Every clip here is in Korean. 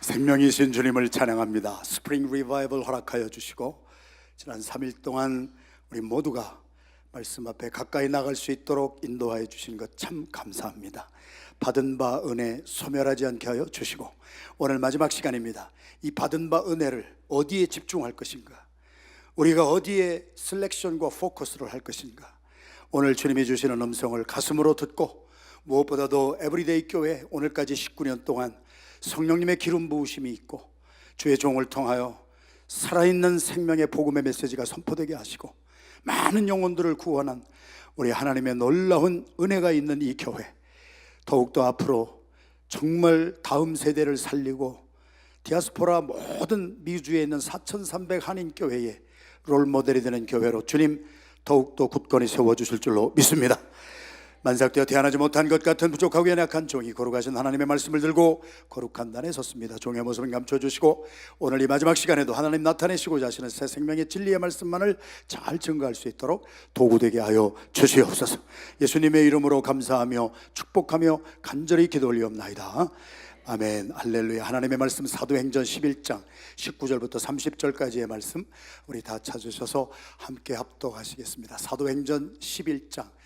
생명이신 주님을 찬양합니다. 스프링 리바이벌 허락하여 주시고 지난 3일 동안 우리 모두가 말씀 앞에 가까이 나갈 수 있도록 인도하여 주신 것 참 감사합니다. 받은 바 은혜 소멸하지 않게 하여 주시고 오늘 마지막 시간입니다. 이 받은 바 은혜를 어디에 집중할 것인가, 우리가 어디에 셀렉션과 포커스를 할 것인가, 오늘 주님이 주시는 음성을 가슴으로 듣고 무엇보다도 에브리데이 교회 오늘까지 19년 동안 성령님의 기름 부으심이 있고 주의 종을 통하여 살아있는 생명의 복음의 메시지가 선포되게 하시고 많은 영혼들을 구원한 우리 하나님의 놀라운 은혜가 있는 이 교회, 더욱더 앞으로 정말 다음 세대를 살리고 디아스포라 모든 미주에 있는 4,300 한인교회의 롤모델이 되는 교회로 주님 더욱더 굳건히 세워주실 줄로 믿습니다. 만삭되어 태어나지 못한 것 같은 부족하고 연약한 종이 거룩하신 하나님의 말씀을 들고 거룩한 단에 섰습니다. 종의 모습을 감춰주시고 오늘 이 마지막 시간에도 하나님 나타내시고자 하시는 새 생명의 진리의 말씀만을 잘 증거할 수 있도록 도구되게 하여 주시옵소서. 예수님의 이름으로 감사하며 축복하며 간절히 기도 올리옵나이다. 아멘. 할렐루야. 하나님의 말씀 사도행전 11장 19절부터 30절까지의 말씀 우리 다 찾으셔서 함께 합독하시겠습니다. 사도행전 11장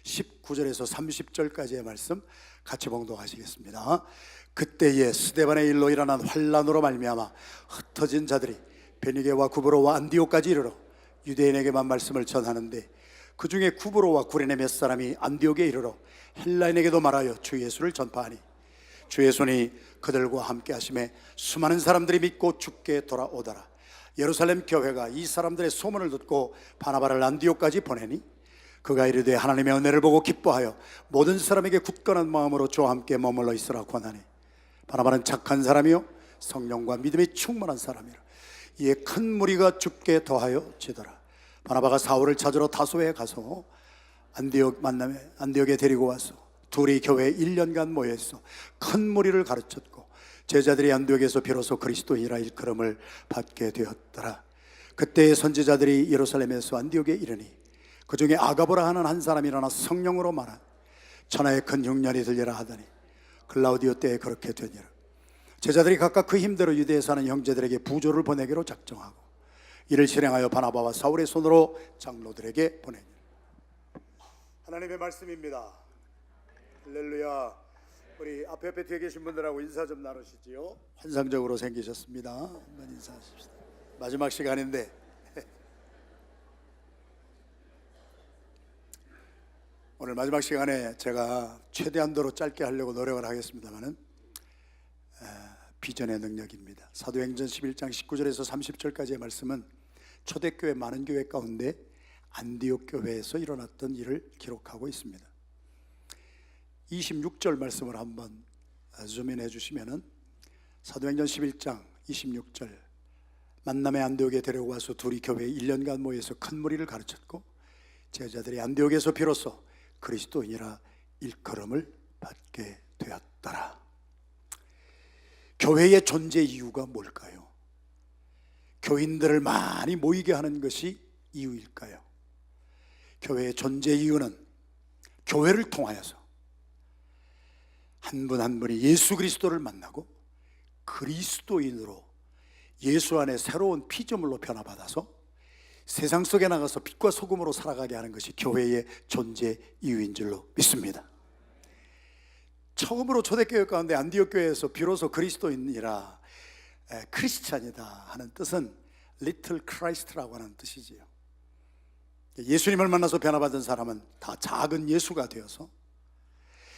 19절에서 30절까지의 말씀 같이 봉독하시겠습니다. 그때에 스데반의 일로 일어난 환란으로 말미암아 흩어진 자들이 베니게와 구브로와 안디옥까지 이르러 유대인에게만 말씀을 전하는데 그 중에 구브로와 구레네 몇 사람이 안디옥에 이르러 헬라인에게도 말하여 주 예수를 전파하니 주의 손이 그들과 함께 하심에 수많은 사람들이 믿고 주께 돌아오더라. 예루살렘 교회가 이 사람들의 소문을 듣고 바나바를 안디옥까지 보내니 그가 이르되 하나님의 은혜를 보고 기뻐하여 모든 사람에게 굳건한 마음으로 주와 함께 머물러 있으라 권하니 바나바는 착한 사람이요 성령과 믿음이 충만한 사람이라. 이에 큰 무리가 주께 더하여 지더라. 바나바가 사울을 찾으러 다소에 가서 안디옥에 데리고 와서 둘이 교회에 1년간 모여서 큰 무리를 가르쳤고 제자들이 안디옥에서 비로소 그리스도인이라 일컬음을 받게 되었더라. 그때 선지자들이 예루살렘에서 안디옥에 이르니 그 중에 아가보라 하는 한 사람이 일어나 성령으로 말한 천하에 큰 흉년이 들리라 하더니 글라우디오 때에 그렇게 되니라. 제자들이 각각 그 힘대로 유대에 사는 형제들에게 부조를 보내기로 작정하고 이를 실행하여 바나바와 사울의 손으로 장로들에게 보내니라. 하나님의 말씀입니다. 할렐루야. 우리 앞에 뒤에 계신 분들하고 인사 좀 나누시지요. 환상적으로 생기셨습니다. 한번 인사하십시다. 마지막 시간인데 오늘 마지막 시간에 제가 최대한도로 짧게 하려고 노력을 하겠습니다만은 비전의 능력입니다. 사도행전 11장 19절에서 30절까지의 말씀은 초대교회 많은 교회 가운데 안디옥 교회에서 일어났던 일을 기록하고 있습니다. 26절 말씀을 한번 줌인해 주시면은 사도행전 11장 26절 만남의 안디옥에 데려와서 둘이 교회에 1년간 모여서 큰 무리를 가르쳤고 제자들이 안디옥에서 비로소 그리스도인이라 일컬음을 받게 되었더라. 교회의 존재 이유가 뭘까요? 교인들을 많이 모이게 하는 것이 이유일까요? 교회의 존재 이유는 교회를 통하여서 한 분 한 분이 예수 그리스도를 만나고 그리스도인으로 예수 안에 새로운 피조물로 변화받아서 세상 속에 나가서 빛과 소금으로 살아가게 하는 것이 교회의 존재 이유인 줄로 믿습니다. 처음으로 초대교회 가운데 안디옥 교회에서 비로소 그리스도인이라 크리스찬이다 하는 뜻은 리틀 크라이스트라고 하는 뜻이지요. 예수님을 만나서 변화받은 사람은 다 작은 예수가 되어서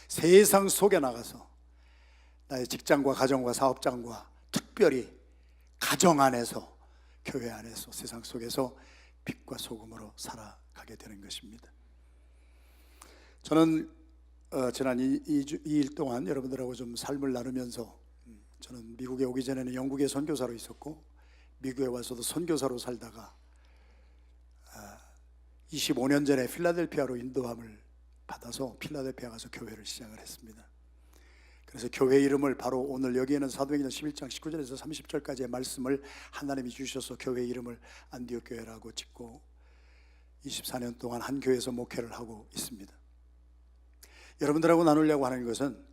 세상 속에 나가서 나의 직장과 가정과 사업장과 특별히 가정 안에서 교회 안에서 세상 속에서 빛과 소금으로 살아가게 되는 것입니다. 저는 지난 2일 동안 여러분들하고 좀 삶을 나누면서 저는 미국에 오기 전에는 영국에 선교사로 있었고 미국에 와서도 선교사로 살다가 25년 전에 필라델피아로 인도함을 받아서 필라델피아 가서 교회를 시작을 했습니다. 그래서 교회 이름을 바로 오늘 여기에는 사도행전 11장 19절에서 30절까지의 말씀을 하나님이 주셔서 교회 이름을 안디옥 교회라고 짓고 24년 동안 한 교회에서 목회를 하고 있습니다. 여러분들하고 나누려고 하는 것은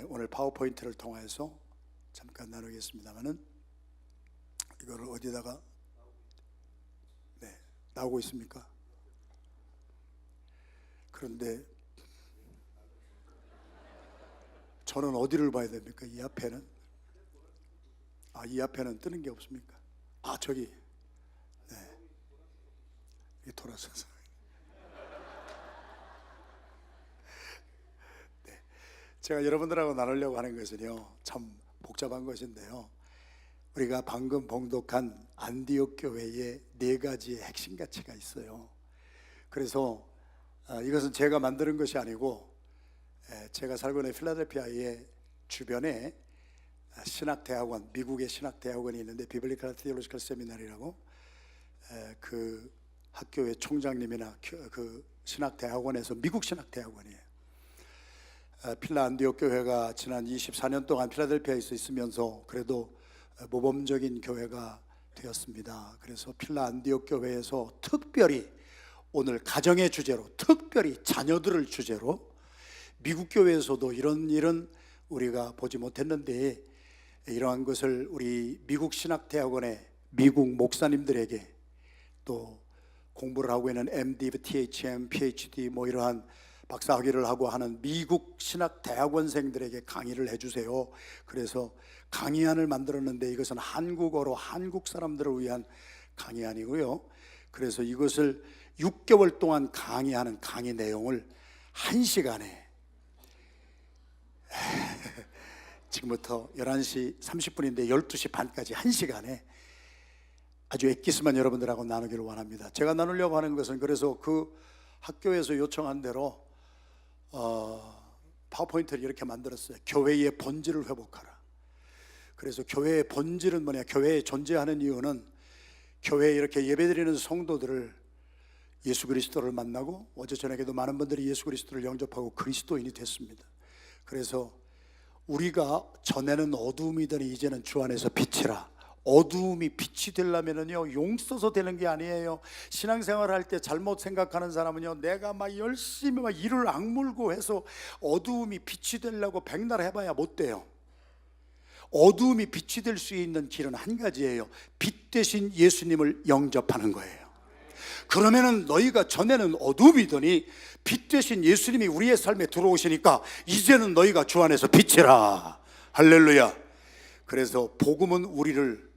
오늘 파워포인트를 통해서 잠깐 나누겠습니다만은 이거를 어디다가 나오고 있습니까? 그런데 저는 어디를 봐야 됩니까? 이 앞에는? 이 앞에는 뜨는 게 없습니까? 저기 이 돌아서서 제가 여러분들하고 나누려고 하는 것은요, 참 복잡한 것인데요, 우리가 방금 봉독한 안디옥 교회의 4가지의 핵심 가치가 있어요. 그래서 이것은 제가 만드는 것이 아니고 제가 살고 있는 필라델피아의 주변에 신학대학원, 미국의 신학대학원이 있는데 비블리컬 티올로지컬 세미나리라고, 그 학교의 총장님이나 그 신학대학원에서, 미국 신학대학원이에요. 필라 안디옥 교회가 지난 24년 동안 필라델피아에서 있으면서 그래도 모범적인 교회가 되었습니다. 그래서 필라 안디옥 교회에서 특별히 오늘 가정의 주제로, 특별히 자녀들을 주제로, 미국 교회에서도 이런 일은 우리가 보지 못했는데 이러한 것을 우리 미국 신학대학원의 미국 목사님들에게, 또 공부를 하고 있는 MD, THM, PhD 이러한 박사학위를 하고 하는 미국 신학대학원생들에게 강의를 해주세요. 그래서 강의안을 만들었는데 이것은 한국어로 한국 사람들을 위한 강의안이고요. 그래서 이것을 6개월 동안 강의하는 강의 내용을 1시간에 지금부터 11시 30분인데 12시 반까지 1시간에 아주 엑기스만 여러분들하고 나누기를 원합니다. 제가 나누려고 하는 것은, 그래서 그 학교에서 요청한 대로 파워포인트를 이렇게 만들었어요. 교회의 본질을 회복하라. 그래서 교회의 본질은 뭐냐? 교회에 존재하는 이유는 교회에 이렇게 예배드리는 성도들을, 예수 그리스도를 만나고, 어제 저녁에도 많은 분들이 예수 그리스도를 영접하고 그리스도인이 됐습니다. 그래서 우리가 전에는 어두움이더니 이제는 주 안에서 빛이라. 어두움이 빛이 되려면은요, 용 써서 되는 게 아니에요. 신앙생활 할 때 잘못 생각하는 사람은요, 내가 막 열심히 막 이를 악물고 해서 어두움이 빛이 되려고 백날 해봐야 못 돼요. 어두움이 빛이 될 수 있는 길은 한 가지예요. 빛 대신 예수님을 영접하는 거예요. 그러면은 너희가 전에는 어둠이더니 빛 대신 예수님이 우리의 삶에 들어오시니까 이제는 너희가 주 안에서 빛이라. 할렐루야. 그래서 복음은 우리를,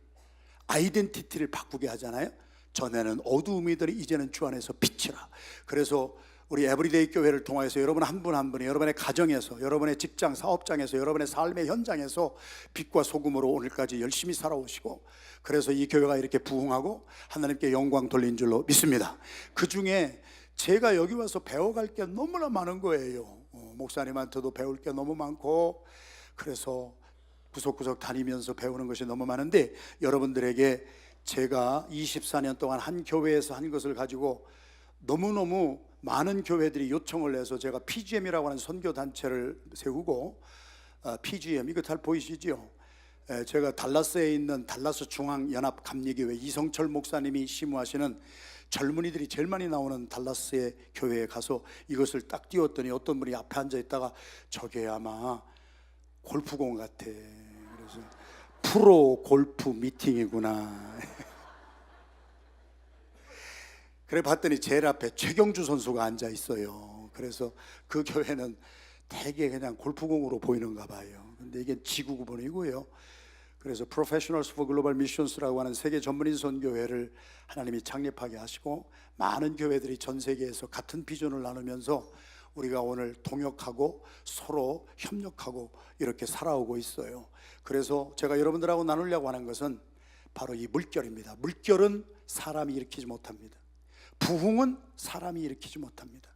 아이덴티티를 바꾸게 하잖아요. 전에는 어두움이더니 이제는 주 안에서 빛이라. 그래서 우리 에브리데이 교회를 통해서 여러분 한 분 한 분이 여러분의 가정에서, 여러분의 직장 사업장에서, 여러분의 삶의 현장에서 빛과 소금으로 오늘까지 열심히 살아오시고, 그래서 이 교회가 이렇게 부흥하고 하나님께 영광 돌린 줄로 믿습니다. 그 중에 제가 여기 와서 배워갈 게 너무나 많은 거예요. 목사님한테도 배울 게 너무 많고, 그래서 구석구석 다니면서 배우는 것이 너무 많은데, 여러분들에게 제가 24년 동안 한 교회에서 한 것을 가지고 너무너무 많은 교회들이 요청을 해서 제가 PGM이라고 하는 선교단체를 세우고, PGM, 이거 잘 보이시죠? 제가 달라스에 있는 달라스 중앙연합 감리교회 이성철 목사님이 심우하시는 젊은이들이 제일 많이 나오는 달라스의 교회에 가서 이것을 딱 띄웠더니 어떤 분이 앞에 앉아 있다가 저게 아마 골프공 같아. 그래서 프로 골프 미팅이구나. 그래 봤더니 제일 앞에 최경주 선수가 앉아 있어요. 그래서 그 교회는 되게 그냥 골프공으로 보이는가 봐요. 근데 이게 지구 구분이고요. 그래서 Professionals for Global Missions라고 하는 세계 전문인 선교회를 하나님이 창립하게 하시고, 많은 교회들이 전 세계에서 같은 비전을 나누면서 우리가 오늘 동역하고 서로 협력하고 이렇게 살아오고 있어요. 그래서 제가 여러분들하고 나누려고 하는 것은 바로 이 물결입니다. 물결은 사람이 일으키지 못합니다. 부흥은 사람이 일으키지 못합니다.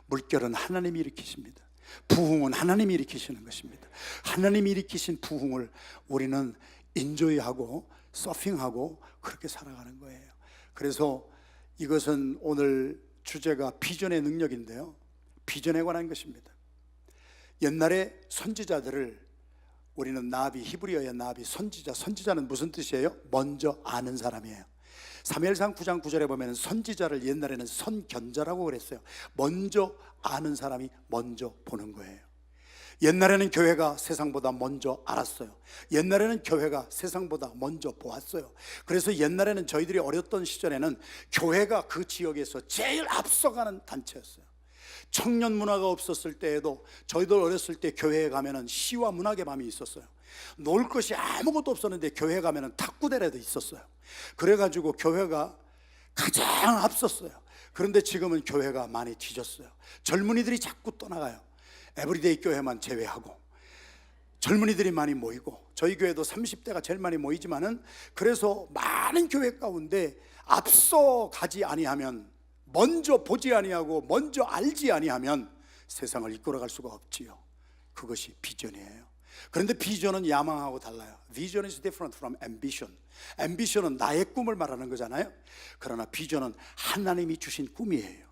물결은 하나님이 일으키십니다. 부흥은 하나님이 일으키시는 것입니다. 하나님이 일으키신 부흥을 우리는 인조이하고 서핑하고 그렇게 살아가는 거예요. 그래서 이것은 오늘 주제가 비전의 능력인데요, 비전에 관한 것입니다. 옛날에 선지자들을 우리는 나비, 히브리어의 나비, 선지자는 무슨 뜻이에요? 먼저 아는 사람이에요. 사무엘상 9장 9절에 보면 선지자를 옛날에는 선견자라고 그랬어요. 먼저 아는 사람이 먼저 보는 거예요. 옛날에는 교회가 세상보다 먼저 알았어요. 옛날에는 교회가 세상보다 먼저 보았어요. 그래서 옛날에는 저희들이 어렸던 시절에는 교회가 그 지역에서 제일 앞서가는 단체였어요. 청년 문화가 없었을 때에도 저희들 어렸을 때 교회에 가면은 시와 문학의 밤이 있었어요. 놀 것이 아무것도 없었는데 교회에 가면은 탁구대회도 있었어요. 그래가지고 교회가 가장 앞섰어요. 그런데 지금은 교회가 많이 뒤졌어요. 젊은이들이 자꾸 떠나가요. 에브리데이 교회만 제외하고 젊은이들이 많이 모이고, 저희 교회도 30대가 제일 많이 모이지만은, 그래서 많은 교회 가운데 앞서 가지 아니하면, 먼저 보지 아니하고 먼저 알지 아니하면 세상을 이끌어갈 수가 없지요. 그것이 비전이에요. 그런데 비전은 야망하고 달라요. Vision is different from ambition. ambition은 나의 꿈을 말하는 거잖아요. 그러나 비전은 하나님이 주신 꿈이에요.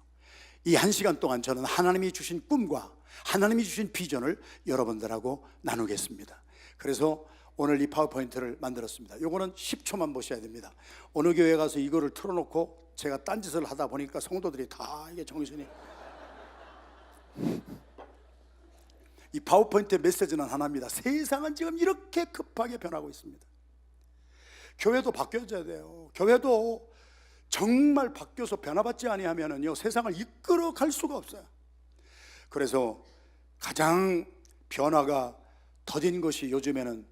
이 1시간 동안 저는 하나님이 주신 꿈과 하나님이 주신 비전을 여러분들하고 나누겠습니다. 그래서 오늘 이 파워포인트를 만들었습니다. 요거는 10초만 보셔야 됩니다. 어느 교회 가서 이거를 틀어놓고 제가 딴짓을 하다 보니까 성도들이 다 이게 정신이, 이 파워포인트의 메시지는 하나입니다. 세상은 지금 이렇게 급하게 변하고 있습니다. 교회도 바뀌어져야 돼요. 교회도 정말 바뀌어서 변화받지 아니하면요 세상을 이끌어 갈 수가 없어요. 그래서 가장 변화가 더딘 것이 요즘에는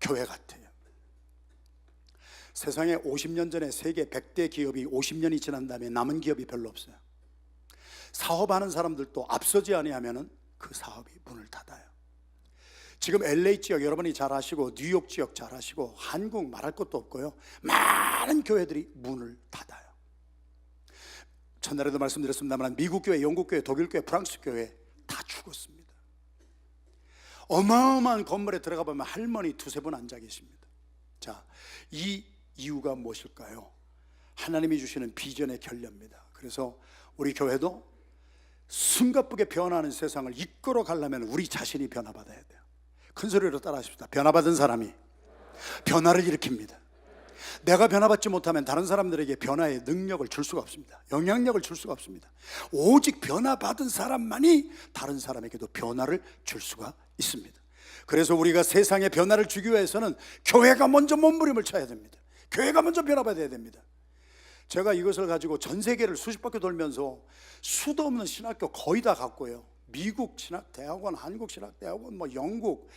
교회 같아요. 세상에 50년 전에 세계 100대 기업이 50년이 지난 다음에 남은 기업이 별로 없어요. 사업하는 사람들도 앞서지 아니하면 그 사업이 문을 닫아요. 지금 LA 지역 여러분이 잘 아시고, 뉴욕 지역 잘 아시고, 한국 말할 것도 없고요, 많은 교회들이 문을 닫아요. 전날에도 말씀드렸습니다만 미국 교회, 영국 교회, 독일 교회, 프랑스 교회 다 죽었습니다. 어마어마한 건물에 들어가 보면 할머니 2-3분 앉아 계십니다. 자, 이 이유가 무엇일까요? 하나님이 주시는 비전의 결례입니다. 그래서 우리 교회도 숨가쁘게 변화하는 세상을 이끌어 가려면 우리 자신이 변화받아야 돼요. 큰 소리로 따라 하십시다. 변화받은 사람이 변화를 일으킵니다. 내가 변화받지 못하면 다른 사람들에게 변화의 능력을 줄 수가 없습니다. 영향력을 줄 수가 없습니다. 오직 변화받은 사람만이 다른 사람에게도 변화를 줄 수가 있습니다. 그래서 우리가 세상에 변화를 주기 위해서는 교회가 먼저 몸부림을 쳐야 됩니다. 교회가 먼저 변화받아야 됩니다. 제가 이것을 가지고 전 세계를 수십 바퀴 돌면서 수도 없는 신학교 거의 다 갔고요. 미국 신학대학원, 한국 신학대학원, 영국,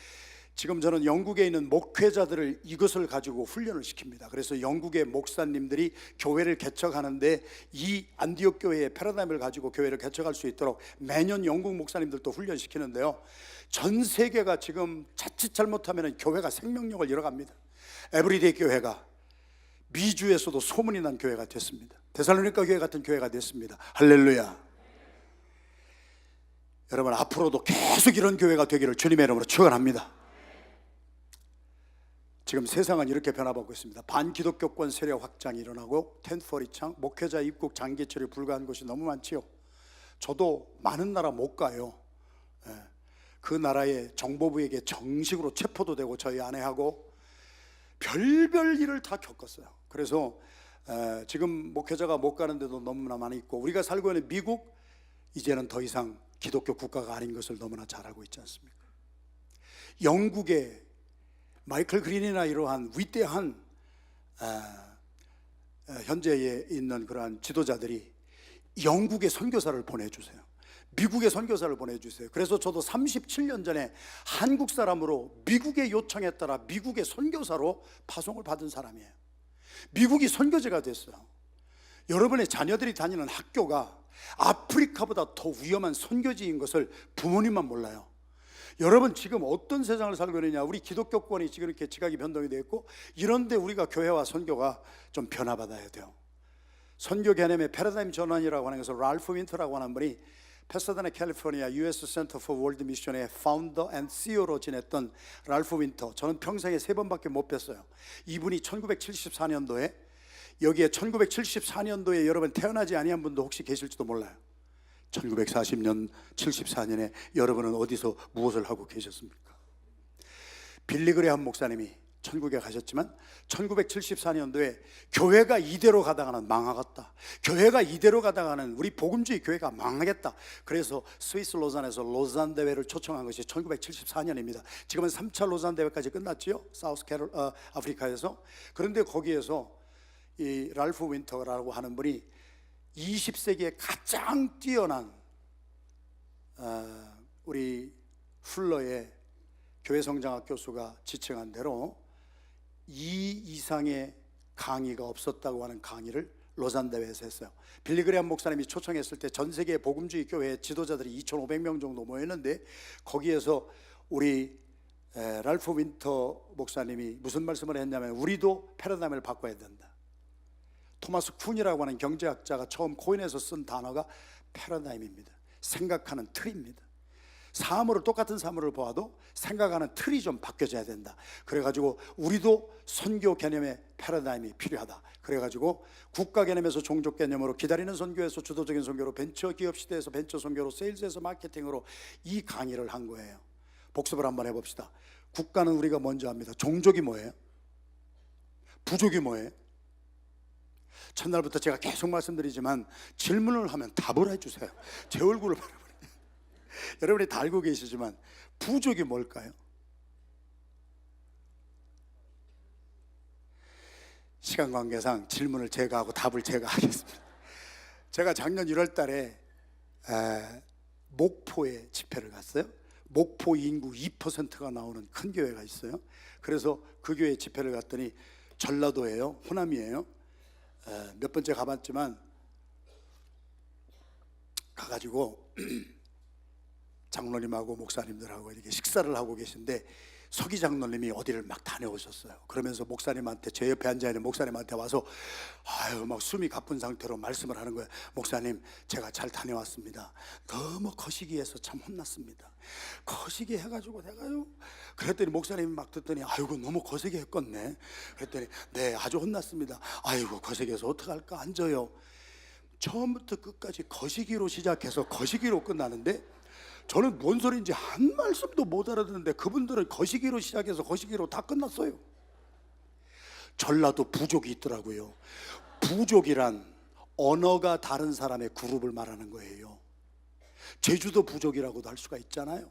지금 저는 영국에 있는 목회자들을 이것을 가지고 훈련을 시킵니다. 그래서 영국의 목사님들이 교회를 개척하는데 이 안디옥 교회의 패러다임을 가지고 교회를 개척할 수 있도록 매년 영국 목사님들도 훈련시키는데요, 전 세계가 지금 자칫 잘못하면 교회가 생명력을 잃어갑니다. 에브리데이 교회가 미주에서도 소문이 난 교회가 됐습니다. 데살로니가 교회 같은 교회가 됐습니다. 할렐루야. 여러분, 앞으로도 계속 이런 교회가 되기를 주님의 이름으로 축원합니다. 지금 세상은 이렇게 변화받고 있습니다. 반기독교권 세력 확장이 일어나고, 텐포리창, 목회자 입국 장기철이 불가한 곳이 너무 많지요. 저도 많은 나라 못 가요. 그 나라의 정보부에게 정식으로 체포도 되고 저희 아내하고 별별 일을 다 겪었어요. 그래서 지금 목회자가 못 가는 데도 너무나 많이 있고, 우리가 살고 있는 미국, 이제는 더 이상 기독교 국가가 아닌 것을 너무나 잘 알고 있지 않습니까? 영국의 마이클 그린이나 이러한 위대한 현재에 있는 그러한 지도자들이 영국의 선교사를 보내주세요. 미국의 선교사를 보내주세요. 그래서 저도 37년 전에 한국 사람으로 미국의 요청에 따라 미국의 선교사로 파송을 받은 사람이에요. 미국이 선교지가 됐어요. 여러분의 자녀들이 다니는 학교가 아프리카보다 더 위험한 선교지인 것을 부모님만 몰라요. 여러분, 지금 어떤 세상을 살고 있느냐. 우리 기독교권이 지금 이렇게 지각이 변동이 되어 있고, 이런데 우리가 교회와 선교가 좀 변화받아야 돼요. 선교 개념의 패러다임 전환이라고 하는 것을 랄프 윈터라고 하는 분이 패서다나 캘리포니아 US Center for World Mission의 파운더 앤 CEO로 지냈던 랄프 윈터, 저는 평생에 3번밖에 못 뵀어요. 이분이 1974년도에 여기에 1974년도에 여러분 태어나지 아니한 분도 혹시 계실지도 몰라요. 1940년 74년에 여러분은 어디서 무엇을 하고 계셨습니까? 빌리 그레함 목사님이 천국에 가셨지만 1974년도에 교회가 이대로 가다가는 망하겠다, 교회가 이대로 가다가는 우리 복음주의 교회가 망하겠다. 그래서 스위스 로잔에서 로잔 대회를 초청한 것이 1974년입니다. 지금은 3차 로잔 대회까지 끝났지요, 사우스 아프리카에서. 그런데 거기에서 이 랄프 윈터라고 하는 분이 20세기에 가장 뛰어난 우리 훌러의 교회성장학 교수가 지칭한 대로 2 이상의 강의가 없었다고 하는 강의를 로잔 대회에서 했어요. 빌리그레암 목사님이 초청했을 때 전 세계 복음주의 교회 지도자들이 2,500명 정도 모였는데, 거기에서 우리 랄프 윈터 목사님이 무슨 말씀을 했냐면, 우리도 패러다임을 바꿔야 된다. 토마스 쿤이라고 하는 경제학자가 처음 코인해서 쓴 단어가 패러다임입니다. 생각하는 틀입니다. 사물을, 똑같은 사물을 보아도 생각하는 틀이 좀 바뀌어져야 된다. 그래가지고 우리도 선교 개념의 패러다임이 필요하다. 그래가지고 국가 개념에서 종족 개념으로, 기다리는 선교에서 주도적인 선교로, 벤처 기업 시대에서 벤처 선교로, 세일즈에서 마케팅으로 이 강의를 한 거예요. 복습을 한번 해봅시다. 국가는 우리가 먼저 합니다. 종족이 뭐예요? 부족이 뭐예요? 첫날부터 제가 계속 말씀드리지만 질문을 하면 답을 해주세요. 제 얼굴을 바라보니 여러분이 다 알고 계시지만 부족이 뭘까요? 시간 관계상 질문을 제가 하고 답을 제가 하겠습니다. 제가 작년 1월 달에 목포에 집회를 갔어요. 목포 인구 2%가 나오는 큰 교회가 있어요. 그래서 그 교회 집회를 갔더니, 전라도예요, 호남이에요. 몇 번째 가봤지만 가가지고 장로님하고 목사님들하고 이렇게 식사를 하고 계신데, 서기 장로님이 어디를 막 다녀오셨어요. 그러면서 목사님한테, 제 옆에 앉아있는 목사님한테 와서 막 숨이 가쁜 상태로 말씀을 하는 거예요. 목사님, 제가 잘 다녀왔습니다. 너무 거시기해서 참 혼났습니다. 거시기 해가지고 내가요. 그랬더니 목사님이 막 듣더니, 아이고 너무 거시기 했겠네. 그랬더니, 네, 아주 혼났습니다. 아이고 거시기해서 어떡할까, 앉아요. 처음부터 끝까지 거시기로 시작해서 거시기로 끝나는데, 저는 뭔 소리인지 한 말씀도 못 알아듣는데 그분들은 거시기로 시작해서 거시기로 다 끝났어요. 전라도 부족이 있더라고요. 부족이란 언어가 다른 사람의 그룹을 말하는 거예요. 제주도 부족이라고도 할 수가 있잖아요.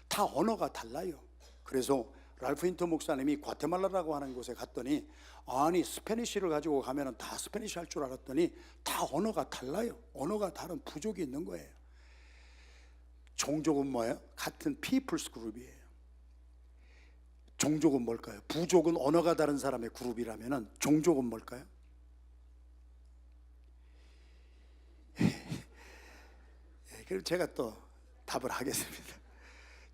다 언어가 달라요. 그래서 랄프 윈터 목사님이 과테말라라고 하는 곳에 갔더니, 아니 스페니쉬를 가지고 가면은 다 스페니쉬 할 줄 알았더니 다 언어가 달라요. 언어가 다른 부족이 있는 거예요. 종족은 뭐예요? 같은 피플스 그룹이에요. 종족은 뭘까요? 부족은 언어가 다른 사람의 그룹이라면 종족은 뭘까요? 그럼 제가 또 답을 하겠습니다.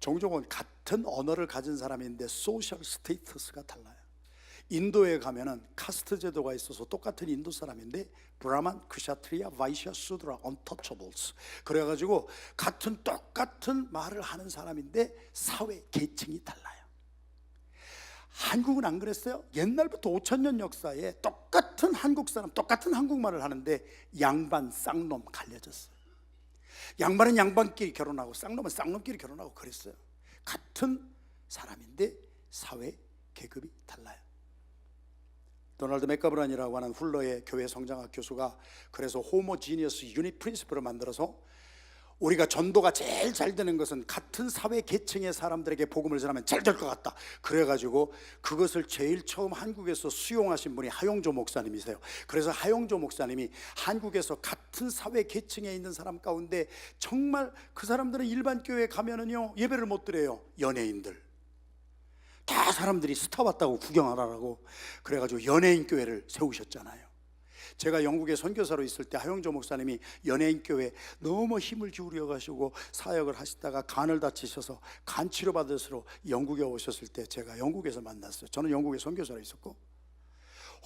종족은 같은 언어를 가진 사람인데 소셜 스테이터스가 달라요. 인도에 가면은 카스트 제도가 있어서 똑같은 인도 사람인데 브라만, 크샤트리아, 바이샤, 수드라, 언터처블스, 그래가지고 똑같은 말을 하는 사람인데 사회 계층이 달라요. 한국은 안 그랬어요? 옛날부터 5,000년 역사에 똑같은 한국 사람, 똑같은 한국말을 하는데 양반, 쌍놈 갈려졌어요. 양반은 양반끼리 결혼하고 쌍놈은 쌍놈끼리 결혼하고 그랬어요. 같은 사람인데 사회 계급이 달라요. 도널드 맥가브란이라고 하는 훌러의 교회 성장학 교수가 그래서 호모지니어스 유닛 프린시플을 만들어서, 우리가 전도가 제일 잘 되는 것은 같은 사회 계층의 사람들에게 복음을 전하면 잘 될 것 같다. 그래가지고 그것을 제일 처음 한국에서 수용하신 분이 하용조 목사님이세요. 그래서 하용조 목사님이 한국에서 같은 사회 계층에 있는 사람 가운데 정말 그 사람들은 일반 교회에 가면은요 예배를 못 드려요. 연예인들 다 사람들이 스타 왔다고 구경하라고 그래가지고 연예인 교회를 세우셨잖아요. 제가 영국에 선교사로 있을 때 하용조 목사님이 연예인 교회 너무 힘을 기울여 가지고 사역을 하시다가 간을 다치셔서 간 치료 받으시러 영국에 오셨을 때 제가 영국에서 만났어요. 저는 영국에 선교사로 있었고,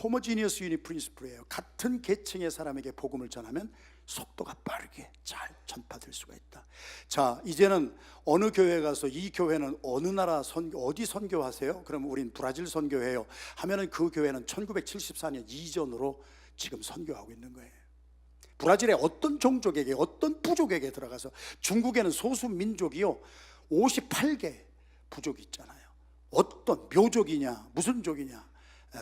호모지니어스 유닛 프린시플이에요. 같은 계층의 사람에게 복음을 전하면 속도가 빠르게 잘 전파될 수가 있다. 자, 이제는 어느 교회 가서 이 교회는 어느 나라 선교, 어디 선교하세요? 그럼 우린 브라질 선교해요 하면은 그 교회는 1974년 이전으로 지금 선교하고 있는 거예요. 브라질의 어떤 종족에게, 어떤 부족에게 들어가서, 중국에는 소수 민족이요 58개 부족이 있잖아요. 어떤 묘족이냐 무슨 족이냐.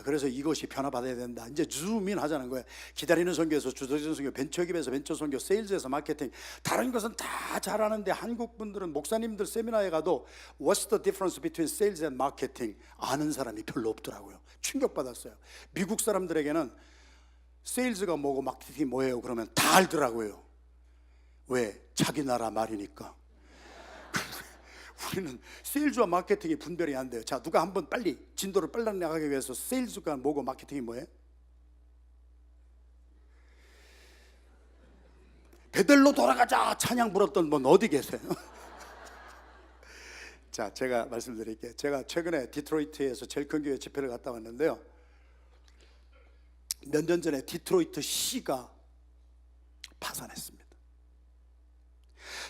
그래서 이것이 변화받아야 된다. 이제 줌인 하자는 거예요. 기다리는 선교에서 주도적인 선교, 벤처기업에서 벤처 선교, 세일즈에서 마케팅, 다른 것은 다 잘하는데 한국 분들은 목사님들 세미나에 가도 What's the difference between sales and marketing? 아는 사람이 별로 없더라고요. 충격받았어요. 미국 사람들에게는 세일즈가 뭐고 마케팅이 뭐예요? 그러면 다 알더라고요. 왜? 자기 나라 말이니까. 우리는 세일즈와 마케팅이 분별이 안 돼요. 자, 누가 한번 빨리 진도를 빨리 나가기 위해서 세일즈가 뭐고 마케팅이 뭐예요? 베들로 돌아가자 찬양 불었던 분 어디 계세요? 자, 제가 말씀드릴게요. 제가 최근에 디트로이트에서 제일 큰 교회 집회를 갔다 왔는데요, 몇 년 전에 디트로이트 시가 파산했습니다.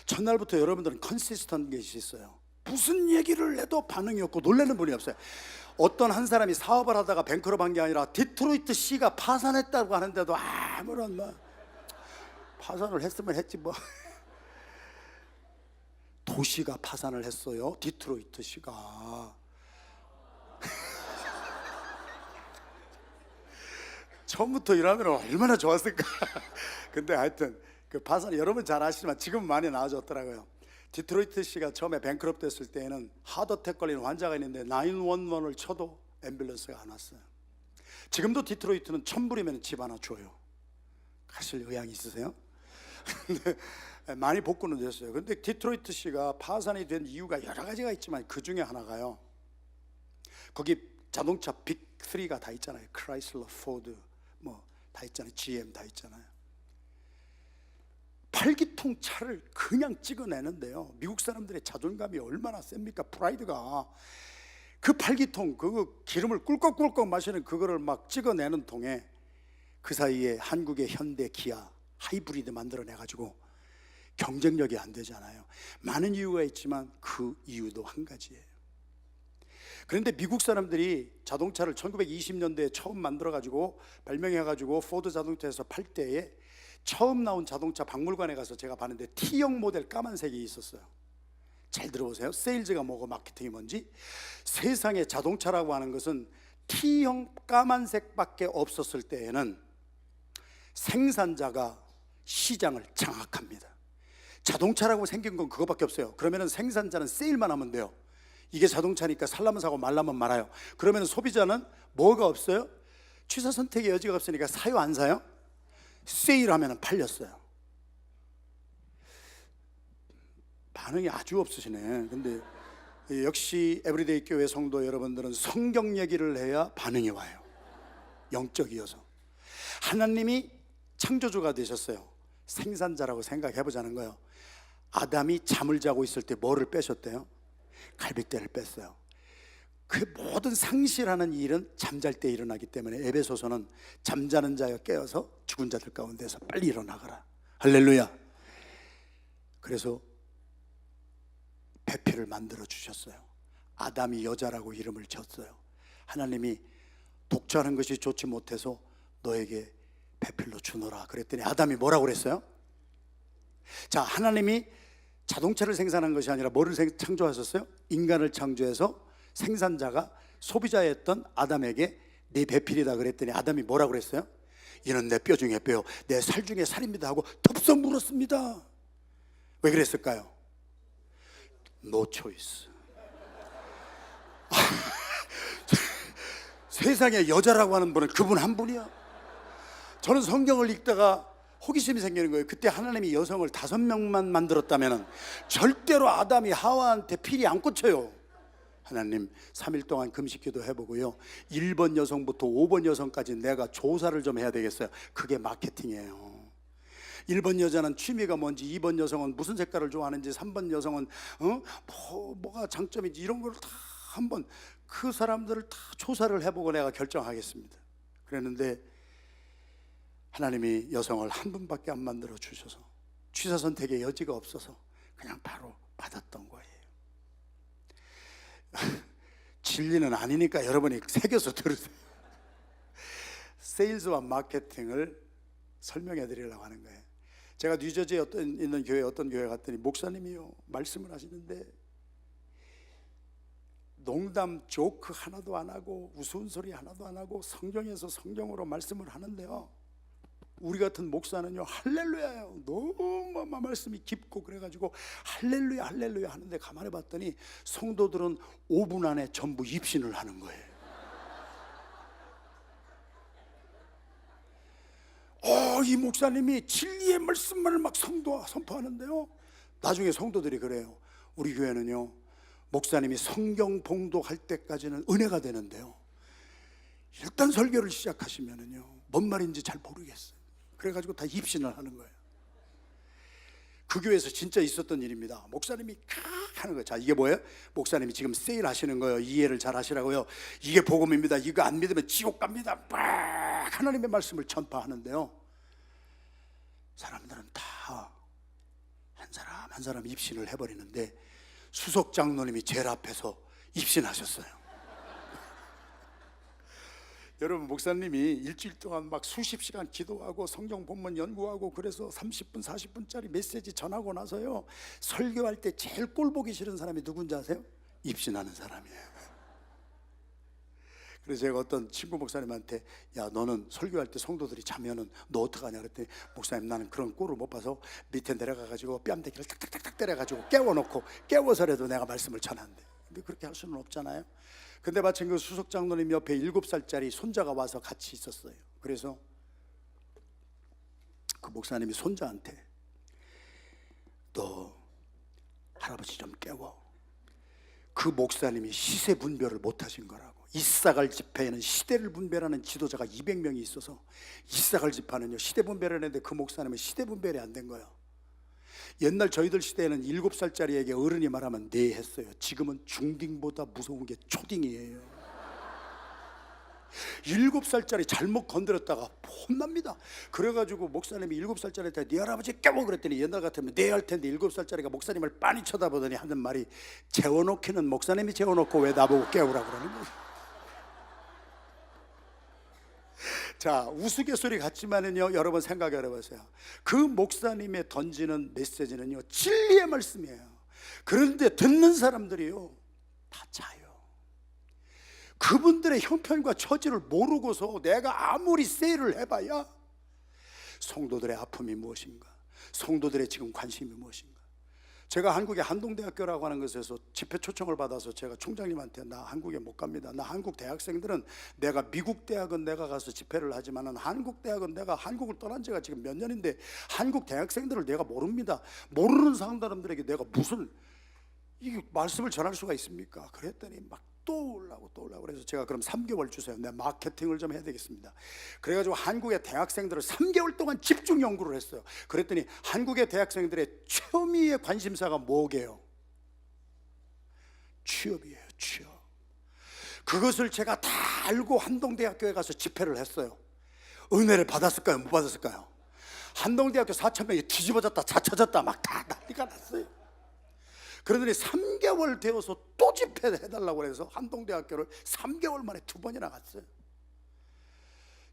첫날부터 여러분들은 컨시스턴트 것이 있어요. 무슨 얘기를 해도 반응이 없고 놀라는 분이 없어요. 어떤 한 사람이 사업을 하다가 뱅크럽 한 게 아니라 디트로이트 시가 파산했다고 하는데도 아무런 파산을 했으면 했지 뭐. 도시가 파산을 했어요. 디트로이트 시가. 처음부터 일하면 얼마나 좋았을까. 근데 하여튼 그 파산 여러분 잘 아시지만 지금 많이 나아졌더라고요. 디트로이트 시가 처음에 뱅크럽 됐을 때에는 하드어택 걸린 환자가 있는데 911을 쳐도 앰뷸런스가 안 왔어요. 지금도 디트로이트는 1000불이면 집 하나 줘요. 가실 의향 있으세요? 근데 많이 복구는 됐어요. 근데 디트로이트 시가 파산이 된 이유가 여러 가지가 있지만 그 중에 하나가요, 거기 자동차 빅3가 다 있잖아요. 크라이슬러, 포드 뭐 다 있잖아요. GM 다 있잖아요. 8기통 차를 그냥 찍어내는데요, 미국 사람들의 자존감이 얼마나 셉니까? 프라이드가. 그 8기통 그 기름을 꿀꺽꿀꺽 마시는 그거를 막 찍어내는 통에 그 사이에 한국의 현대, 기아 하이브리드 만들어내가지고 경쟁력이 안 되잖아요. 많은 이유가 있지만 그 이유도 한 가지예요. 그런데 미국 사람들이 자동차를 1920년대에 처음 만들어가지고 발명해가지고 포드 자동차에서 팔 때에 처음 나온 자동차 박물관에 가서 제가 봤는데 T형 모델 까만색이 있었어요. 잘 들어보세요. 세일즈가 뭐고 마케팅이 뭔지. 세상에 자동차라고 하는 것은 T형 까만색밖에 없었을 때에는 생산자가 시장을 장악합니다. 자동차라고 생긴 건 그거밖에 없어요. 그러면 생산자는 세일만 하면 돼요. 이게 자동차니까 살라면 사고 말라면 말아요. 그러면 소비자는 뭐가 없어요? 취사 선택의 여지가 없으니까 사요 안 사요? 세일하면 팔렸어요. 반응이 아주 없으시네. 근데 역시 에브리데이 교회 성도 여러분들은 성경 얘기를 해야 반응이 와요. 영적이어서. 하나님이 창조주가 되셨어요. 생산자라고 생각해보자는 거예요. 아담이 잠을 자고 있을 때 뭐를 빼셨대요? 갈빗대를 뺐어요. 그 모든 상실하는 일은 잠잘 때 일어나기 때문에 에베소서는 잠자는 자여 깨어서 죽은 자들 가운데서 빨리 일어나거라. 할렐루야. 그래서 배필을 만들어 주셨어요. 아담이 여자라고 이름을 졌어요. 하나님이 독주하는 것이 좋지 못해서 너에게 배필로 주노라 그랬더니 아담이 뭐라고 그랬어요? 자, 하나님이 자동차를 생산한 것이 아니라 뭐를 창조하셨어요? 인간을 창조해서 생산자가 소비자였던 아담에게 네 배필이다 그랬더니 아담이 뭐라고 그랬어요? 이는 내 뼈 중에 뼈요 내 살 중에 살입니다 하고 덥석 물었습니다. 왜 그랬을까요? No choice. 세상에 여자라고 하는 분은 그분 한 분이야. 저는 성경을 읽다가 호기심이 생기는 거예요. 그때 하나님이 여성을 5명만 만들었다면 절대로 아담이 하와한테 필이 안 꽂혀요. 하나님 3일 동안 금식기도 해보고요, 1번 여성부터 5번 여성까지 내가 조사를 좀 해야 되겠어요. 그게 마케팅이에요. 1번 여자는 취미가 뭔지, 2번 여성은 무슨 색깔을 좋아하는지, 3번 여성은 뭐가 장점인지 이런 걸 다 한번 그 사람들을 다 조사를 해보고 내가 결정하겠습니다. 그랬는데 하나님이 여성을 한 분밖에 안 만들어 주셔서 취사 선택의 여지가 없어서 그냥 바로 받았던 거예요. 진리는 아니니까 여러분이 새겨서 들으세요. 세일즈와 마케팅을 설명해 드리려고 하는 거예요. 제가 뉴저지에 있는 교회 어떤 교회 갔더니 목사님이요 말씀을 하시는데 농담 조크 하나도 안 하고 우스운 소리 하나도 안 하고 성경에서 성경으로 말씀을 하는데요, 우리 같은 목사는요 할렐루야예요. 너무 말씀이 깊고 그래가지고 할렐루야 할렐루야 하는데 가만히 봤더니 성도들은 5분 안에 전부 입신을 하는 거예요. 이 목사님이 진리의 말씀만을 막 선포하는데요, 나중에 성도들이 그래요. 우리 교회는요 목사님이 성경 봉독할 때까지는 은혜가 되는데요, 일단 설교를 시작하시면은요 뭔 말인지 잘 모르겠어요. 그래가지고 다 입신을 하는 거예요. 그 교회에서 진짜 있었던 일입니다. 목사님이 칵 하는 거예요. 자, 이게 뭐예요? 목사님이 지금 세일 하시는 거예요. 이해를 잘 하시라고요. 이게 복음입니다. 이거 안 믿으면 지옥 갑니다. 막 하나님의 말씀을 전파하는데요, 사람들은 다 한 사람 한 사람 입신을 해버리는데 수석 장로님이 제일 앞에서 입신하셨어요. 여러분, 목사님이 일주일 동안 막 수십 시간 기도하고 성경 본문 연구하고 그래서 30분 40분짜리 메시지 전하고 나서요, 설교할 때 제일 꼴 보기 싫은 사람이 누군지 아세요? 입신하는 사람이에요. 그래서 제가 어떤 친구 목사님한테, 야 너는 설교할 때 성도들이 자면은 너 어떡하냐 그랬더니, 목사님 나는 그런 꼴을 못 봐서 밑에 내려가가지고 뺨대기를 탁탁탁탁 때려가지고 깨워놓고, 깨워서라도 내가 말씀을 전한대. 근데 그렇게 할 수는 없잖아요. 근데 마침 그 수석 장로님 옆에 7살짜리 손자가 와서 같이 있었어요. 그래서 그 목사님이 손자한테, 너 할아버지 좀 깨워. 그 목사님이 시세 분별을 못 하신 거라고. 이사갈 집회에는 시대를 분별하는 지도자가 200명이 있어서 이사갈 집회는요 시대 분별을 했는데 그 목사님은 시대 분별이 안 된 거예요. 옛날 저희들 시대에는 7살짜리에게 어른이 말하면 네 했어요. 지금은 중딩보다 무서운 게 초딩이에요. 7살짜리 잘못 건드렸다가 혼납니다. 그래가지고 목사님이 7살짜리한테 네 할아버지 깨워 그랬더니, 옛날 같으면 네 할 텐데 7살짜리가 목사님을 빤히 쳐다보더니 하는 말이, 재워놓기는 목사님이 재워놓고 왜 나보고 깨우라 그러는 거예요. 자, 우스갯소리 같지만은요 여러분 생각해 보세요. 그 목사님의 던지는 메시지는요 진리의 말씀이에요. 그런데 듣는 사람들이요 다 자요. 그분들의 형편과 처지를 모르고서 내가 아무리 세일을 해봐야 성도들의 아픔이 무엇인가, 성도들의 지금 관심이 무엇인가. 제가 한국의 한동대학교라고 하는 것에서 집회 초청을 받아서 제가 총장님한테, 나 한국에 못 갑니다. 나 한국 대학생들은, 내가 미국 대학은 내가 가서 집회를 하지만은 한국 대학은, 내가 한국을 떠난 지가 지금 몇 년인데 한국 대학생들을 내가 모릅니다. 모르는 사람들에게 내가 무슨 이 말씀을 전할 수가 있습니까? 그랬더니 막 또 올라고 그래서 제가 그럼 3개월 주세요. 내가 마케팅을 좀 해야 되겠습니다. 그래가지고 한국의 대학생들을 3개월 동안 집중 연구를 했어요. 그랬더니 한국의 대학생들의 최미의 관심사가 뭐게요? 취업이에요. 취업. 그것을 제가 다 알고 한동대학교에 가서 집회를 했어요. 은혜를 받았을까요? 못 받았을까요? 한동대학교 4,000명이 뒤집어졌다 자쳐졌다 막 다 난리가 났어요. 그러더니 3개월 되어서 또 집회를 해달라고 해서 한동대학교를 3개월 만에 2번이나 갔어요.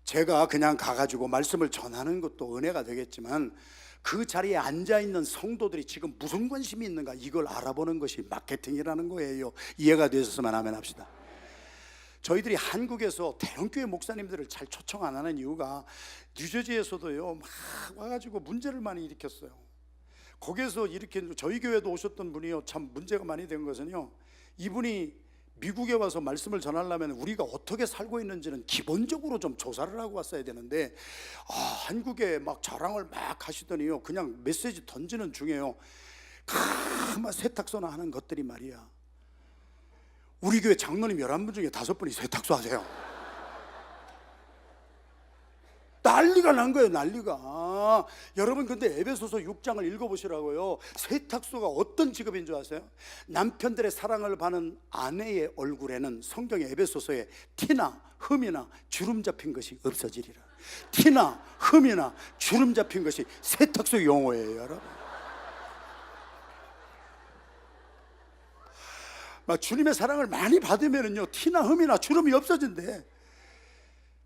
제가 그냥 가가지고 말씀을 전하는 것도 은혜가 되겠지만, 그 자리에 앉아있는 성도들이 지금 무슨 관심이 있는가, 이걸 알아보는 것이 마케팅이라는 거예요. 이해가 되셨으면 아멘 합시다. 저희들이 한국에서 대형교회 목사님들을 잘 초청 안 하는 이유가, 뉴저지에서도요 막 와가지고 문제를 많이 일으켰어요. 거기에서 이렇게 저희 교회도 오셨던 분이요, 참 문제가 많이 된 것은요, 이분이 미국에 와서 말씀을 전하려면 우리가 어떻게 살고 있는지는 기본적으로 좀 조사를 하고 왔어야 되는데, 한국에 막 자랑을 막 하시더니요 그냥 메시지 던지는 중에요 막 세탁소나 하는 것들이 말이야, 우리 교회 장로님 11분 중에 5분이 세탁소 하세요. 난리가 난 거예요. 난리가. 여러분, 근데 에베소서 6장을 읽어보시라고요. 세탁소가 어떤 직업인 줄 아세요? 남편들의 사랑을 받는 아내의 얼굴에는 성경의 에베소서에 티나 흠이나 주름 잡힌 것이 없어지리라. 티나 흠이나 주름 잡힌 것이 세탁소 용어예요. 여러분, 막 주님의 사랑을 많이 받으면은요 티나 흠이나 주름이 없어진대.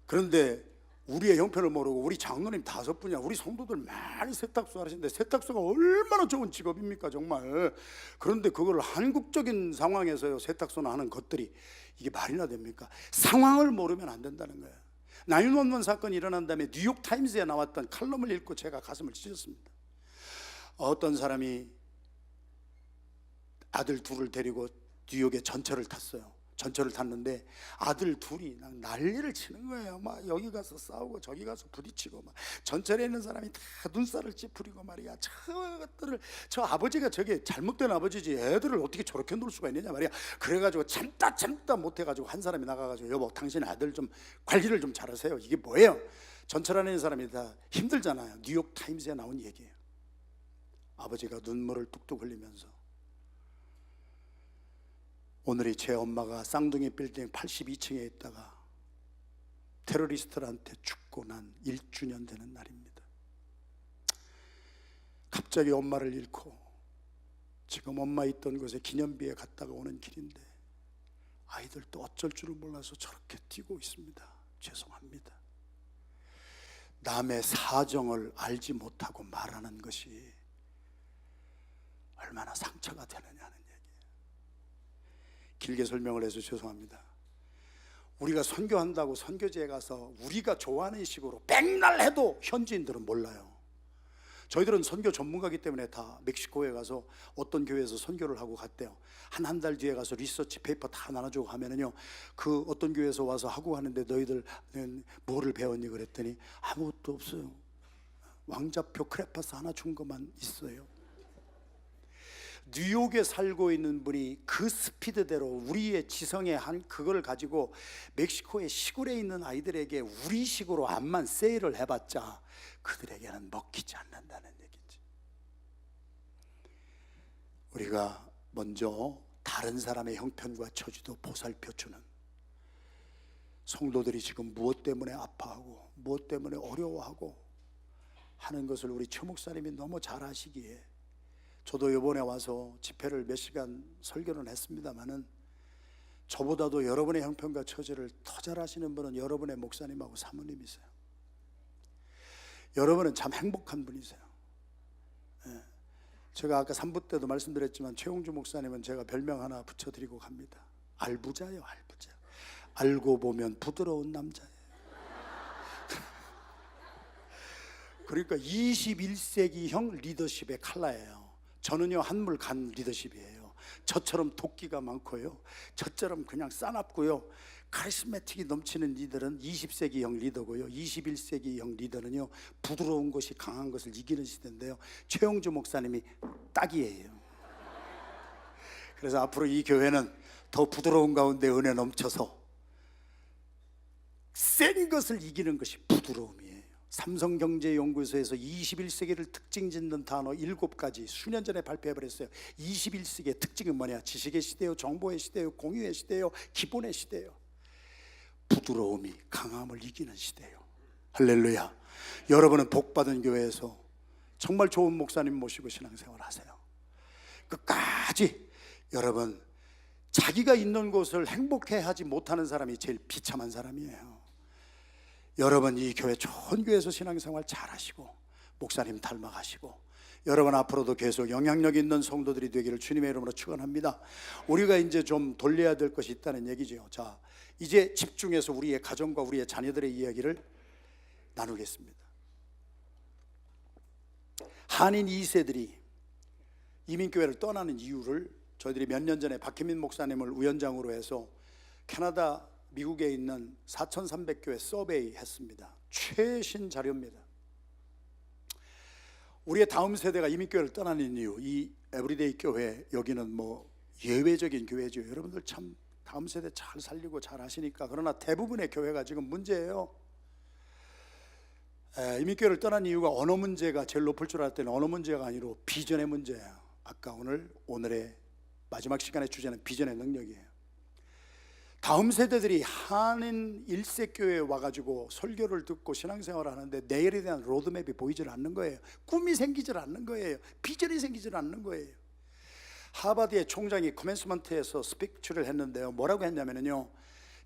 그런데 우리의 형편을 모르고 우리 장로님 5분이야. 우리 성도들 많이 세탁소 하시는데 세탁소가 얼마나 좋은 직업입니까 정말. 그런데 그걸 한국적인 상황에서요 세탁소나 하는 것들이 이게 말이나 됩니까? 상황을 모르면 안 된다는 거예요. 911 사건이 일어난 다음에 뉴욕타임스에 나왔던 칼럼을 읽고 제가 가슴을 찢었습니다. 어떤 사람이 아들 둘을 데리고 뉴욕에 전철을 탔어요. 전철을 탔는데 아들 둘이 난리를 치는 거예요. 막 여기 가서 싸우고 저기 가서 부딪히고 막 전철에 있는 사람이 다 눈살을 찌푸리고 말이야. 저것들을 저 아버지가 저게 잘못된 아버지지 애들을 어떻게 저렇게 놀 수가 있느냐 말이야. 그래가지고 참다 못해가지고 한 사람이 나가가지고 여보 당신 아들 좀 관리를 좀 잘하세요. 이게 뭐예요? 전철 안에 있는 사람이 다 힘들잖아요. 뉴욕 타임스에 나온 얘기예요. 아버지가 눈물을 뚝뚝 흘리면서 오늘이 제 엄마가 쌍둥이 빌딩 82층에 있다가 테러리스트들한테 죽고 난 1주년 되는 날입니다. 갑자기 엄마를 잃고 지금 엄마 있던 곳에 기념비에 갔다가 오는 길인데 아이들도 어쩔 줄을 몰라서 저렇게 뛰고 있습니다. 죄송합니다. 남의 사정을 알지 못하고 말하는 것이 얼마나 상처가 되느냐는 얘기예요. 길게 설명을 해서 죄송합니다. 우리가 선교한다고 선교지에 가서 우리가 좋아하는 식으로 맨날 해도 현지인들은 몰라요. 저희들은 선교 전문가이기 때문에 다 멕시코에 가서 어떤 교회에서 선교를 하고 갔대요. 한 달 뒤에 가서 리서치 페이퍼 다 나눠주고 하면은요, 그 어떤 교회에서 와서 하고 하는데 너희들 뭐를 배웠니? 그랬더니 아무것도 없어요. 왕자표 크레파스 하나 준 것만 있어요. 뉴욕에 살고 있는 분이 그 스피드대로 우리의 지성의 한 그걸 가지고 멕시코의 시골에 있는 아이들에게 우리식으로 암만 세일을 해봤자 그들에게는 먹히지 않는다는 얘기지. 우리가 먼저 다른 사람의 형편과 처지도 보살펴주는, 성도들이 지금 무엇 때문에 아파하고 무엇 때문에 어려워하고 하는 것을 우리 최 목사님이 너무 잘 아시기에, 저도 이번에 와서 집회를 몇 시간 설교는 했습니다마는 저보다도 여러분의 형편과 처지를 더 잘 아시는 분은 여러분의 목사님하고 사모님이세요. 여러분은 참 행복한 분이세요. 제가 아까 3부 때도 말씀드렸지만 최용주 목사님은 제가 별명 하나 붙여드리고 갑니다. 알부자예요. 알부자. 알고 보면 부드러운 남자예요. 그러니까 21세기형 리더십의 칼라예요. 저는요 한물 간 리더십이에요. 저처럼 도끼가 많고요, 저처럼 그냥 싸납고요, 카리스마틱이 넘치는 리더는 20세기형 리더고요, 21세기형 리더는요 부드러운 것이 강한 것을 이기는 시대인데요, 최용주 목사님이 딱이에요. 그래서 앞으로 이 교회는 더 부드러운 가운데 은혜 넘쳐서 센 것을 이기는 것이 부드러움이에요. 삼성경제연구소에서 21세기를 특징 짓는 단어 7가지 수년 전에 발표해버렸어요. 21세기의 특징은 뭐냐? 지식의 시대요, 정보의 시대요, 공유의 시대요, 기본의 시대요. 부드러움이 강함을 이기는 시대요. 할렐루야. 여러분은 복받은 교회에서 정말 좋은 목사님 모시고 신앙생활 하세요. 끝까지. 여러분, 자기가 있는 곳을 행복해하지 못하는 사람이 제일 비참한 사람이에요. 여러분 이 교회 좋은 교회에서 신앙생활 잘하시고 목사님 닮아가시고 여러분 앞으로도 계속 영향력 있는 성도들이 되기를 주님의 이름으로 축원합니다. 우리가 이제 좀 돌려야 될 것이 있다는 얘기죠. 자, 이제 집중해서 우리의 가정과 우리의 자녀들의 이야기를 나누겠습니다. 한인 2세들이 이민교회를 떠나는 이유를 저희들이 몇 년 전에 박혜민 목사님을 위원장으로 해서 캐나다 미국에 있는 4,300교회 서베이 했습니다. 최신 자료입니다. 우리의 다음 세대가 이민교회를 떠나는 이유, 이 에브리데이 교회, 여기는 뭐 예외적인 교회죠. 여러분들 참 다음 세대 잘 살리고 잘 하시니까. 그러나 대부분의 교회가 지금 문제예요. 이민교회를 떠난 이유가 언어 문제가 제일 높을 줄 알았더니 언어 문제가 아니라 비전의 문제예요. 아까 오늘의 마지막 시간의 주제는 비전의 능력이에요. 다음 세대들이 한인 1세 교회에 와가지고 설교를 듣고 신앙생활을 하는데 내일에 대한 로드맵이 보이질 않는 거예요. 꿈이 생기질 않는 거예요. 비전이 생기질 않는 거예요. 하버드의 총장이 커맨스먼트에서 스피치를 했는데요, 뭐라고 했냐면요,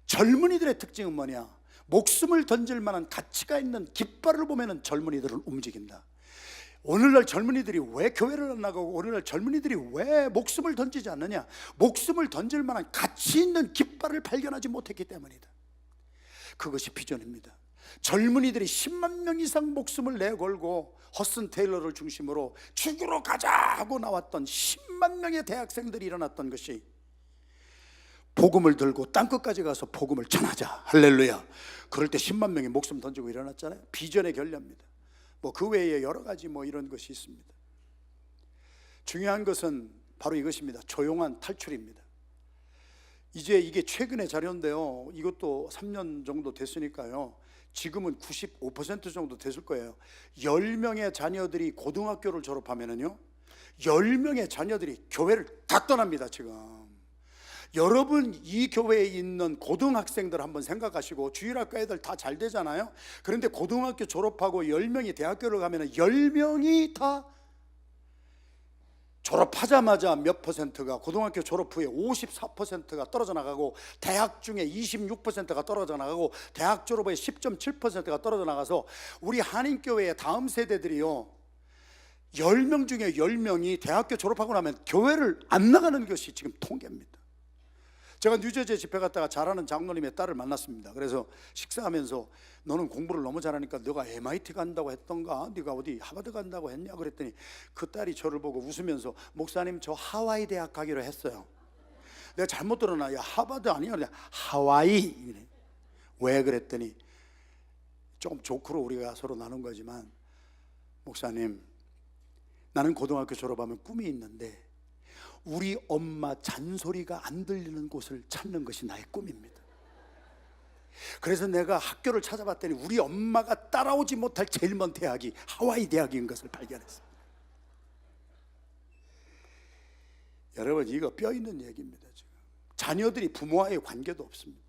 젊은이들의 특징은 뭐냐? 목숨을 던질 만한 가치가 있는 깃발을 보면은 젊은이들은 움직인다. 오늘날 젊은이들이 왜 교회를 안 나가고 오늘날 젊은이들이 왜 목숨을 던지지 않느냐? 목숨을 던질 만한 가치 있는 깃발을 발견하지 못했기 때문이다. 그것이 비전입니다. 젊은이들이 10만 명 이상 목숨을 내걸고 허슨 테일러를 중심으로 죽으러 가자 하고 나왔던 10만 명의 대학생들이 일어났던 것이 복음을 들고 땅끝까지 가서 복음을 전하자. 할렐루야. 그럴 때 10만 명이 목숨 던지고 일어났잖아요. 비전의 결례입니다. 그 외에 여러 가지 이런 것이 있습니다. 중요한 것은 바로 이것입니다. 조용한 탈출입니다. 이제 이게 최근의 자료인데요, 이것도 3년 정도 됐으니까요, 지금은 95% 정도 됐을 거예요. 10명의 자녀들이 고등학교를 졸업하면은요, 10명의 자녀들이 교회를 다 떠납니다. 지금 여러분, 이 교회에 있는 고등학생들 한번 생각하시고, 주일학교 애들 다 잘 되잖아요. 그런데 고등학교 졸업하고 10명이 대학교를 가면 10명이 다 졸업하자마자 몇 퍼센트가, 고등학교 졸업 후에 54%가 떨어져 나가고, 대학 중에 26%가 떨어져 나가고, 대학 졸업 후에 10.7%가 떨어져 나가서 우리 한인교회의 다음 세대들이요, 10명 중에 10명이 대학교 졸업하고 나면 교회를 안 나가는 것이 지금 통계입니다. 제가 뉴저지에 집회 갔다가 잘하는 장로님의 딸을 만났습니다. 그래서 식사하면서 너는 공부를 너무 잘하니까 너가 MIT 간다고 했던가, 네가 어디 하버드 간다고 했냐 그랬더니 그 딸이 저를 보고 웃으면서 목사님 저 하와이 대학 가기로 했어요. 내가 잘못 들었나? 야 하버드 아니야? 그냥 하와이. 이래. 왜 그랬더니 조금 조크로 우리가 서로 나눈 거지만, 목사님 나는 고등학교 졸업하면 꿈이 있는데 우리 엄마 잔소리가 안 들리는 곳을 찾는 것이 나의 꿈입니다. 그래서 내가 학교를 찾아봤더니 우리 엄마가 따라오지 못할 제일 먼 대학이 하와이 대학인 것을 발견했습니다. 여러분, 이거 뼈 있는 얘기입니다. 지금 자녀들이 부모와의 관계도 없습니다.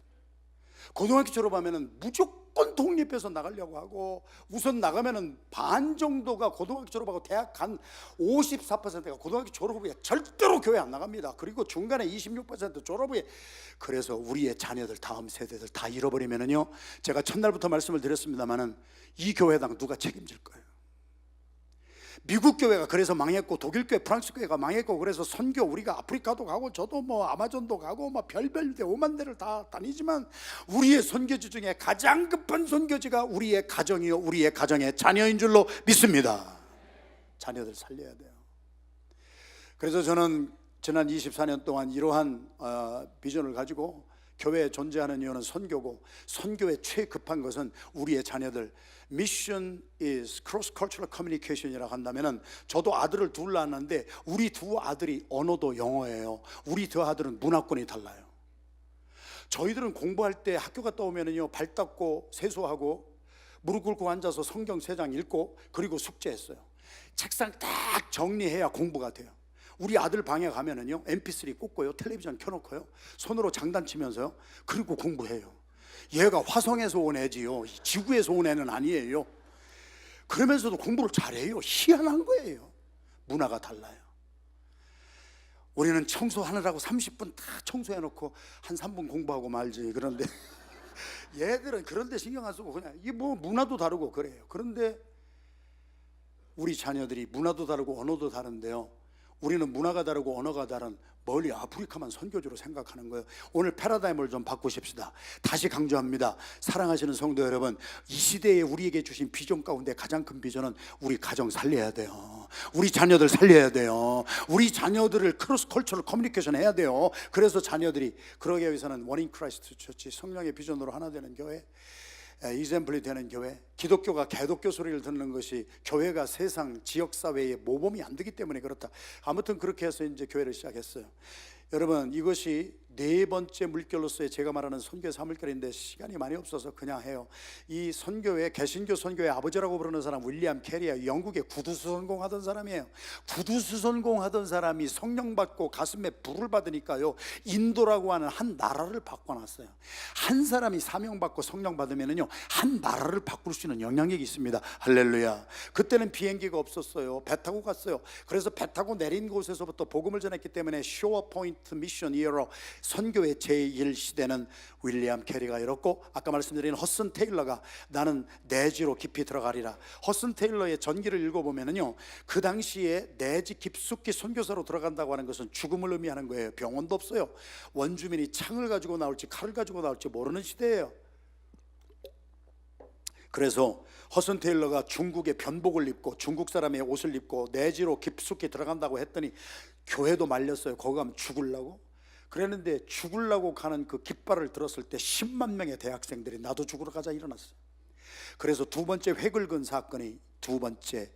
고등학교 졸업하면 무조건 독립해서 나가려고 하고, 우선 나가면 반 정도가 고등학교 졸업하고 대학 간 54%가 고등학교 졸업 후에 절대로 교회 안 나갑니다. 그리고 중간에 26% 졸업 후에. 그래서 우리의 자녀들, 다음 세대들 다 잃어버리면은요, 제가 첫날부터 말씀을 드렸습니다만은 이 교회당 누가 책임질 거예요? 미국 교회가 그래서 망했고, 독일 교회, 프랑스 교회가 망했고, 그래서 선교 우리가 아프리카도 가고, 저도 아마존도 가고, 별별 데 5만 대를 다 다니지만, 우리의 선교지 중에 가장 급한 선교지가 우리의 가정이요, 우리의 가정의 자녀인 줄로 믿습니다. 자녀들 살려야 돼요. 그래서 저는 지난 24년 동안 이러한 비전을 가지고 교회에 존재하는 이유는 선교고, 선교의 최급한 것은 우리의 자녀들. Mission is cross-cultural communication이라고 한다면은, 저도 아들을 둘 낳았는데 우리 두 아들이 언어도 영어예요. 우리 두 아들은 문화권이 달라요. 저희들은 공부할 때 학교 갔다 오면은요, 발 닦고 세수하고 무릎 꿇고 앉아서 성경 3장 읽고 그리고 숙제했어요. 책상 딱 정리해야 공부가 돼요. 우리 아들 방에 가면은요, MP3 꽂고요, 텔레비전 켜놓고요, 손으로 장단치면서요, 그리고 공부해요. 얘가 화성에서 온 애지요, 지구에서 온 애는 아니에요. 그러면서도 공부를 잘해요. 희한한 거예요. 문화가 달라요. 우리는 청소하느라고 30분 다 청소해놓고 한 3분 공부하고 말지. 그런데 얘들은 그런데 신경 안 쓰고 그냥, 이게 문화도 다르고 그래요. 그런데 우리 자녀들이 문화도 다르고 언어도 다른데요, 우리는 문화가 다르고 언어가 다른 멀리 아프리카만 선교지로 생각하는 거예요. 오늘 패러다임을 좀 바꾸십시다. 다시 강조합니다. 사랑하시는 성도 여러분, 이 시대에 우리에게 주신 비전 가운데 가장 큰 비전은 우리 가정 살려야 돼요. 우리 자녀들 살려야 돼요. 우리 자녀들을 크로스 컬처럴 커뮤니케이션 해야 돼요. 그래서 자녀들이, 그러기 위해서는 원인 크라이스트 처치, 성령의 비전으로 하나 되는 교회, 이젠플이 되는 교회, 기독교가 개독교 소리를 듣는 것이 교회가 세상 지역사회의 모범이 안 되기 때문에 그렇다. 아무튼 그렇게 해서 이제 교회를 시작했어요. 여러분, 이것이 네 번째 물결로서의 제가 말하는 선교의 3물결인데 시간이 많이 없어서 그냥 해요. 이 선교회, 개신교 선교의 아버지라고 부르는 사람 윌리엄 캐리야, 영국의 구두수 전공하던 사람이에요. 구두수 전공하던 사람이 성령 받고 가슴에 불을 받으니까요, 인도라고 하는 한 나라를 바꿔놨어요. 한 사람이 사명 받고 성령 받으면은요, 한 나라를 바꿀 수 있는 영향력이 있습니다. 할렐루야. 그때는 비행기가 없었어요. 배 타고 갔어요. 그래서 배 타고 내린 곳에서부터 복음을 전했기 때문에 쇼어 포인트 미션 이어로 선교의 제1시대는 윌리엄 캐리가 열었고, 아까 말씀드린 허슨 테일러가 나는 내지로 깊이 들어가리라. 허슨 테일러의 전기를 읽어보면요, 그 당시에 내지 깊숙이 선교사로 들어간다고 하는 것은 죽음을 의미하는 거예요. 병원도 없어요. 원주민이 창을 가지고 나올지 칼을 가지고 나올지 모르는 시대예요. 그래서 허슨 테일러가 중국의 변복을 입고 중국 사람의 옷을 입고 내지로 깊숙이 들어간다고 했더니 교회도 말렸어요. 거기 가면 죽으려고? 그랬는데 죽으려고 가는 그 깃발을 들었을 때 10만 명의 대학생들이 나도 죽으러 가자 일어났어요. 그래서 두 번째 획을 그은 사건이 두 번째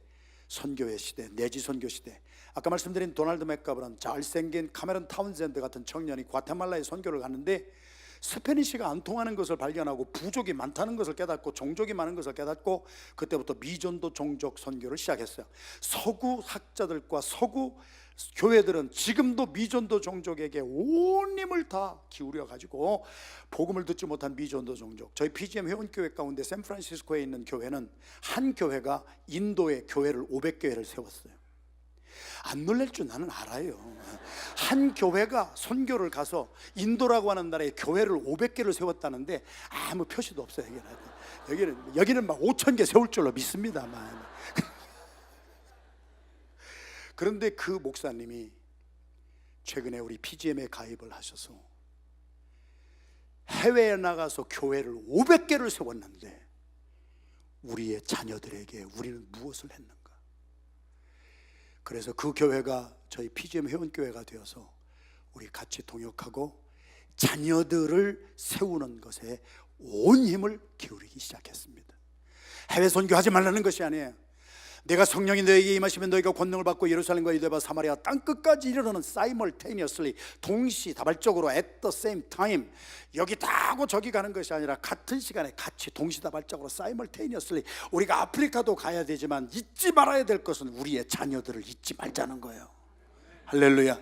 선교의 시대, 내지 선교 시대. 아까 말씀드린 도널드 맥가브런, 잘생긴 카메론 타운젠드 같은 청년이 과테말라에 선교를 갔는데 스페니시가 안 통하는 것을 발견하고 부족이 많다는 것을 깨닫고 종족이 많은 것을 깨닫고 그때부터 미전도 종족 선교를 시작했어요. 서구 학자들과 서구 교회들은 지금도 미전도 종족에게 온 힘을 다 기울여 가지고 복음을 듣지 못한 미전도 종족, 저희 PGM 회원교회 가운데 샌프란시스코에 있는 교회는 한 교회가 인도의 교회를 500개를 세웠어요. 안 놀랄 줄 나는 알아요. 한 교회가 선교를 가서 인도라고 하는 나라에 교회를 500개를 세웠다는데 아무 표시도 없어요. 여기는 막 5,000개 세울 줄로 믿습니다만. 그런데 그 목사님이 최근에 우리 PGM에 가입을 하셔서 해외에 나가서 교회를 500개를 세웠는데 우리의 자녀들에게 우리는 무엇을 했는가? 그래서 그 교회가 저희 PGM 회원교회가 되어서 우리 같이 동역하고 자녀들을 세우는 것에 온 힘을 기울이기 시작했습니다. 해외 선교하지 말라는 것이 아니에요. 내가 성령이 너에게 임하시면 너희가 권능을 받고 예루살렘과 유대와 사마리아 땅끝까지 이르러는 simultaneously, 동시다발적으로 at the same time, 여기 다 하고 저기 가는 것이 아니라 같은 시간에 같이 동시다발적으로 simultaneously. 우리가 아프리카도 가야 되지만 잊지 말아야 될 것은 우리의 자녀들을 잊지 말자는 거예요. 할렐루야.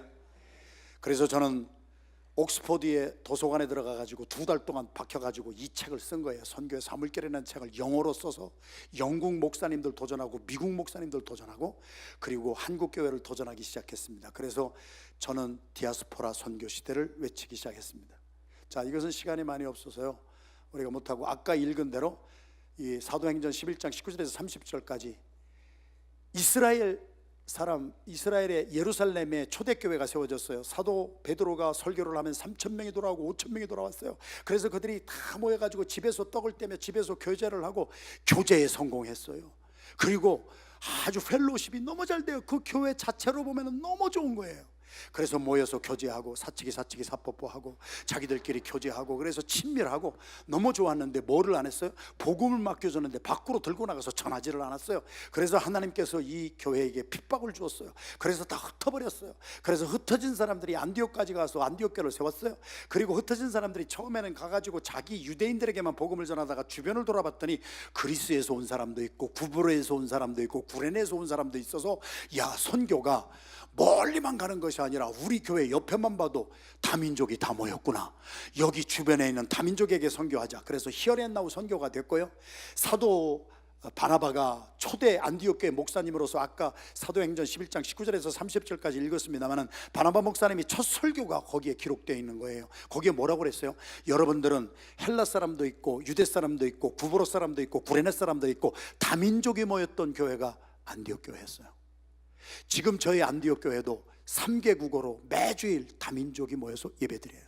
그래서 저는 옥스포드의 도서관에 들어가 가지고 2달 동안 박혀 가지고 이 책을 쓴 거예요. 선교의 사물결이라는 책을 영어로 써서 영국 목사님들 도전하고 미국 목사님들 도전하고 그리고 한국 교회를 도전하기 시작했습니다. 그래서 저는 디아스포라 선교 시대를 외치기 시작했습니다. 자, 이것은 시간이 많이 없어서요 우리가 못하고, 아까 읽은 대로 이 사도행전 11장 19절에서 30절까지 이스라엘의 예루살렘에 초대교회가 세워졌어요. 사도 베드로가 설교를 하면 3,000명이 돌아오고 5,000명이 돌아왔어요. 그래서 그들이 다 모여가지고 집에서 떡을 떼며 집에서 교제를 하고 교제에 성공했어요. 그리고 아주 펠로십이 너무 잘 돼요. 그 교회 자체로 보면 너무 좋은 거예요. 그래서 모여서 교제하고 사치기 사뽀뽀하고 자기들끼리 교제하고 그래서 친밀하고 너무 좋았는데 뭐를 안 했어요? 복음을 맡겨줬는데 밖으로 들고 나가서 전하지를 않았어요. 그래서 하나님께서 이 교회에게 핍박을 주었어요. 그래서 다 흩어버렸어요. 그래서 흩어진 사람들이 안디옥까지 가서 안디옥교를 세웠어요. 그리고 흩어진 사람들이 처음에는 가가지고 자기 유대인들에게만 복음을 전하다가 주변을 돌아봤더니 그리스에서 온 사람도 있고 구브로에서 온 사람도 있고 구레네에서 온 사람도 있어서 야, 선교가 멀리만 가는 것이 아니라 우리 교회 옆에만 봐도 다민족이 다 모였구나. 여기 주변에 있는 다민족에게 선교하자. 그래서 히어앤나우 선교가 됐고요. 사도 바나바가 초대 안디옥 교회 목사님으로서 아까 사도행전 11장 19절에서 30절까지 읽었습니다만 바나바 목사님이 첫 설교가 거기에 기록되어 있는 거예요. 거기에 뭐라고 그랬어요? 여러분들은 헬라 사람도 있고 유대 사람도 있고 구브로 사람도 있고 구레네 사람도 있고 다민족이 모였던 교회가 안디옥 교회였어요. 지금 저희 안디옥 교회도 3개 국어로 매주일 다민족이 모여서 예배드려요.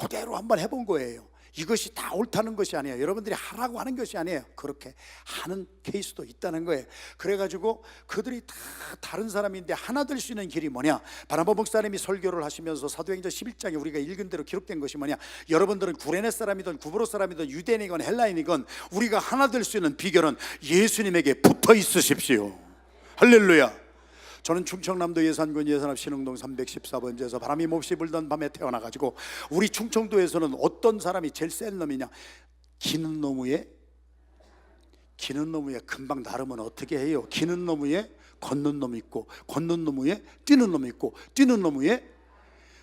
그대로 한번 해본 거예요. 이것이 다 옳다는 것이 아니에요. 여러분들이 하라고 하는 것이 아니에요. 그렇게 하는 케이스도 있다는 거예요. 그래가지고 그들이 다 다른 사람인데 하나 될 수 있는 길이 뭐냐? 바나바 목사님이 설교를 하시면서 사도행전 11장에 우리가 읽은 대로 기록된 것이 뭐냐? 여러분들은 구레네 사람이든 구브로 사람이든 유대인이건 헬라인이건 우리가 하나 될 수 있는 비결은 예수님에게 붙어 있으십시오. 할렐루야. 저는 충청남도 예산군 예산읍 신흥동 314번지에서 바람이 몹시 불던 밤에 태어나가지고 우리 충청도에서는 어떤 사람이 제일 센 놈이냐? 기는 놈 위에 금방 나르면 어떻게 해요? 기는 놈 위에 걷는 놈이 있고 걷는 놈 위에 뛰는 놈이 있고 뛰는 놈 위에.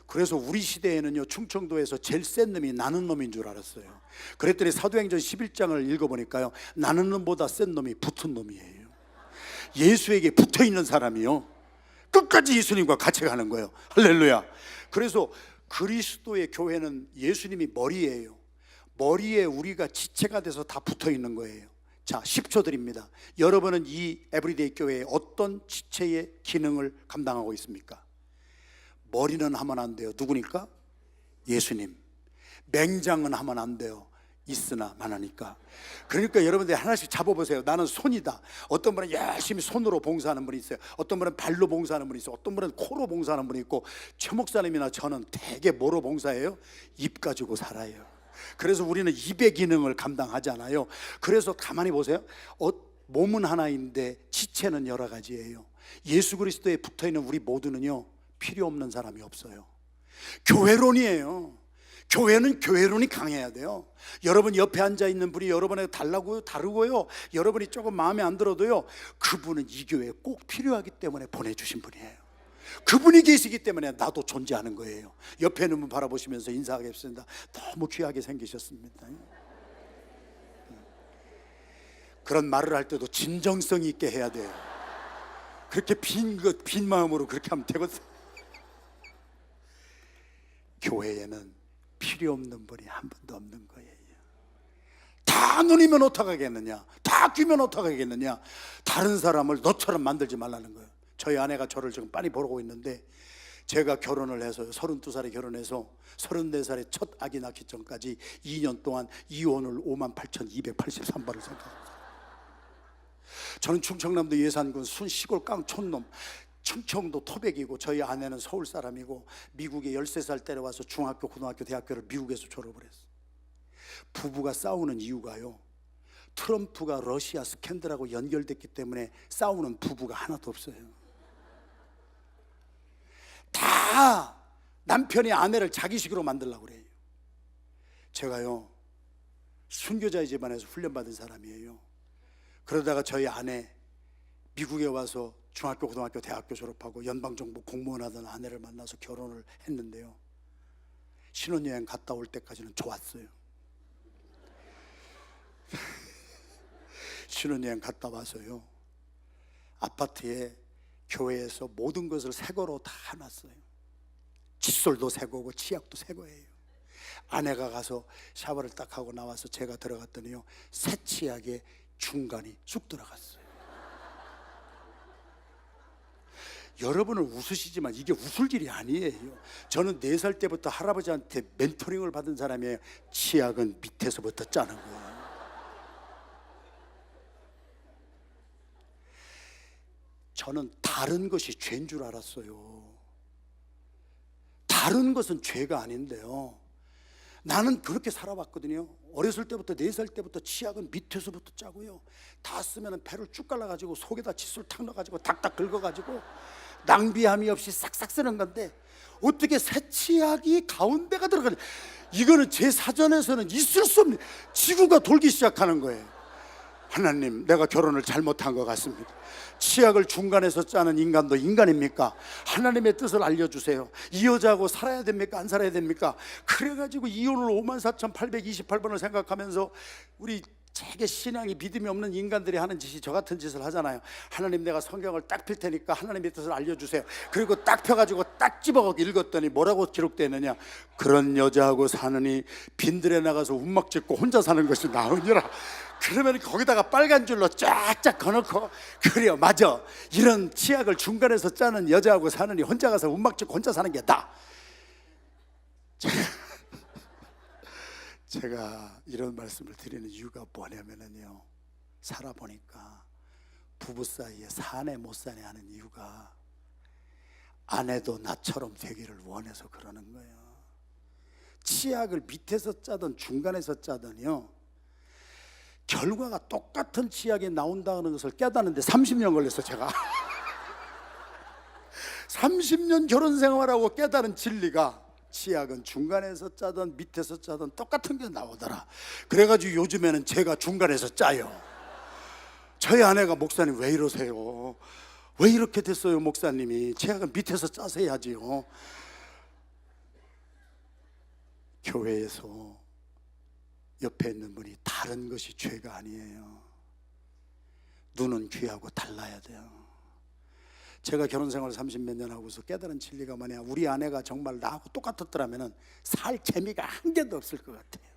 그래서 우리 시대에는요 충청도에서 제일 센 놈이 나는 놈인 줄 알았어요. 그랬더니 사도행전 11장을 읽어보니까요 나는 놈보다 센 놈이 붙은 놈이에요. 예수에게 붙어있는 사람이요 끝까지 예수님과 같이 가는 거예요. 할렐루야. 그래서 그리스도의 교회는 예수님이 머리예요. 머리에 우리가 지체가 돼서 다 붙어 있는 거예요. 자, 10초 드립니다. 여러분은 이 에브리데이 교회의 어떤 지체의 기능을 감당하고 있습니까? 머리는 하면 안 돼요. 누구니까? 예수님. 맹장은 하면 안 돼요. 있으나 마나니까. 그러니까 여러분들이 하나씩 잡아보세요. 나는 손이다. 어떤 분은 열심히 손으로 봉사하는 분이 있어요. 어떤 분은 발로 봉사하는 분이 있어요. 어떤 분은 코로 봉사하는 분이 있고, 최 목사님이나 저는 되게 뭐로 봉사해요? 입 가지고 살아요. 그래서 우리는 입의 기능을 감당하잖아요. 그래서 가만히 보세요. 몸은 하나인데 지체는 여러 가지예요. 예수 그리스도에 붙어있는 우리 모두는요, 필요 없는 사람이 없어요. 교회론이에요. 교회는 교회론이 강해야 돼요. 여러분 옆에 앉아있는 분이 여러분에게 다르고요, 여러분이 조금 마음에 안 들어도요, 그분은 이 교회에 꼭 필요하기 때문에 보내주신 분이에요. 그분이 계시기 때문에 나도 존재하는 거예요. 옆에 있는 분 바라보시면서 인사하겠습니다. 너무 귀하게 생기셨습니다. 그런 말을 할 때도 진정성 있게 해야 돼요. 그렇게 빈 마음으로 그렇게 하면 되거든요. 교회에는 필요 없는 분이 한 분도 없는 거예요. 다 눈이면 어떡하겠느냐, 다 귀면 어떡하겠느냐. 다른 사람을 너처럼 만들지 말라는 거예요. 저희 아내가 저를 지금 빤히 보고 있는데, 제가 결혼을 해서 32살에 결혼해서 34살에 첫 아기 낳기 전까지 2년 동안 이혼을 58,283번을 생각합니다. 저는 충청남도 예산군 순시골 깡촌놈, 충청도 토백이고, 저희 아내는 서울 사람이고, 미국에 13살 때 와서 중학교, 고등학교, 대학교를 미국에서 졸업을 했어요. 부부가 싸우는 이유가요, 트럼프가 러시아 스캔들하고 연결됐기 때문에 싸우는 부부가 하나도 없어요. 다 남편이 아내를 자기식으로 만들려고 그래요. 제가요, 순교자의 집안에서 훈련받은 사람이에요. 그러다가 저희 아내, 미국에 와서 중학교, 고등학교, 대학교 졸업하고 연방정부 공무원 하던 아내를 만나서 결혼을 했는데요, 신혼여행 갔다 올 때까지는 좋았어요. 신혼여행 갔다 와서요, 아파트에 교회에서 모든 것을 새 거로 다 해놨어요. 칫솔도 새 거고 치약도 새 거예요. 아내가 가서 샤워를 딱 하고 나와서 제가 들어갔더니요, 새 치약에 중간이 쑥 들어갔어요. 여러분은 웃으시지만 이게 웃을 일이 아니에요. 저는 4살 때부터 할아버지한테 멘토링을 받은 사람이에요. 치약은 밑에서부터 짜는 거예요. 저는 다른 것이 죄인 줄 알았어요. 다른 것은 죄가 아닌데요, 나는 그렇게 살아왔거든요. 어렸을 때부터 4살 때부터 치약은 밑에서부터 짜고요, 다 쓰면 배를 쭉 갈라가지고 속에다 칫솔 탁 넣어가지고 닥닥 긁어가지고 낭비함이 없이 싹싹 쓰는 건데, 어떻게 새 치약이 가운데가 들어가냐. 이거는 제 사전에서는 있을 수 없는, 지구가 돌기 시작하는 거예요. 하나님, 내가 결혼을 잘못한 것 같습니다. 치약을 중간에서 짜는 인간도 인간입니까? 하나님의 뜻을 알려주세요. 이 여자하고 살아야 됩니까? 안 살아야 됩니까? 그래가지고 이혼을 54,828번을 생각하면서, 우리 되게 신앙이 믿음이 없는 인간들이 하는 짓이 저 같은 짓을 하잖아요. 하나님, 내가 성경을 딱 펼 테니까 하나님의 뜻을 알려주세요. 그리고 딱 펴가지고 딱 집어가고 읽었더니 뭐라고 기록되어 있느냐, 그런 여자하고 사느니 빈들에 나가서 움막 짓고 혼자 사는 것이 나으니라. 그러면 거기다가 빨간 줄로 쫙쫙 거놓고, 그래요, 맞아, 이런 치약을 중간에서 짜는 여자하고 사느니 혼자 가서 움막 짓고 혼자 사는 게 나. 제가 이런 말씀을 드리는 이유가 뭐냐면요, 살아보니까 부부 사이에 사내 못 사내 하는 이유가, 아내도 나처럼 되기를 원해서 그러는 거예요. 치약을 밑에서 짜든 중간에서 짜든요, 결과가 똑같은 치약이 나온다는 것을 깨닫는데 30년 걸렸어, 제가. 30년 결혼 생활하고 깨달은 진리가, 치약은 중간에서 짜든 밑에서 짜든 똑같은 게 나오더라. 그래가지고 요즘에는 제가 중간에서 짜요. 저희 아내가, 목사님 왜 이러세요? 왜 이렇게 됐어요, 목사님이? 치약은 밑에서 짜서 해야지요. 교회에서 옆에 있는 분이 다른 것이 죄가 아니에요. 눈은 귀하고 달라야 돼요. 제가 결혼 생활 30몇 년 하고서 깨달은 진리가 뭐냐, 우리 아내가 정말 나하고 똑같았더라면 살 재미가 한 개도 없을 것 같아요.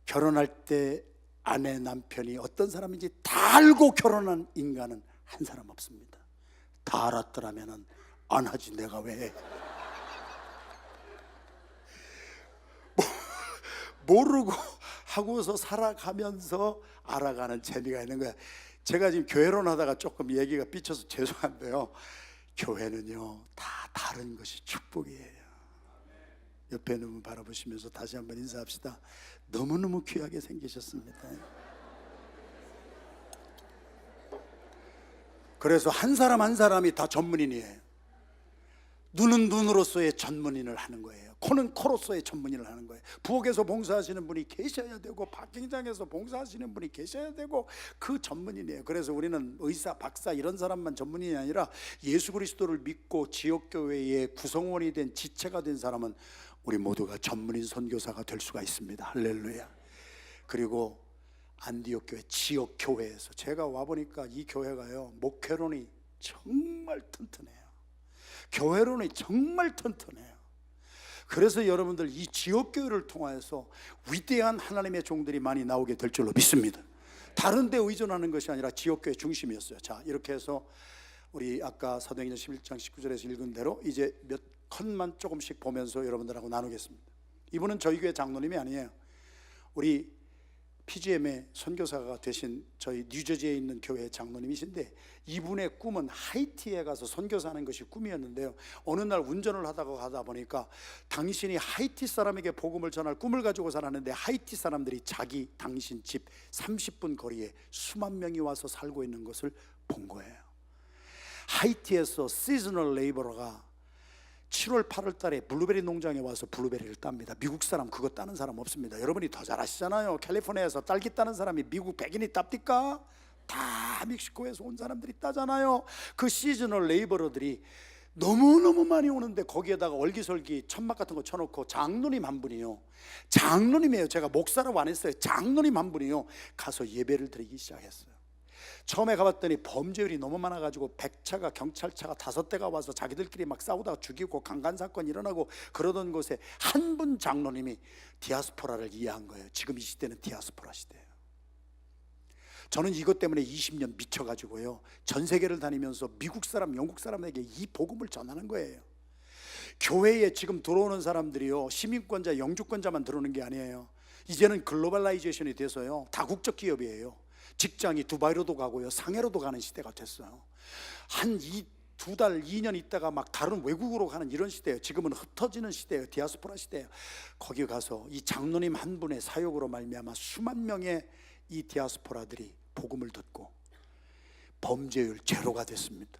결혼할 때 아내, 남편이 어떤 사람인지 다 알고 결혼한 인간은 한 사람 없습니다. 다 알았더라면 안 하지, 내가 왜 해? 모르고 하고서 살아가면서 알아가는 재미가 있는 거야. 제가 지금 교회론 하다가 조금 얘기가 삐쳐서 죄송한데요, 교회는요 다 다른 것이 축복이에요. 옆에 있는 분 바라보시면서 다시 한번 인사합시다. 너무너무 귀하게 생기셨습니다. 그래서 한 사람 한 사람이 다 전문인이에요. 눈은 눈으로서의 전문인을 하는 거예요. 코는 코로서의 전문인을 하는 거예요. 부엌에서 봉사하시는 분이 계셔야 되고, 박경장에서 봉사하시는 분이 계셔야 되고, 그 전문인이에요. 그래서 우리는 의사, 박사 이런 사람만 전문인이 아니라 예수 그리스도를 믿고 지역교회의 구성원이 된, 지체가 된 사람은 우리 모두가 전문인 선교사가 될 수가 있습니다. 할렐루야. 그리고 안디옥 교회, 지역 교회에서 제가 와보니까 이 교회가요 목회론이 정말 튼튼해요. 교회론이 정말 튼튼해요. 그래서 여러분들 이 지역교회를 통해서 위대한 하나님의 종들이 많이 나오게 될 줄로 믿습니다. 다른 데 의존하는 것이 아니라 지역교회 중심이었어요. 자, 이렇게 해서 우리 아까 사도행전 11장 19절에서 읽은 대로 이제 몇 컷만 조금씩 보면서 여러분들하고 나누겠습니다. 이분은 저희 교회 장로님이 아니에요. 우리 PGM의 선교사가 되신 저희 뉴저지에 있는 교회 장로님이신데, 이분의 꿈은 하이티에 가서 선교사하는 것이 꿈이었는데요, 어느 날 운전을 하다 보니까 당신이 하이티 사람에게 복음을 전할 꿈을 가지고 살았는데, 하이티 사람들이 당신 집 30분 거리에 수만 명이 와서 살고 있는 것을 본 거예요. 하이티에서 시즈널 레이버러가 7월 8월 달에 블루베리 농장에 와서 블루베리를 땁니다. 미국 사람 그거 따는 사람 없습니다. 여러분이 더 잘 아시잖아요. 캘리포니아에서 딸기 따는 사람이 미국 백인이 땁니까? 다 멕시코에서 온 사람들이 따잖아요. 그 시즈널 레이버러들이 너무너무 많이 오는데 거기에다가 월기설기 천막 같은 거 쳐놓고 장로님 한 분이요, 장로님이에요. 제가 목사라고 안 했어요. 장로님 한 분이요 가서 예배를 드리기 시작했어요. 처음에 가봤더니 범죄율이 너무 많아가지고 100차가 경찰차가 5대가 와서 자기들끼리 막 싸우다가 죽이고 강간사건 일어나고 그러던 곳에 한 분 장로님이 디아스포라를 이해한 거예요. 지금 이 시대는 디아스포라 시대예요. 저는 이것 때문에 20년 미쳐가지고요 전 세계를 다니면서 미국 사람, 영국 사람에게 이 복음을 전하는 거예요. 교회에 지금 들어오는 사람들이요 시민권자, 영주권자만 들어오는 게 아니에요. 이제는 글로벌라이제이션이 돼서요 다국적 기업이에요. 직장이 두바이로도 가고요 상해로도 가는 시대가 됐어요. 한 2달, 2년 있다가 막 다른 외국으로 가는 이런 시대예요. 지금은 흩어지는 시대예요. 디아스포라 시대예요. 거기 가서 이 장로님 한 분의 사역으로 말미암아 수만 명의 이 디아스포라들이 복음을 듣고 범죄율 제로가 됐습니다.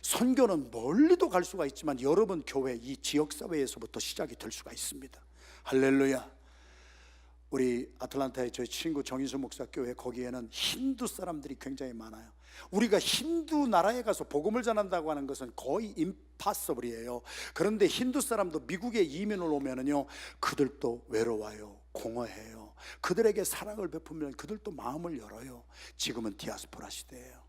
선교는 멀리도 갈 수가 있지만 여러분 교회, 이 지역사회에서부터 시작이 될 수가 있습니다. 할렐루야. 우리 아틀란타의 저희 친구 정인수 목사 교회, 거기에는 힌두 사람들이 굉장히 많아요. 우리가 힌두 나라에 가서 복음을 전한다고 하는 것은 거의 임파서블이에요. 그런데 힌두 사람도 미국에 이민을 오면은요 그들도 외로워요, 공허해요. 그들에게 사랑을 베푸면 그들도 마음을 열어요. 지금은 디아스포라 시대예요.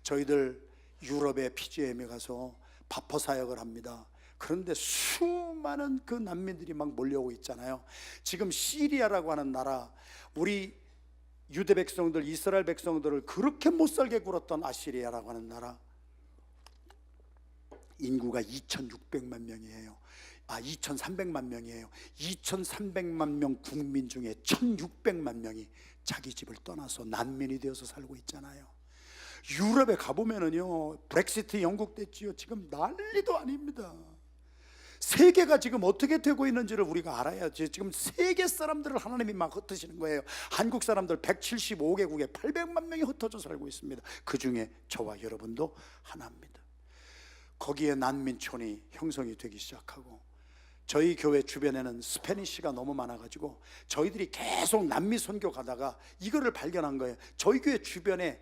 저희들 유럽의 PGM에 가서 바퍼 사역을 합니다. 그런데 수많은 그 난민들이 막 몰려오고 있잖아요. 지금 시리아라고 하는 나라, 우리 유대 백성들, 이스라엘 백성들을 그렇게 못살게 굴었던 아시리아라고 하는 나라, 인구가 2,600만 명이에요. 2,300만 명이에요. 2,300만 명 국민 중에 1,600만 명이 자기 집을 떠나서 난민이 되어서 살고 있잖아요. 유럽에 가보면은요 브렉시트 영국 됐지요. 지금 난리도 아닙니다. 세계가 지금 어떻게 되고 있는지를 우리가 알아야지. 지금 세계 사람들을 하나님이 막 흩으시는 거예요. 한국 사람들 175개국에 800만 명이 흩어져 살고 있습니다. 그 중에 저와 여러분도 하나입니다. 거기에 난민촌이 형성이 되기 시작하고, 저희 교회 주변에는 스페니쉬가 너무 많아가지고 저희들이 계속 남미 선교 가다가 이거를 발견한 거예요. 저희 교회 주변에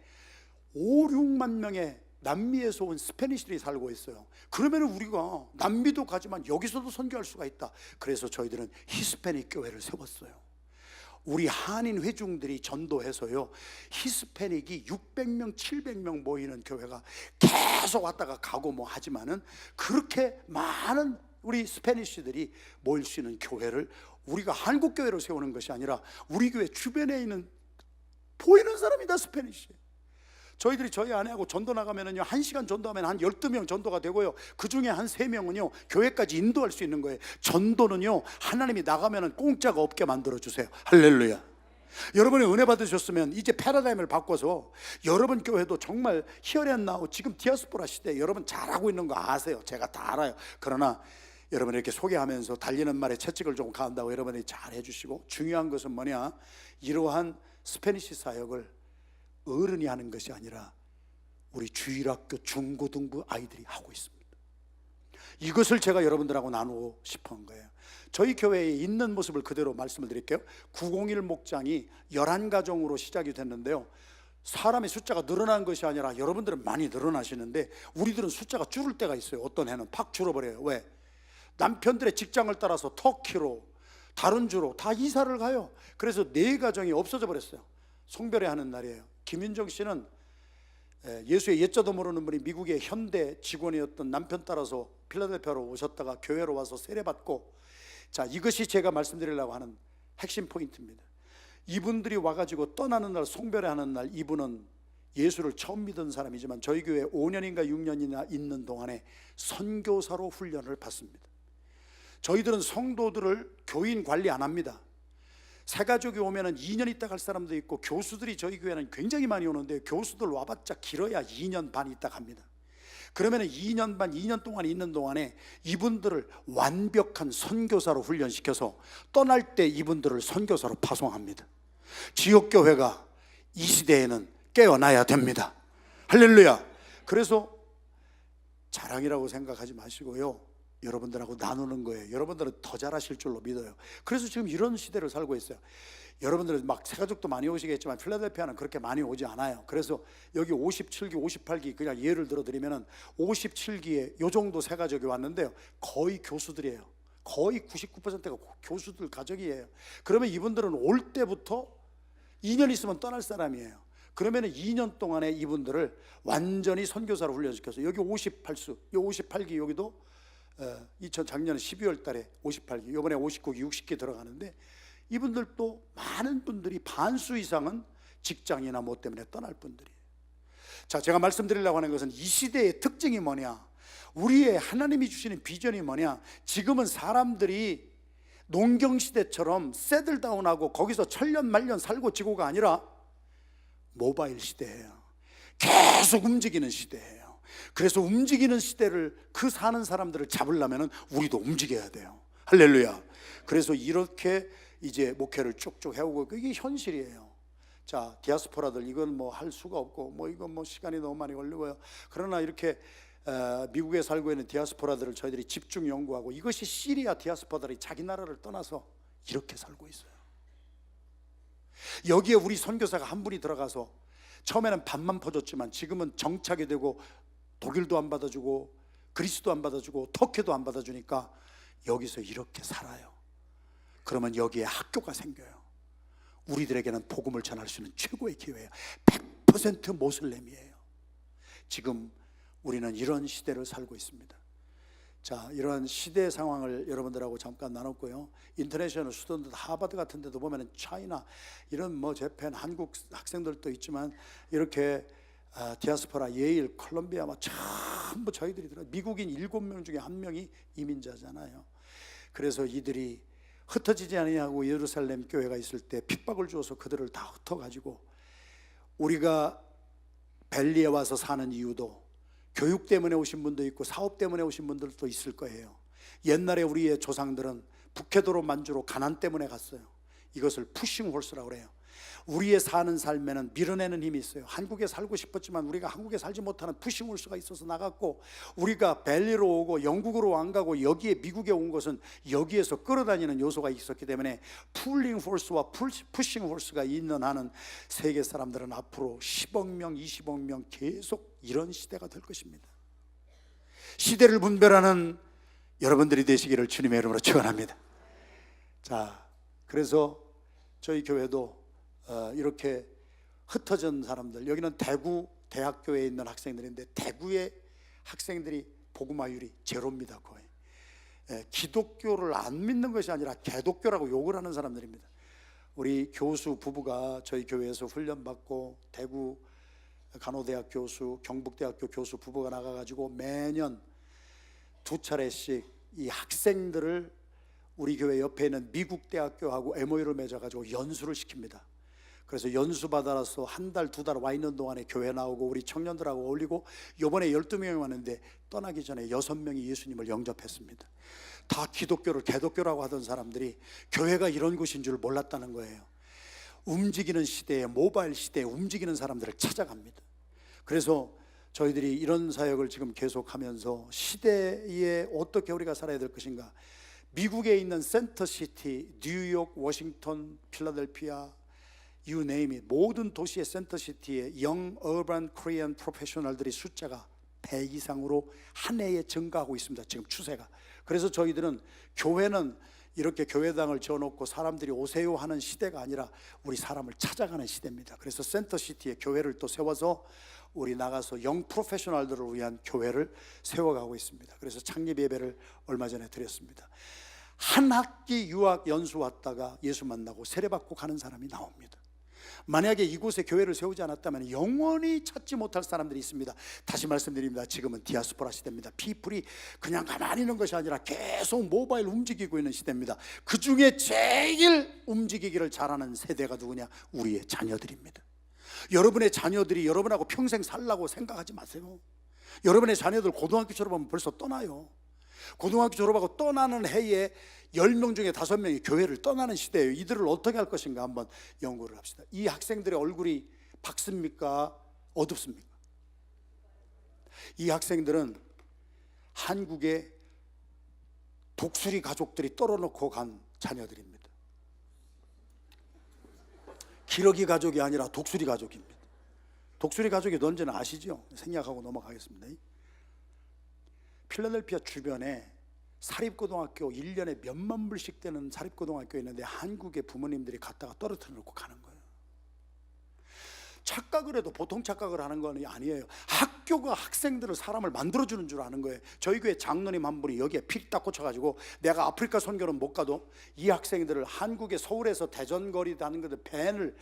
5, 6만 명의 남미에서 온 스페니쉬들이 살고 있어요. 그러면 우리가 남미도 가지만 여기서도 선교할 수가 있다. 그래서 저희들은 히스패닉 교회를 세웠어요. 우리 한인 회중들이 전도해서요, 히스패닉이 600명 700명 모이는 교회가 계속 왔다가 가고 뭐 하지만은, 그렇게 많은 우리 스페니쉬들이 모일 수 있는 교회를 우리가 한국 교회로 세우는 것이 아니라 우리 교회 주변에 있는 보이는 사람이 다 스페니쉬. 저희들이 저희 아내하고 전도 나가면은요, 1시간 전도하면 한 12명 전도가 되고요, 그 중에 한 3명은요 교회까지 인도할 수 있는 거예요. 전도는요, 하나님이 나가면은 공짜가 없게 만들어 주세요. 할렐루야. 여러분이 은혜 받으셨으면 이제 패러다임을 바꿔서 여러분 교회도 정말 히어앤나우, 지금 디아스포라 시대 여러분 잘하고 있는 거 아세요. 제가 다 알아요. 그러나 여러분 이렇게 소개하면서 달리는 말에 채찍을 좀 가한다고 여러분이 잘 해주시고, 중요한 것은 뭐냐, 이러한 스페니시 사역을 어른이 하는 것이 아니라 우리 주일학교 중고등부 아이들이 하고 있습니다. 이것을 제가 여러분들하고 나누고 싶은 거예요. 저희 교회에 있는 모습을 그대로 말씀을 드릴게요. 901 목장이 11가정으로 시작이 됐는데요, 사람의 숫자가 늘어난 것이 아니라 여러분들은 많이 늘어나시는데 우리들은 숫자가 줄을 때가 있어요. 어떤 해는 팍 줄어버려요. 왜? 남편들의 직장을 따라서 터키로, 다른 주로 다 이사를 가요. 그래서 4가정이 없어져 버렸어요. 송별회 하는 날이에요. 김윤정 씨는 예수의 옛자도 모르는 분이 미국의 현대 직원이었던 남편 따라서 필라델피아로 오셨다가 교회로 와서 세례받고, 자, 이것이 제가 말씀드리려고 하는 핵심 포인트입니다. 이분들이 와가지고 떠나는 날, 송별회 하는 날, 이분은 예수를 처음 믿은 사람이지만 저희 교회에 5년인가 6년이나 있는 동안에 선교사로 훈련을 받습니다. 저희들은 성도들을 교인 관리 안 합니다. 새가족이 오면은 2년 있다 갈 사람도 있고, 교수들이 저희 교회는 굉장히 많이 오는데 교수들 와봤자 길어야 2년 반 있다 갑니다. 그러면은 2년 반, 2년 동안 있는 동안에 이분들을 완벽한 선교사로 훈련시켜서 떠날 때 이분들을 선교사로 파송합니다. 지역교회가 이 시대에는 깨어나야 됩니다. 할렐루야. 그래서 자랑이라고 생각하지 마시고요, 여러분들하고 나누는 거예요. 여러분들은 더 잘하실 줄로 믿어요. 그래서 지금 이런 시대를 살고 있어요. 여러분들은 막 새가족도 많이 오시겠지만 필라델피아는 그렇게 많이 오지 않아요. 그래서 여기 57기, 58기 그냥 예를 들어 드리면은 57기에 요 정도 새가족이 왔는데요, 거의 교수들이에요. 거의 99%가 교수들 가족이에요. 그러면 이분들은 올 때부터 2년 있으면 떠날 사람이에요. 그러면 2년 동안에 이분들을 완전히 선교사로 훈련시켜서, 여기 58수, 요 58기 여기도 작년 12월 달에 58기, 이번에 59기, 60기 들어가는데, 이분들도 많은 분들이 반수 이상은 직장이나 뭐 때문에 떠날 분들이에요. 자, 제가 말씀드리려고 하는 것은 이 시대의 특징이 뭐냐, 우리의 하나님이 주시는 비전이 뭐냐. 지금은 사람들이 농경시대처럼 세들다운하고 거기서 천년만년 살고 지고가 아니라 모바일 시대예요. 계속 움직이는 시대예요. 그래서 움직이는 시대를, 그 사는 사람들을 잡으려면 우리도 움직여야 돼요. 할렐루야. 그래서 이렇게 이제 목회를 쭉쭉 해오고, 이게 현실이에요. 자, 디아스포라들 이건 뭐 할 수가 없고, 뭐 이건 뭐 시간이 너무 많이 걸리고요. 그러나 이렇게 미국에 살고 있는 디아스포라들을 저희들이 집중 연구하고, 이것이 시리아 디아스포라들이 자기 나라를 떠나서 이렇게 살고 있어요. 여기에 우리 선교사가 한 분이 들어가서 처음에는 반만 퍼줬지만 지금은 정착이 되고, 독일도 안 받아주고 그리스도 안 받아주고 터키도 안 받아주니까 여기서 이렇게 살아요. 그러면 여기에 학교가 생겨요. 우리들에게는 복음을 전할 수 있는 최고의 기회예요. 100% 모슬렘이에요. 지금 우리는 이런 시대를 살고 있습니다. 자, 이러한 시대 상황을 여러분들하고 잠깐 나눴고요. 인터내셔널 스튜던트, 하버드 같은 데도 보면은 차이나 이런 뭐 재팬, 한국 학생들도 있지만, 이렇게 디아스포라, 예일, 콜롬비아 막 전부 저희들이 들어요. 미국인 7명 중에 1명이 이민자잖아요. 그래서 이들이 흩어지지 아니하고 예루살렘 교회가 있을 때 핍박을 주어서 그들을 다 흩어가지고, 우리가 벨리에 와서 사는 이유도 교육 때문에 오신 분도 있고 사업 때문에 오신 분들도 있을 거예요. 옛날에 우리의 조상들은 북해도로 만주로 가난 때문에 갔어요. 이것을 푸싱 홀스라고 그래요. 우리의 사는 삶에는 밀어내는 힘이 있어요. 한국에 살고 싶었지만 우리가 한국에 살지 못하는 푸싱 홀스가 있어서 나갔고, 우리가 벨리로 오고 영국으로 안 가고 여기에 미국에 온 것은 여기에서 끌어다니는 요소가 있었기 때문에, 풀링 홀스와 푸싱 홀스가 있는 한은 세계 사람들은 앞으로 10억 명, 20억 명 계속 이런 시대가 될 것입니다. 시대를 분별하는 여러분들이 되시기를 주님의 이름으로 축원합니다. 자, 그래서 저희 교회도 이렇게 흩어진 사람들, 여기는 대구 대학교에 있는 학생들인데 대구의 학생들이 복음화율이 제로입니다. 거의. 기독교를 안 믿는 것이 아니라 개독교라고 욕을 하는 사람들입니다. 우리 교수 부부가 저희 교회에서 훈련받고 대구 간호대학 교수, 경북대학교 교수 부부가 나가가지고 매년 2차례씩 이 학생들을 우리 교회 옆에 있는 미국 대학교하고 MOU를 맺어가지고 연수를 시킵니다. 그래서 연수 받아서 한 달, 2달 와 있는 동안에 교회 나오고 우리 청년들하고 어울리고 이번에 12명이 왔는데 떠나기 전에 6명이 예수님을 영접했습니다. 다 기독교를 개독교라고 하던 사람들이 교회가 이런 곳인 줄 몰랐다는 거예요. 움직이는 시대에, 모바일 시대에 움직이는 사람들을 찾아갑니다. 그래서 저희들이 이런 사역을 지금 계속하면서 시대에 어떻게 우리가 살아야 될 것인가, 미국에 있는 센터시티, 뉴욕, 워싱턴, 필라델피아, you name it, 모든 도시의 센터시티에 영 어반 코리안 프로페셔널들이 숫자가 100 이상으로 한 해에 증가하고 있습니다. 지금 추세가. 그래서 저희들은 교회는 이렇게 교회당을 지어놓고 사람들이 오세요 하는 시대가 아니라 우리 사람을 찾아가는 시대입니다. 그래서 센터시티에 교회를 또 세워서 우리 나가서 영 프로페셔널들을 위한 교회를 세워가고 있습니다. 그래서 창립 예배를 얼마 전에 드렸습니다. 한 학기 유학 연수 왔다가 예수 만나고 세례받고 가는 사람이 나옵니다. 만약에 이곳에 교회를 세우지 않았다면 영원히 찾지 못할 사람들이 있습니다. 다시 말씀드립니다. 지금은 디아스포라 시대입니다. 피플이 그냥 가만히 있는 것이 아니라 계속 모바일 움직이고 있는 시대입니다. 그 중에 제일 움직이기를 잘하는 세대가 누구냐? 우리의 자녀들입니다. 여러분의 자녀들이 여러분하고 평생 살라고 생각하지 마세요. 여러분의 자녀들 고등학교 졸업하면 벌써 떠나요. 고등학교 졸업하고 떠나는 해에 10명 중에 5명이 교회를 떠나는 시대예요. 이들을 어떻게 할 것인가 한번 연구를 합시다. 이 학생들의 얼굴이 밝습니까? 어둡습니까? 이 학생들은 한국의 독수리 가족들이 떨어놓고 간 자녀들입니다. 기러기 가족이 아니라 독수리 가족입니다. 독수리 가족이 뭔지는 아시죠? 생략하고 넘어가겠습니다. 필라델피아 주변에 사립고등학교 1년에 몇만 불씩 되는 사립고등학교 있는데 한국의 부모님들이 갔다가 떨어뜨려 놓고 가는 거예요. 착각을 해도 보통 착각을 하는 건 아니에요. 학교가 학생들을, 사람을 만들어주는 줄 아는 거예요. 저희 교회 장로님 한 분이 여기에 피리 딱 꽂혀가지고 내가 아프리카 선교는 못 가도 이 학생들을 한국의 서울에서 대전거리 다는 것들 밴을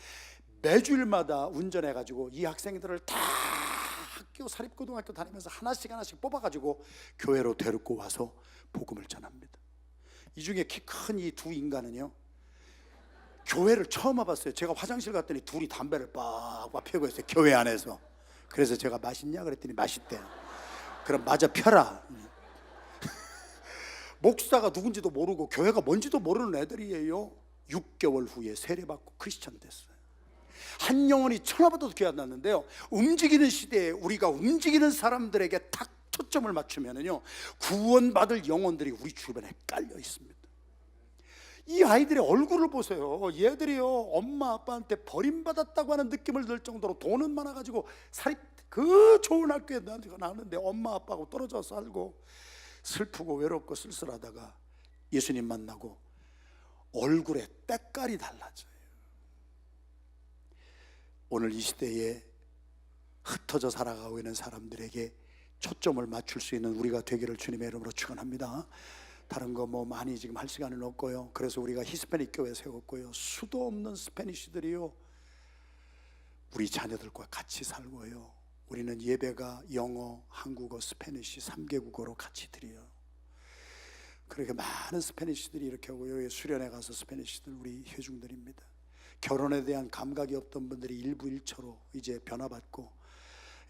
매주일마다 운전해가지고 이 학생들을 다 학교 사립고등학교 다니면서 하나씩 뽑아가지고 교회로 데리고 와서 복음을 전합니다. 이 중에 키 큰 이 두 인간은요, 교회를 처음 와봤어요. 제가 화장실 갔더니 둘이 담배를 빡빡 피우고 있어요, 교회 안에서. 그래서 제가 맛있냐 그랬더니 맛있대요. 그럼 마저 펴라. 목사가 누군지도 모르고 교회가 뭔지도 모르는 애들이에요. 6개월 후에 세례받고 크리스천 됐어요. 한 영혼이 천하보다도 귀한 났는데요, 움직이는 시대에 우리가 움직이는 사람들에게 탁 초점을 맞추면은요, 구원받을 영혼들이 우리 주변에 깔려 있습니다. 이 아이들의 얼굴을 보세요. 얘들이요, 엄마 아빠한테 버림받았다고 하는 느낌을 들 정도로 돈은 많아가지고 그 좋은 학교에 나왔는데 엄마 아빠하고 떨어져 살고 슬프고 외롭고 쓸쓸하다가 예수님 만나고 얼굴에 때깔이 달라져요. 오늘 이 시대에 흩어져 살아가고 있는 사람들에게 초점을 맞출 수 있는 우리가 되기를 주님의 이름으로 축원합니다. 다른 거 뭐 많이 지금 할 시간은 없고요. 그래서 우리가 히스패닉 교회 세웠고요. 수도 없는 스패니쉬들이요, 우리 자녀들과 같이 살고요. 우리는 예배가 영어, 한국어, 스패니쉬 3개국어로 같이 드려요. 그렇게 많은 스패니쉬들이 이렇게 오고, 여기 수련회 가서 스패니쉬들 우리 회중들입니다. 결혼에 대한 감각이 없던 분들이 일부 일처로 이제 변화받고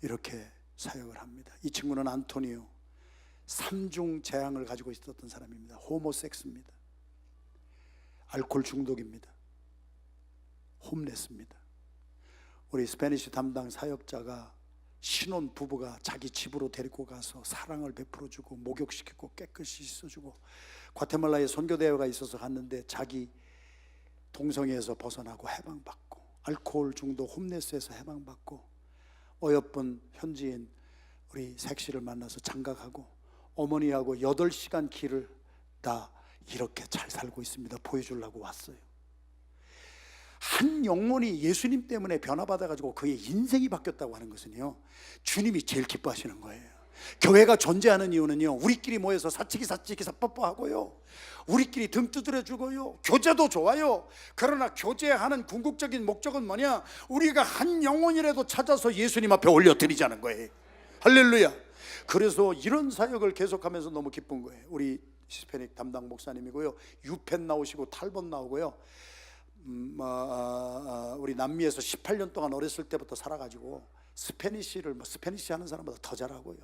이렇게 사역을 합니다. 이 친구는 안토니오, 3중 재앙을 가지고 있었던 사람입니다. 호모섹스입니다. 알코올 중독입니다. 홈레스입니다. 우리 스패니쉬 담당 사역자가 신혼 부부가 자기 집으로 데리고 가서 사랑을 베풀어주고 목욕시키고 깨끗이 씻어주고, 과테말라에 선교대회가 있어서 갔는데 자기 동성애에서 벗어나고 해방받고, 알코올 중독 홈레스에서 해방받고, 어여쁜 현지인 우리 색시를 만나서 장가가고 어머니하고 8시간 길을 다 이렇게 잘 살고 있습니다. 보여주려고 왔어요. 한 영혼이 예수님 때문에 변화받아가지고 그의 인생이 바뀌었다고 하는 것은요, 주님이 제일 기뻐하시는 거예요. 교회가 존재하는 이유는요, 우리끼리 모여서 사치기 사뽀뽀하고요, 우리끼리 등 두드려 주고요, 교제도 좋아요. 그러나 교제하는 궁극적인 목적은 뭐냐? 우리가 한 영혼이라도 찾아서 예수님 앞에 올려드리자는 거예요. 할렐루야. 그래서 이런 사역을 계속하면서 너무 기쁜 거예요. 우리 히스패닉 담당 목사님이고요, 유펜 나오시고 탈본 나오고요, 우리 남미에서 18년 동안 어렸을 때부터 살아가지고 스페니쉬를 스페니쉬 하는 사람보다 더 잘하고요,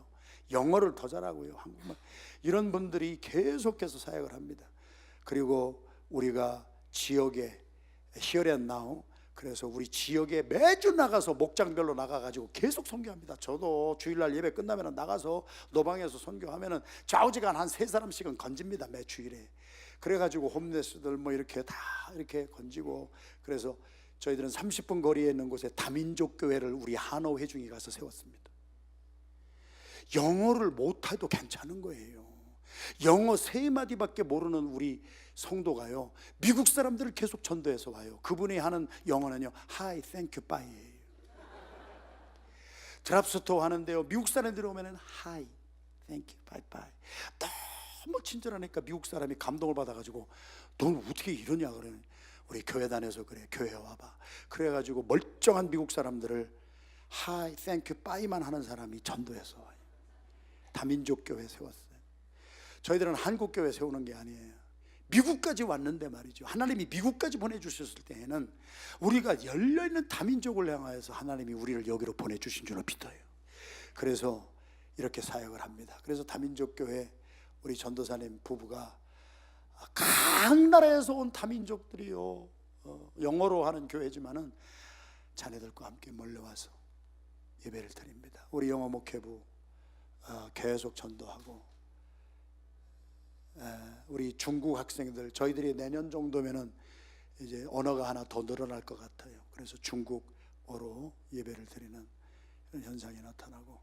영어를 더 잘하고요, 한국말, 이런 분들이 계속해서 사역을 합니다. 그리고 우리가 지역에 Here and Now, 그래서 우리 지역에 매주 나가서 목장별로 나가가지고 계속 선교합니다. 저도 주일날 예배 끝나면 나가서 노방에서 선교하면은 좌우지간 한 3사람씩은 건집니다, 매 주일에. 그래가지고 홈레스들 뭐 이렇게 다 이렇게 건지고, 그래서 저희들은 30분 거리에 있는 곳에 다민족 교회를 우리 한어 회중이 가서 세웠습니다. 영어를 못해도 괜찮은 거예요. 영어 3마디밖에 모르는 우리 성도가요, 미국 사람들을 계속 전도해서 와요. 그분이 하는 영어는요, Hi, thank you, bye예요. 드랍스토어 하는데요, 미국 사람들이 오면은 Hi, thank you, bye bye. 너무 친절하니까 미국 사람이 감동을 받아가지고, 넌 어떻게 이러냐 그래. 우리 교회단에서 그래, 교회 와봐. 그래가지고 멀쩡한 미국 사람들을 Hi, thank you, bye만 하는 사람이 전도해서 와요. 다민족 교회 세웠어요. 저희들은 한국 교회 세우는 게 아니에요. 미국까지 왔는데 말이죠, 하나님이 미국까지 보내주셨을 때에는 우리가 열려있는 다민족을 향하여서 하나님이 우리를 여기로 보내주신 줄로 믿어요. 그래서 이렇게 사역을 합니다. 그래서 다민족 교회 우리 전도사님 부부가 각 나라에서 온 다민족들이요, 영어로 하는 교회지만은 자녀들과 함께 몰려와서 예배를 드립니다. 우리 영어 목회부 계속 전도하고, 우리 중국 학생들, 저희들이 내년 정도면은 이제 언어가 하나 더 늘어날 것 같아요. 그래서 중국어로 예배를 드리는 이런 현상이 나타나고,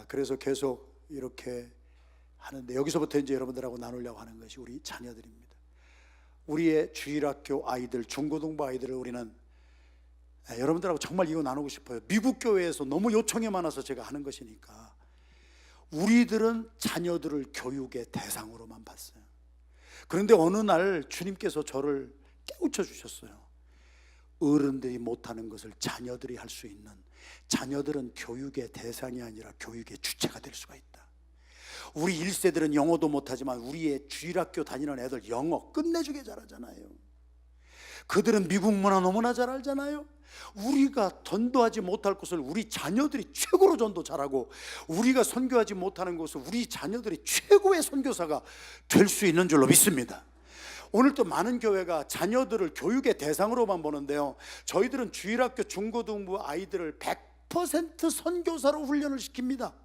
그래서 계속 이렇게 하는데, 여기서부터 이제 여러분들하고 나누려고 하는 것이 우리 자녀들입니다. 우리의 주일학교 아이들, 중고등부 아이들을 우리는, 여러분들하고 정말 이거 나누고 싶어요. 미국 교회에서 너무 요청이 많아서 제가 하는 것이니까, 우리들은 자녀들을 교육의 대상으로만 봤어요. 그런데 어느 날 주님께서 저를 깨우쳐 주셨어요. 어른들이 못하는 것을 자녀들이 할 수 있는, 자녀들은 교육의 대상이 아니라 교육의 주체가 될 수가 있다. 우리 1세들은 영어도 못하지만 우리의 주일학교 다니는 애들 영어 끝내주게 잘하잖아요. 그들은 미국 문화 너무나 잘 알잖아요. 우리가 전도하지 못할 것을 우리 자녀들이 최고로 전도 잘하고, 우리가 선교하지 못하는 것을 우리 자녀들이 최고의 선교사가 될 수 있는 줄로 믿습니다. 오늘 또 많은 교회가 자녀들을 교육의 대상으로만 보는데요, 저희들은 주일학교 중고등부 아이들을 100% 선교사로 훈련을 시킵니다.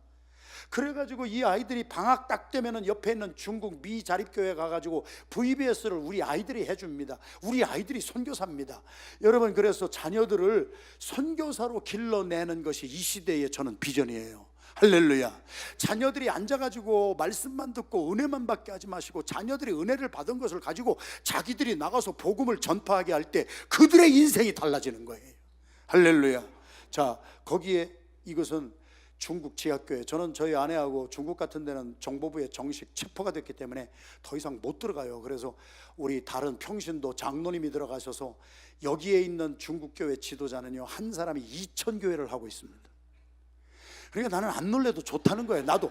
그래가지고 이 아이들이 방학 딱 되면은 옆에 있는 중국 미 자립교회 가가지고 VBS를 우리 아이들이 해줍니다. 우리 아이들이 선교사입니다. 여러분, 그래서 자녀들을 선교사로 길러내는 것이 이 시대의 저는 비전이에요. 할렐루야. 자녀들이 앉아가지고 말씀만 듣고 은혜만 받게 하지 마시고, 자녀들이 은혜를 받은 것을 가지고 자기들이 나가서 복음을 전파하게 할 때 그들의 인생이 달라지는 거예요. 할렐루야. 자, 거기에 이것은 중국 지하교회, 저는 저희 아내하고 중국 같은 데는 정보부에 정식 체포가 됐기 때문에 더 이상 못 들어가요. 그래서 우리 다른 평신도 장로님이 들어가셔서 여기에 있는 중국교회 지도자는요, 한 사람이 2,000교회를 하고 있습니다. 그러니까 나는 안 놀래도 좋다는 거예요. 나도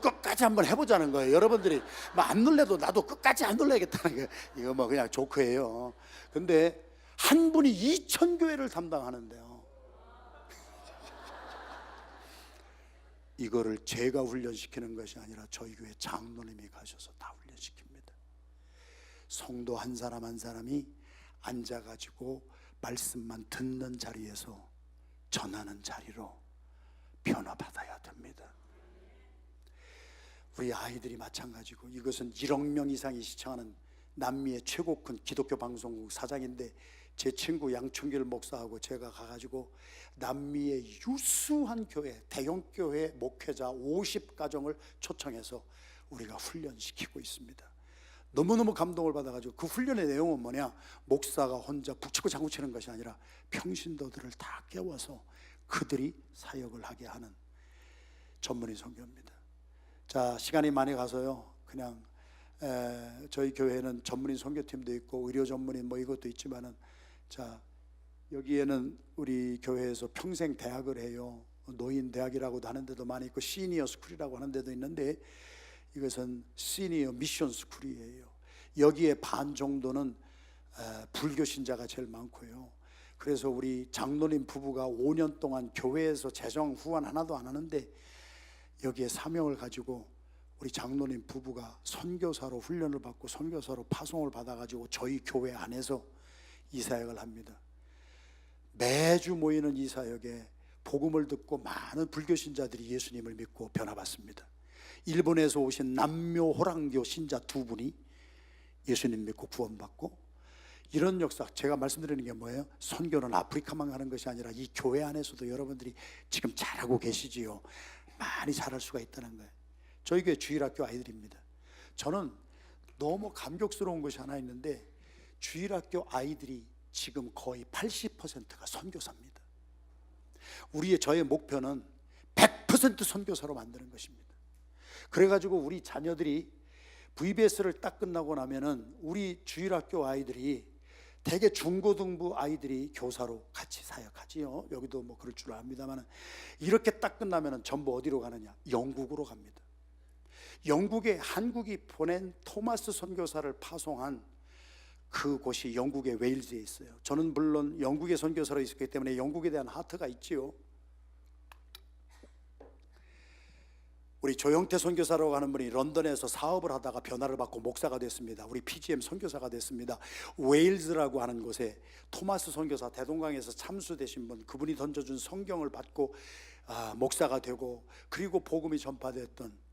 끝까지 한번 해보자는 거예요. 여러분들이 안 놀래도 나도 끝까지 안 놀래야겠다는 거예요. 이거 뭐 그냥 조크예요. 근데 한 분이 2,000교회를 담당하는데요, 이거를 제가 훈련시키는 것이 아니라 저희 교회 장로님이 가셔서 다 훈련시킵니다. 성도 한 사람 한 사람이 앉아가지고 말씀만 듣는 자리에서 전하는 자리로 변화받아야 됩니다. 우리 아이들이 마찬가지고, 이것은 1억 명 이상이 시청하는 남미의 최고 큰 기독교 방송국 사장인데, 제 친구 양춘길 목사하고 제가 가가지고 남미의 유수한 교회, 대형교회 목회자 50가정을 초청해서 우리가 훈련시키고 있습니다. 너무너무 감동을 받아가지고 그 훈련의 내용은 뭐냐, 목사가 혼자 북치고 장구치는 것이 아니라 평신도들을 다 깨워서 그들이 사역을 하게 하는 전문의 선교입니다. 자, 시간이 많이 가서요, 그냥 저희 교회는 전문의 선교팀도 있고 의료 전문의 뭐 이것도 있지만은, 자, 여기에는 우리 교회에서 평생 대학을 해요. 노인 대학이라고도 하는 데도 많이 있고 시니어 스쿨이라고 하는 데도 있는데, 이것은 시니어 미션 스쿨이에요. 여기에 반 정도는 불교 신자가 제일 많고요. 그래서 우리 장로님 부부가 5년 동안 교회에서 재정 후원 하나도 안 하는데, 여기에 사명을 가지고 우리 장로님 부부가 선교사로 훈련을 받고 선교사로 파송을 받아가지고 저희 교회 안에서 이 사역을 합니다. 매주 모이는 이 사역에 복음을 듣고 많은 불교 신자들이 예수님을 믿고 변화받습니다. 일본에서 오신 남묘 호랑교 신자 2분이 예수님 믿고 구원받고, 이런 역사, 제가 말씀드리는 게 뭐예요? 선교는 아프리카만 가는 것이 아니라 이 교회 안에서도 여러분들이 지금 잘하고 계시지요. 많이 잘할 수가 있다는 거예요. 저희 교회 주일학교 아이들입니다. 저는 너무 감격스러운 것이 하나 있는데, 주일학교 아이들이 지금 거의 80%가 선교사입니다. 저의 목표는 100% 선교사로 만드는 것입니다. 그래가지고 우리 자녀들이 VBS를 딱 끝나고 나면은 우리 주일학교 아이들이, 대개 중고등부 아이들이 교사로 같이 사역하지요. 여기도 뭐 그럴 줄 압니다만, 이렇게 딱 끝나면은 전부 어디로 가느냐? 영국으로 갑니다. 영국에 한국이 보낸 토마스 선교사를 파송한 그곳이 영국의 웨일즈에 있어요. 저는 물론 영국의 선교사로 있었기 때문에 영국에 대한 하트가 있지요. 우리 조영태 선교사라고 하는 분이 런던에서 사업을 하다가 변화를 받고 목사가 됐습니다. 우리 PGM 선교사가 됐습니다. 웨일즈라고 하는 곳에 토마스 선교사, 대동강에서 참수되신 분, 그분이 던져준 성경을 받고 목사가 되고, 그리고 복음이 전파됐던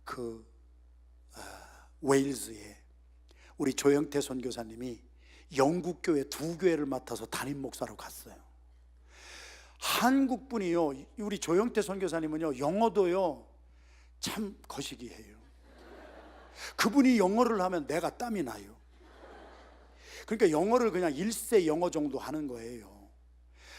그 웨일즈에 우리 조영태 선교사님이 영국 교회 2교회를 맡아서 담임 목사로 갔어요. 한국 분이요, 우리 조영태 선교사님은요, 영어도요 참 거시기해요. 그분이 영어를 하면 내가 땀이 나요. 그러니까 영어를 그냥 1세 영어 정도 하는 거예요.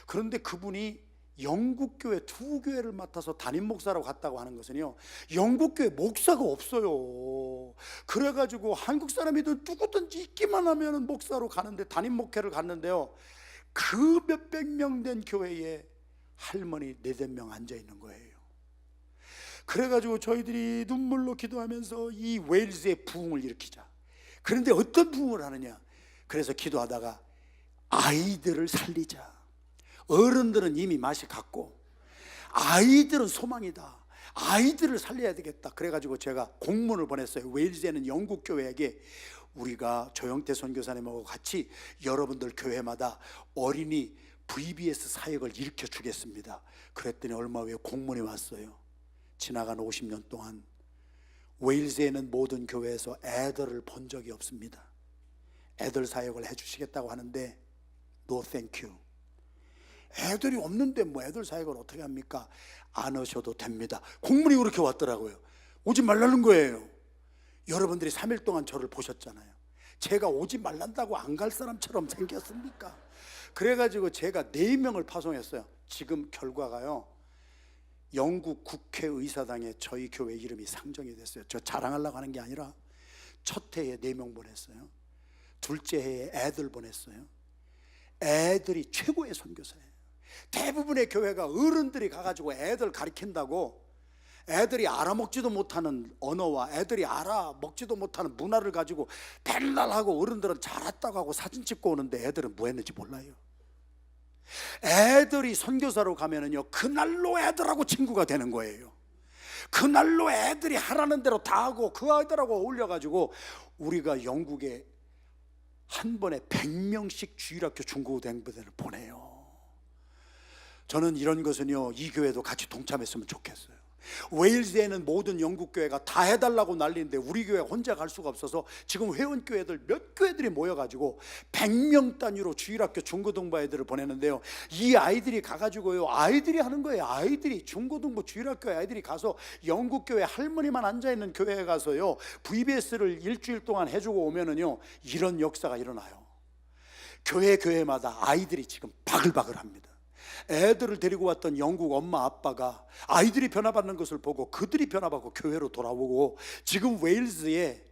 그런데 그분이 영국 교회 2교회를 맡아서 담임 목사로 갔다고 하는 것은요, 영국 교회 목사가 없어요. 그래가지고 한국 사람이들 누구든지 있기만 하면 목사로 가는데, 담임 목회를 갔는데요, 그 몇백 명 된 교회에 할머니 4-5명 앉아 있는 거예요. 그래가지고 저희들이 눈물로 기도하면서 이 웨일즈의 부흥을 일으키자. 그런데 어떤 부흥을 하느냐? 그래서 기도하다가 아이들을 살리자. 어른들은 이미 맛이 갔고 아이들은 소망이다. 아이들을 살려야 되겠다. 그래가지고 제가 공문을 보냈어요. 웨일즈에는 영국 교회에게 우리가 조영태 선교사님하고 같이 여러분들 교회마다 어린이 VBS 사역을 일으켜 주겠습니다. 그랬더니 얼마 후에 공문이 왔어요. 지나간 50년 동안 웨일즈에는 모든 교회에서 애들을 본 적이 없습니다. 애들 사역을 해주시겠다고 하는데 No thank you. 애들이 없는데 뭐 애들 사역을 어떻게 합니까? 안 오셔도 됩니다. 공문이 그렇게 왔더라고요. 오지 말라는 거예요. 여러분들이 3일 동안 저를 보셨잖아요. 제가 오지 말란다고 안 갈 사람처럼 생겼습니까? 그래가지고 제가 4명을 파송했어요. 지금 결과가요, 영국 국회의사당에 저희 교회 이름이 상정이 됐어요. 저 자랑하려고 하는 게 아니라 첫 해에 4명 보냈어요. 둘째 해에 애들 보냈어요. 애들이 최고의 선교사예요. 대부분의 교회가 어른들이 가가지고 애들 가르친다고, 애들이 알아먹지도 못하는 언어와 애들이 알아먹지도 못하는 문화를 가지고 맨날 하고, 어른들은 잘했다고 하고 사진 찍고 오는데 애들은 뭐 했는지 몰라요. 애들이 선교사로 가면은요, 그날로 애들하고 친구가 되는 거예요. 그날로 애들이 하라는 대로 다 하고 그 아이들하고 어울려가지고 우리가 영국에 한 번에 100명씩 주일학교 중고등부대를 보내요. 저는 이런 것은요, 이 교회도 같이 동참했으면 좋겠어요. 웨일즈에는 모든 영국 교회가 다 해달라고 난리인데 우리 교회 혼자 갈 수가 없어서 지금 회원교회들 몇 교회들이 모여가지고 100명 단위로 주일학교 중고등부 아이들을 보내는데요, 이 아이들이 가가지고요, 아이들이 하는 거예요. 아이들이 중고등부 주일학교 아이들이 가서 영국 교회 할머니만 앉아있는 교회에 가서요 VBS를 일주일 동안 해주고 오면은요 이런 역사가 일어나요. 교회마다 아이들이 지금 바글바글합니다. 애들을 데리고 왔던 영국 엄마 아빠가 아이들이 변화받는 것을 보고 그들이 변화받고 교회로 돌아오고, 지금 웨일즈에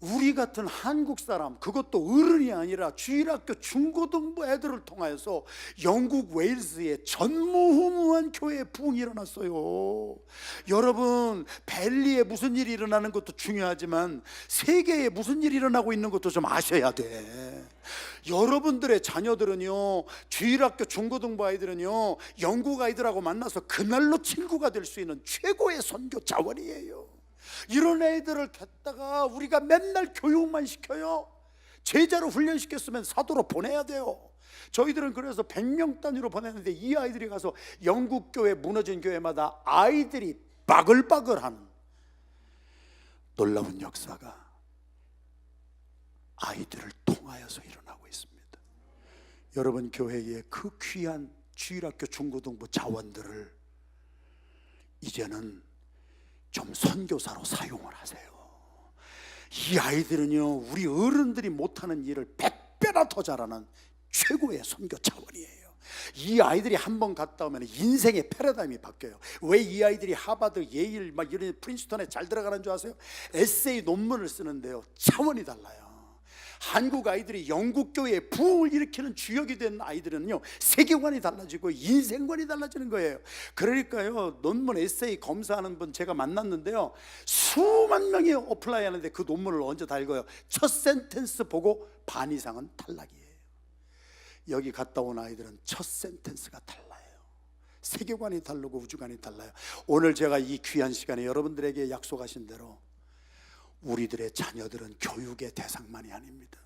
우리 같은 한국 사람, 그것도 어른이 아니라 주일학교 중고등부 애들을 통하여서 영국 웨일즈에 전무후무한 교회의 부흥이 일어났어요. 여러분, 벨리에 무슨 일이 일어나는 것도 중요하지만 세계에 무슨 일이 일어나고 있는 것도 좀 아셔야 돼. 여러분들의 자녀들은요, 주일학교 중고등부 아이들은요 영국 아이들하고 만나서 그날로 친구가 될 수 있는 최고의 선교 자원이에요. 이런 애들을 갖다가 우리가 맨날 교육만 시켜요. 제자로 훈련시켰으면 사도로 보내야 돼요. 저희들은 그래서 100명 단위로 보내는데 이 아이들이 가서 영국 교회, 무너진 교회마다 아이들이 바글바글한 놀라운 역사가 아이들을 통하여서 일어나고 있습니다. 여러분 교회의 그 귀한 주일학교 중고등부 자원들을 이제는 좀 선교사로 사용을 하세요. 이 아이들은요 우리 어른들이 못하는 일을 100배나 더 잘하는 최고의 선교 자원이에요. 이 아이들이 한번 갔다 오면 인생의 패러다임이 바뀌어요. 왜 이 아이들이 하버드, 예일 막 이런 프린스턴에 잘 들어가는 줄 아세요? 에세이 논문을 쓰는데요 차원이 달라요. 한국 아이들이 영국 교회에 부흥을 일으키는 주역이 된 아이들은요 세계관이 달라지고 인생관이 달라지는 거예요. 그러니까요 논문 에세이 검사하는 분 제가 만났는데요, 수만 명이 어플라이 하는데 그 논문을 언제 다 읽어요? 첫 센텐스 보고 반 이상은 탈락이에요. 여기 갔다 온 아이들은 첫 센텐스가 달라요. 세계관이 다르고 우주관이 달라요. 오늘 제가 이 귀한 시간에 여러분들에게 약속하신 대로 우리들의 자녀들은 교육의 대상만이 아닙니다.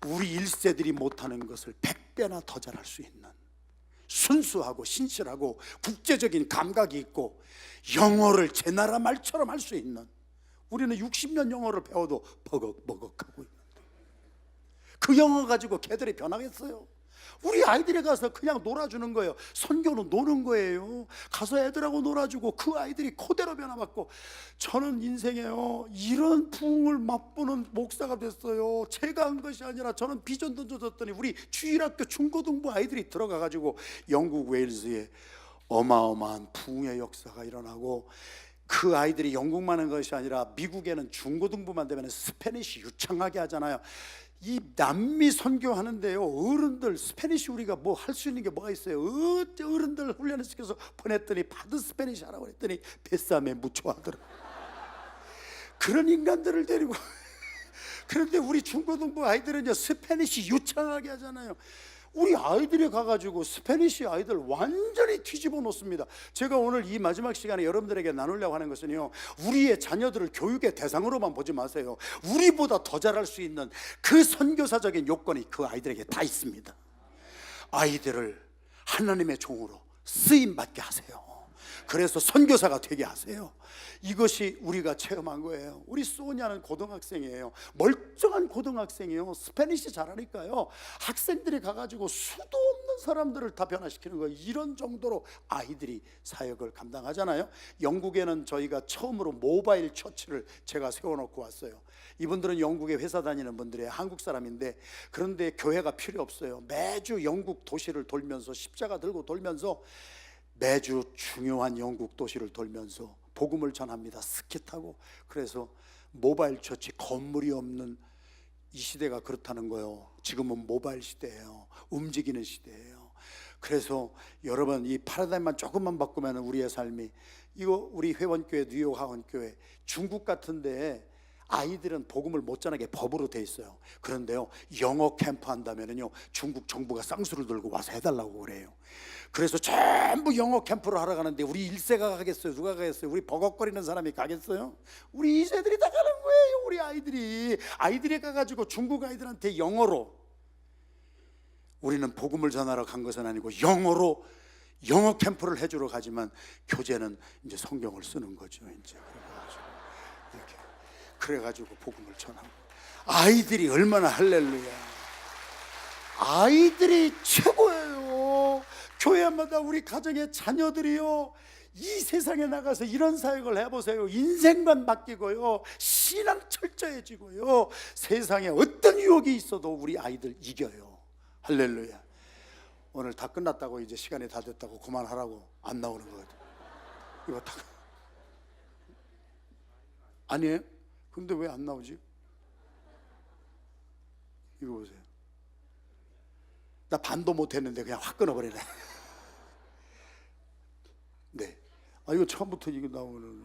우리 1세들이 못하는 것을 100배나 더 잘할 수 있는 순수하고 신실하고 국제적인 감각이 있고 영어를 제 나라 말처럼 할 수 있는, 우리는 60년 영어를 배워도 버벅버벅하고 있는데 그 영어 가지고 걔들이 변하겠어요? 우리 아이들이 가서 그냥 놀아주는 거예요. 선교는 노는 거예요. 가서 애들하고 놀아주고 그 아이들이 그대로 변화받고. 저는 인생에요 이런 부흥을 맛보는 목사가 됐어요. 제가 한 것이 아니라 저는 비전 던져줬더니 우리 주일학교 중고등부 아이들이 들어가가지고 영국 웨일즈에 어마어마한 부흥의 역사가 일어나고, 그 아이들이 영국만 한 것이 아니라 미국에는 중고등부만 되면 스페니쉬 유창하게 하잖아요. 이 남미 선교하는데요 어른들 스페니쉬 우리가 뭐 할 수 있는 게 뭐가 있어요? 어째 어른들 훈련을 시켜서 보냈더니 받은 스페니쉬 하라고 했더니 뱃삼에 무초하더라고요. 그런 인간들을 데리고 그런데 우리 중고등부 아이들은요 스페니쉬 유창하게 하잖아요. 우리 아이들이 가가지고 스페니쉬 아이들 완전히 뒤집어 놓습니다. 제가 오늘 이 마지막 시간에 여러분들에게 나누려고 하는 것은요, 우리의 자녀들을 교육의 대상으로만 보지 마세요. 우리보다 더 잘할 수 있는 그 선교사적인 요건이 그 아이들에게 다 있습니다. 아이들을 하나님의 종으로 쓰임받게 하세요. 그래서 선교사가 되게 하세요. 이것이 우리가 체험한 거예요. 우리 소니아는 고등학생이에요. 멀쩡한 고등학생이에요. 스페니쉬 잘하니까요 학생들이 가가지고 수도 없는 사람들을 다 변화시키는 거예요. 이런 정도로 아이들이 사역을 감당하잖아요. 영국에는 저희가 처음으로 모바일 처치를 제가 세워놓고 왔어요. 이분들은 영국에 회사 다니는 분들이에요. 한국 사람인데 그런데 교회가 필요 없어요. 매주 영국 도시를 돌면서 십자가 들고 돌면서 매주 중요한 영국 도시를 돌면서 복음을 전합니다. 스키 타고. 그래서 모바일 처치, 건물이 없는 이 시대가 그렇다는 거예요. 지금은 모바일 시대예요. 움직이는 시대예요. 그래서 여러분 이 패러다임만 조금만 바꾸면 우리의 삶이, 이거 우리 회원교회 뉴욕 하원교회 중국 같은데 아이들은 복음을 못 전하게 법으로 돼 있어요. 그런데요 영어 캠프 한다면은요 중국 정부가 쌍수를 들고 와서 해달라고 그래요. 그래서 전부 영어 캠프를 하러 가는데 우리 1세가 가겠어요? 누가 가겠어요? 우리 버벅거리는 사람이 가겠어요? 우리 2세들이 다 가는 거예요. 우리 아이들이 가가지고 중국 아이들한테 영어로, 우리는 복음을 전하러 간 것은 아니고 영어로 영어 캠프를 해주러 가지만 교재는 이제 성경을 쓰는 거죠. 이제 그래가지고 복음을 전하고, 아이들이 얼마나 할렐루야, 아이들이 최고예요. 교회마다 우리 가정의 자녀들이요, 이 세상에 나가서 이런 사역을 해보세요. 인생관 바뀌고요, 신앙 철저해지고요, 세상에 어떤 유혹이 있어도 우리 아이들 이겨요. 할렐루야. 오늘 다 끝났다고, 이제 시간이 다 됐다고 그만하라고 안 나오는 거 같아요. 이거 다 아니에요? 근데 왜 안 나오지? 이거 보세요. 나 반도 못 했는데 그냥 확 끊어버리네. 네. 이거 처음부터 이거 나오는.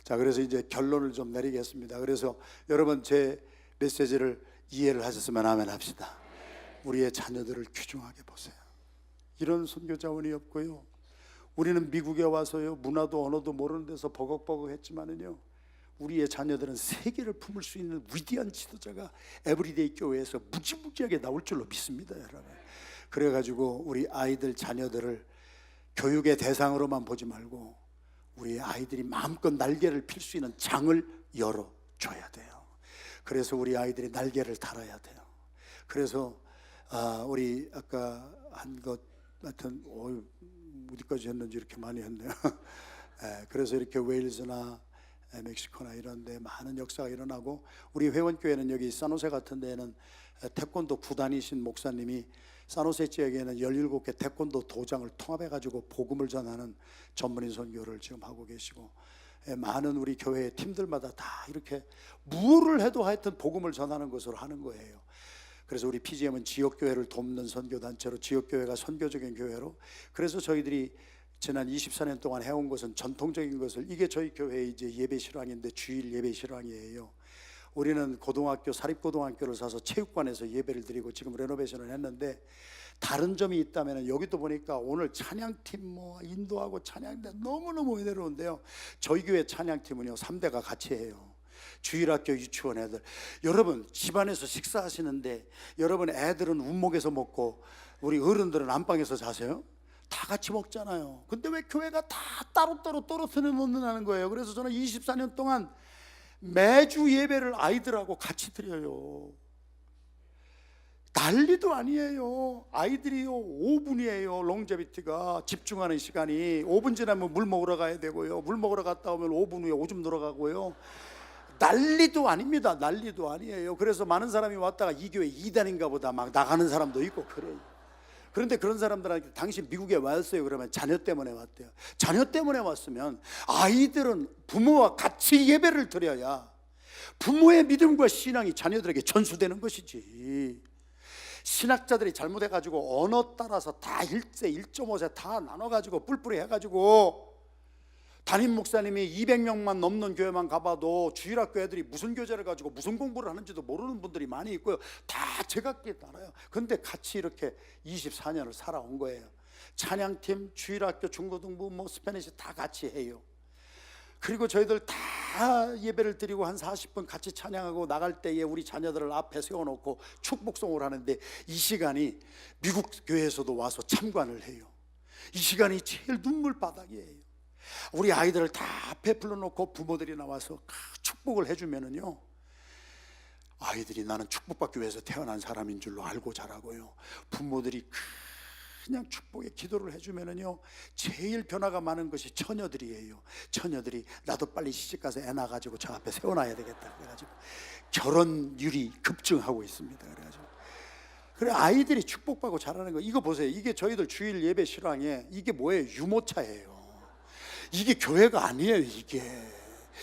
자, 그래서 이제 결론을 좀 내리겠습니다. 그래서 여러분, 제 메시지를 이해를 하셨으면 아멘 합시다. 우리의 자녀들을 귀중하게 보세요. 이런 선교자원이 없고요, 우리는 미국에 와서요, 문화도 언어도 모르는 데서 버벅버벅 했지만은요, 우리의 자녀들은 세계를 품을 수 있는 위대한 지도자가 에브리데이 교회에서 무지무지하게 나올 줄로 믿습니다, 여러분. 그래가지고 우리 아이들, 자녀들을 교육의 대상으로만 보지 말고 우리 아이들이 마음껏 날개를 필 수 있는 장을 열어줘야 돼요. 그래서 우리 아이들이 날개를 달아야 돼요. 그래서 우리 아까 한 것 하여튼 어디까지 했는지 이렇게 많이 했네요. 그래서 이렇게 웨일즈나 멕시코나 이런 데 많은 역사가 일어나고, 우리 회원교회는 여기 산호세 같은 데는 태권도 구단이신 목사님이 산호세 지역에는 17개 태권도 도장을 통합해 가지고 복음을 전하는 전문인 선교를 지금 하고 계시고, 많은 우리 교회의 팀들마다 다 이렇게 무엇을 해도 하여튼 복음을 전하는 것으로 하는 거예요. 그래서 우리 PGM은 지역교회를 돕는 선교단체로, 지역교회가 선교적인 교회로, 그래서 저희들이 지난 24년 동안 해온 것은 전통적인 것을, 이게 저희 교회의 이제 예배 실황인데 주일 예배 실황이에요. 우리는 고등학교, 사립고등학교를 사서 체육관에서 예배를 드리고 지금 레노베이션을 했는데, 다른 점이 있다면 여기도 보니까 오늘 찬양팀 뭐 인도하고 찬양대 너무너무 은혜로운데요, 저희 교회 찬양팀은요 3대가 같이 해요. 주일학교 유치원 애들, 여러분 집안에서 식사하시는데 여러분 애들은 운목에서 먹고 우리 어른들은 안방에서 자세요? 다 같이 먹잖아요. 근데 왜 교회가 다 따로따로 떨어뜨려 놓는다는 거예요. 그래서 저는 24년 동안 매주 예배를 아이들하고 같이 드려요. 난리도 아니에요. 아이들이요 5분이에요 롱제비티가, 집중하는 시간이. 5분 지나면 물 먹으러 가야 되고요, 물 먹으러 갔다 오면 5분 후에 오줌 들어가고요. 난리도 아닙니다. 난리도 아니에요. 그래서 많은 사람이 왔다가 이 교회 2단인가 보다 막 나가는 사람도 있고 그래요. 그런데 그런 사람들한테 당신 미국에 왔어요 그러면 자녀 때문에 왔대요. 자녀 때문에 왔으면 아이들은 부모와 같이 예배를 드려야 부모의 믿음과 신앙이 자녀들에게 전수되는 것이지. 신학자들이 잘못해가지고 언어 따라서 다 1세 1.5세 다 나눠가지고 뿔뿔이 해가지고 담임 목사님이 200명만 넘는 교회만 가봐도 주일학교 애들이 무슨 교재를 가지고 무슨 공부를 하는지도 모르는 분들이 많이 있고요. 다 제각기 알아요. 근데 같이 이렇게 24년을 살아온 거예요. 찬양팀, 주일학교, 중고등부, 뭐 스페니시 다 같이 해요. 그리고 저희들 다 예배를 드리고 한 40분 같이 찬양하고 나갈 때에 우리 자녀들을 앞에 세워놓고 축복송을 하는데, 이 시간이 미국 교회에서도 와서 참관을 해요. 이 시간이 제일 눈물바닥이에요. 우리 아이들을 다 앞에 불러놓고 부모들이 나와서 축복을 해주면은요, 아이들이 나는 축복받기 위해서 태어난 사람인 줄로 알고 자라고요. 부모들이 그냥 축복의 기도를 해주면은요, 제일 변화가 많은 것이 처녀들이에요. 처녀들이 나도 빨리 시집가서 애 낳아가지고 저 앞에 세워놔야 되겠다 그래가지고 결혼율이 급증하고 있습니다. 그래가지고 그래 아이들이 축복받고 자라는 거, 이거 보세요. 이게 저희들 주일 예배 실황에 이게 뭐예요? 유모차예요. 이게 교회가 아니에요.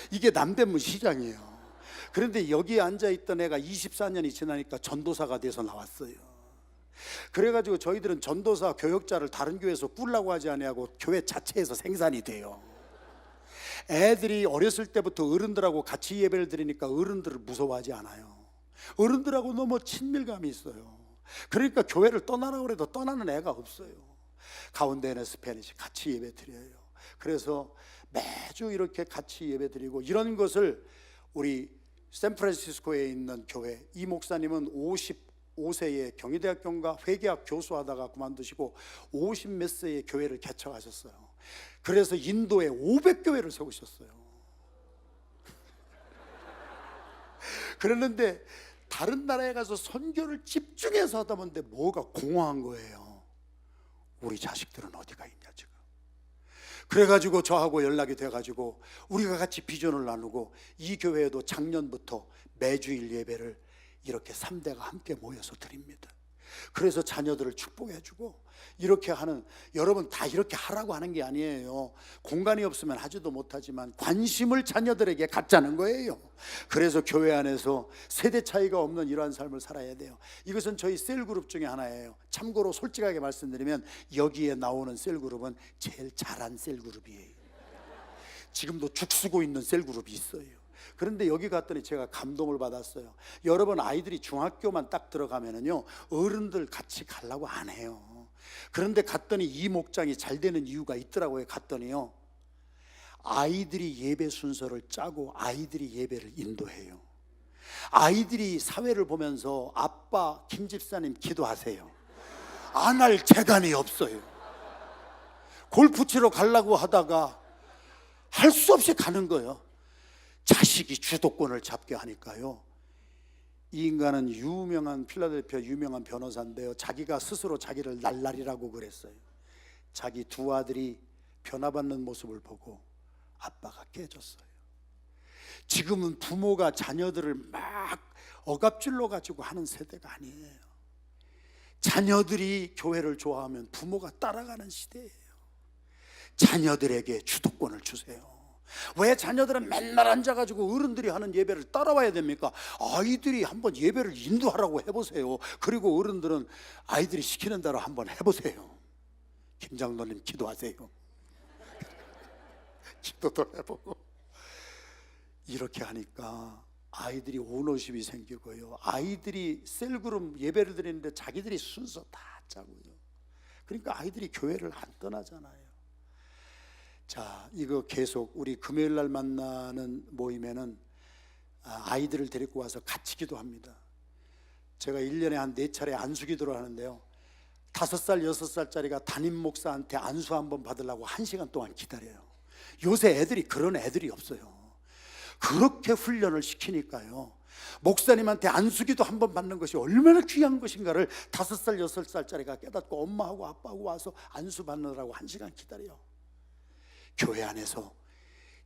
이게 남대문 시장이에요. 그런데 여기에 앉아있던 애가 24년이 지나니까 전도사가 돼서 나왔어요. 그래가지고 저희들은 전도사 교역자를 다른 교회에서 꾸려고 하지 아니하고 교회 자체에서 생산이 돼요. 애들이 어렸을 때부터 어른들하고 같이 예배를 드리니까 어른들을 무서워하지 않아요. 어른들하고 너무 친밀감이 있어요. 그러니까 교회를 떠나라고 해도 떠나는 애가 없어요. 가운데는 스페니시 같이 예배 드려요. 그래서 매주 이렇게 같이 예배 드리고, 이런 것을 우리 샌프란시스코에 있는 교회, 이 목사님은 45세에 경희대학교인가 회계학 교수하다가 그만두시고 50 몇 세에 교회를 개척하셨어요. 그래서 인도에 500교회를 세우셨어요. 그랬는데 다른 나라에 가서 선교를 집중해서 하다 보는데 뭐가 공허한 거예요. 우리 자식들은 어디가 있냐 지금. 그래가지고 저하고 연락이 돼가지고 우리가 같이 비전을 나누고 이 교회에도 작년부터 매주일 예배를 이렇게 3대가 함께 모여서 드립니다. 그래서 자녀들을 축복해주고 이렇게 하는, 여러분 다 이렇게 하라고 하는 게 아니에요. 공간이 없으면 하지도 못하지만 관심을 자녀들에게 갖자는 거예요. 그래서 교회 안에서 세대 차이가 없는 이러한 삶을 살아야 돼요. 이것은 저희 셀그룹 중에 하나예요. 참고로 솔직하게 말씀드리면 여기에 나오는 셀그룹은 제일 잘한 셀그룹이에요. 지금도 죽쓰고 있는 셀그룹이 있어요. 그런데 여기 갔더니 제가 감동을 받았어요. 여러분 아이들이 중학교만 딱 들어가면은요 어른들 같이 가려고 안 해요. 그런데 갔더니 이 목장이 잘 되는 이유가 있더라고요. 갔더니요 아이들이 예배 순서를 짜고 아이들이 예배를 인도해요. 아이들이 사회를 보면서 아빠 김 집사님 기도하세요 안 할 재간이 없어요. 골프 치러 가려고 하다가 할 수 없이 가는 거예요. 자식이 주도권을 잡게 하니까요. 이 인간은 유명한 필라델피아 유명한 변호사인데요, 자기가 스스로 자기를 날라리라고 그랬어요. 자기 두 아들이 변화받는 모습을 보고 아빠가 깨졌어요. 지금은 부모가 자녀들을 막 억압질러 가지고 하는 세대가 아니에요. 자녀들이 교회를 좋아하면 부모가 따라가는 시대예요. 자녀들에게 주도권을 주세요. 왜 자녀들은 맨날 앉아가지고 어른들이 하는 예배를 따라와야 됩니까? 아이들이 한번 예배를 인도하라고 해보세요. 그리고 어른들은 아이들이 시키는 대로 한번 해보세요. 김장로님 기도하세요. 기도도 해보고. 이렇게 하니까 아이들이 오너십이 생기고요, 아이들이 셀그룹 예배를 드리는데 자기들이 순서 다 짜고요. 그러니까 아이들이 교회를 안 떠나잖아요. 자, 이거 계속 우리 금요일 날 만나는 모임에는 아이들을 데리고 와서 같이 기도합니다. 제가 1년에 한 4차례 안수 기도를 하는데요, 5살, 6살짜리가 담임 목사한테 안수 한번 받으려고 1시간 동안 기다려요. 요새 애들이 그런 애들이 없어요. 그렇게 훈련을 시키니까요, 목사님한테 안수기도 한번 받는 것이 얼마나 귀한 것인가를 5살, 6살짜리가 깨닫고 엄마하고 아빠하고 와서 안수 받느라고 1시간 기다려요. 교회 안에서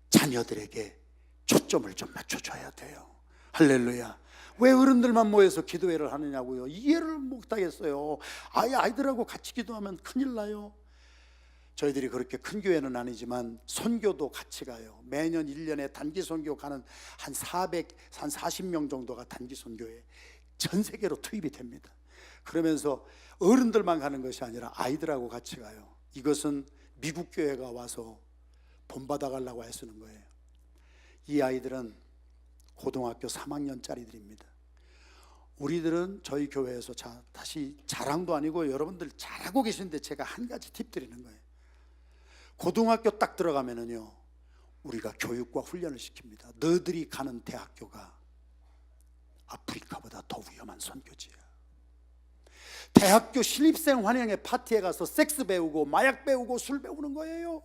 자녀들에게 초점을 좀 맞춰줘야 돼요. 할렐루야. 왜 어른들만 모여서 기도회를 하느냐고요? 이해를 못하겠어요. 아이들하고 같이 기도하면 큰일 나요. 저희들이 그렇게 큰 교회는 아니지만 선교도 같이 가요. 매년 1년에 단기 선교 가는 한 40명 정도가 단기 선교에 전 세계로 투입이 됩니다. 그러면서 어른들만 가는 것이 아니라 아이들하고 같이 가요. 이것은 미국 교회가 와서 본받아 가려고 애쓰는 거예요. 이 아이들은 고등학교 3학년짜리들입니다. 우리들은 저희 교회에서 다시 자랑도 아니고 여러분들 잘하고 계신데 제가 한 가지 팁 드리는 거예요. 고등학교 딱 들어가면은요, 우리가 교육과 훈련을 시킵니다. 너희들이 가는 대학교가 아프리카보다 더 위험한 선교지야. 대학교 신입생 환영회 파티에 가서 섹스 배우고 마약 배우고 술 배우는 거예요.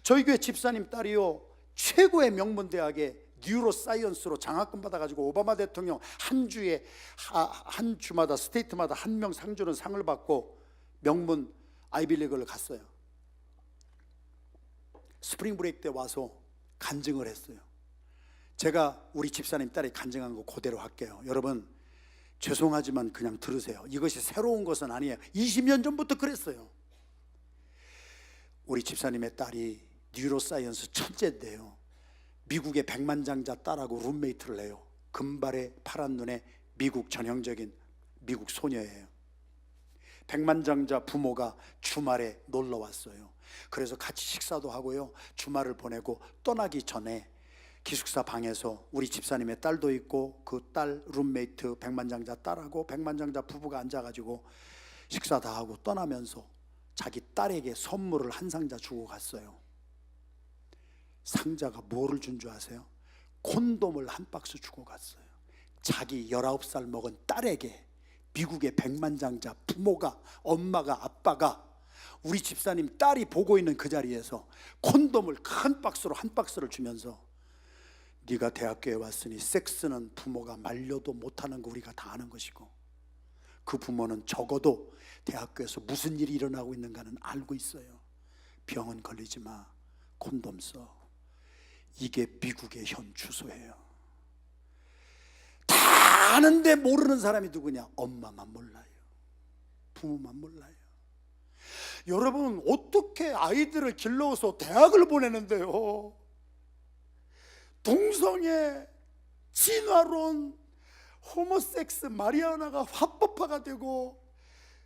저희 교회 집사님 딸이요, 최고의 명문 대학에 뉴로사이언스로 장학금 받아가지고 오바마 대통령 한 주마다 스테이트마다 한 명 상 주는 상을 받고 명문 아이비리그를 갔어요. 스프링 브레이크 때 와서 간증을 했어요. 제가 우리 집사님 딸이 간증한 거 그대로 할게요. 여러분 죄송하지만 그냥 들으세요. 이것이 새로운 것은 아니에요. 20년 전부터 그랬어요. 우리 집사님의 딸이 뉴로사이언스 천재인데요, 미국의 백만장자 딸하고 룸메이트를 해요. 금발에 파란 눈에 미국 전형적인 미국 소녀예요. 백만장자 부모가 주말에 놀러 왔어요. 그래서 같이 식사도 하고요, 주말을 보내고 떠나기 전에 기숙사 방에서 우리 집사님의 딸도 있고 그 딸 룸메이트 백만장자 딸하고 백만장자 부부가 앉아가지고 식사 다 하고 떠나면서 자기 딸에게 선물을 한 상자 주고 갔어요. 상자가 뭐를 준 줄 아세요? 콘돔을 한 박스 주고 갔어요. 자기 19살 먹은 딸에게 미국의 백만장자 부모가, 엄마가, 아빠가 우리 집사님 딸이 보고 있는 그 자리에서 콘돔을 큰 박스로 한 박스를 주면서 네가 대학교에 왔으니 섹스는 부모가 말려도 못하는 거 우리가 다 아는 것이고, 그 부모는 적어도 대학교에서 무슨 일이 일어나고 있는가는 알고 있어요. 병은 걸리지 마, 콘돔 써. 이게 미국의 현 주소예요. 다 아는데 모르는 사람이 누구냐? 엄마만 몰라요. 부모만 몰라요. 여러분, 어떻게 아이들을 길러서 대학을 보내는데요? 동성애, 진화론, 호모섹스, 마리아나가 합법화가 되고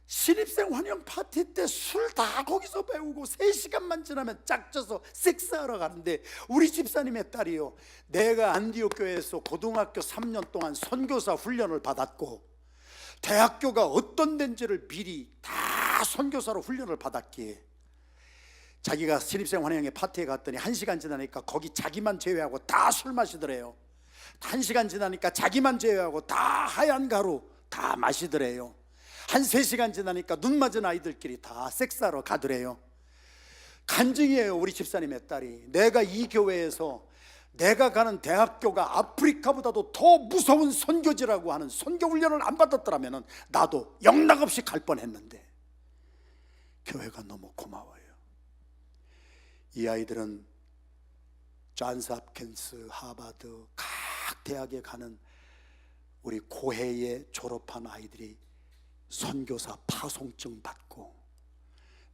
신입생 환영 파티 때 술 다 거기서 배우고 3시간만 지나면 짝져서 섹스하러 가는데, 우리 집사님의 딸이요, 내가 안디옥 교회에서 고등학교 3년 동안 선교사 훈련을 받았고 대학교가 어떤 데인지를 미리 다 선교사로 훈련을 받았기에 자기가 신입생 환영회 파티에 갔더니 1시간 지나니까 거기 자기만 제외하고 다 술 마시더래요. 1시간 지나니까 자기만 제외하고 다 하얀 가루 다 마시더래요. 한 3시간 지나니까 눈 맞은 아이들끼리 다 섹스하러 가더래요. 간증이에요. 우리 집사님의 딸이, 내가 이 교회에서 내가 가는 대학교가 아프리카보다도 더 무서운 선교지라고 하는 선교 훈련을 안 받았더라면 나도 영락없이 갈 뻔했는데 교회가 너무 고마워요. 이 아이들은 존스 홉킨스, 하버드 각 대학에 가는 우리 고해에 졸업한 아이들이 선교사 파송증 받고,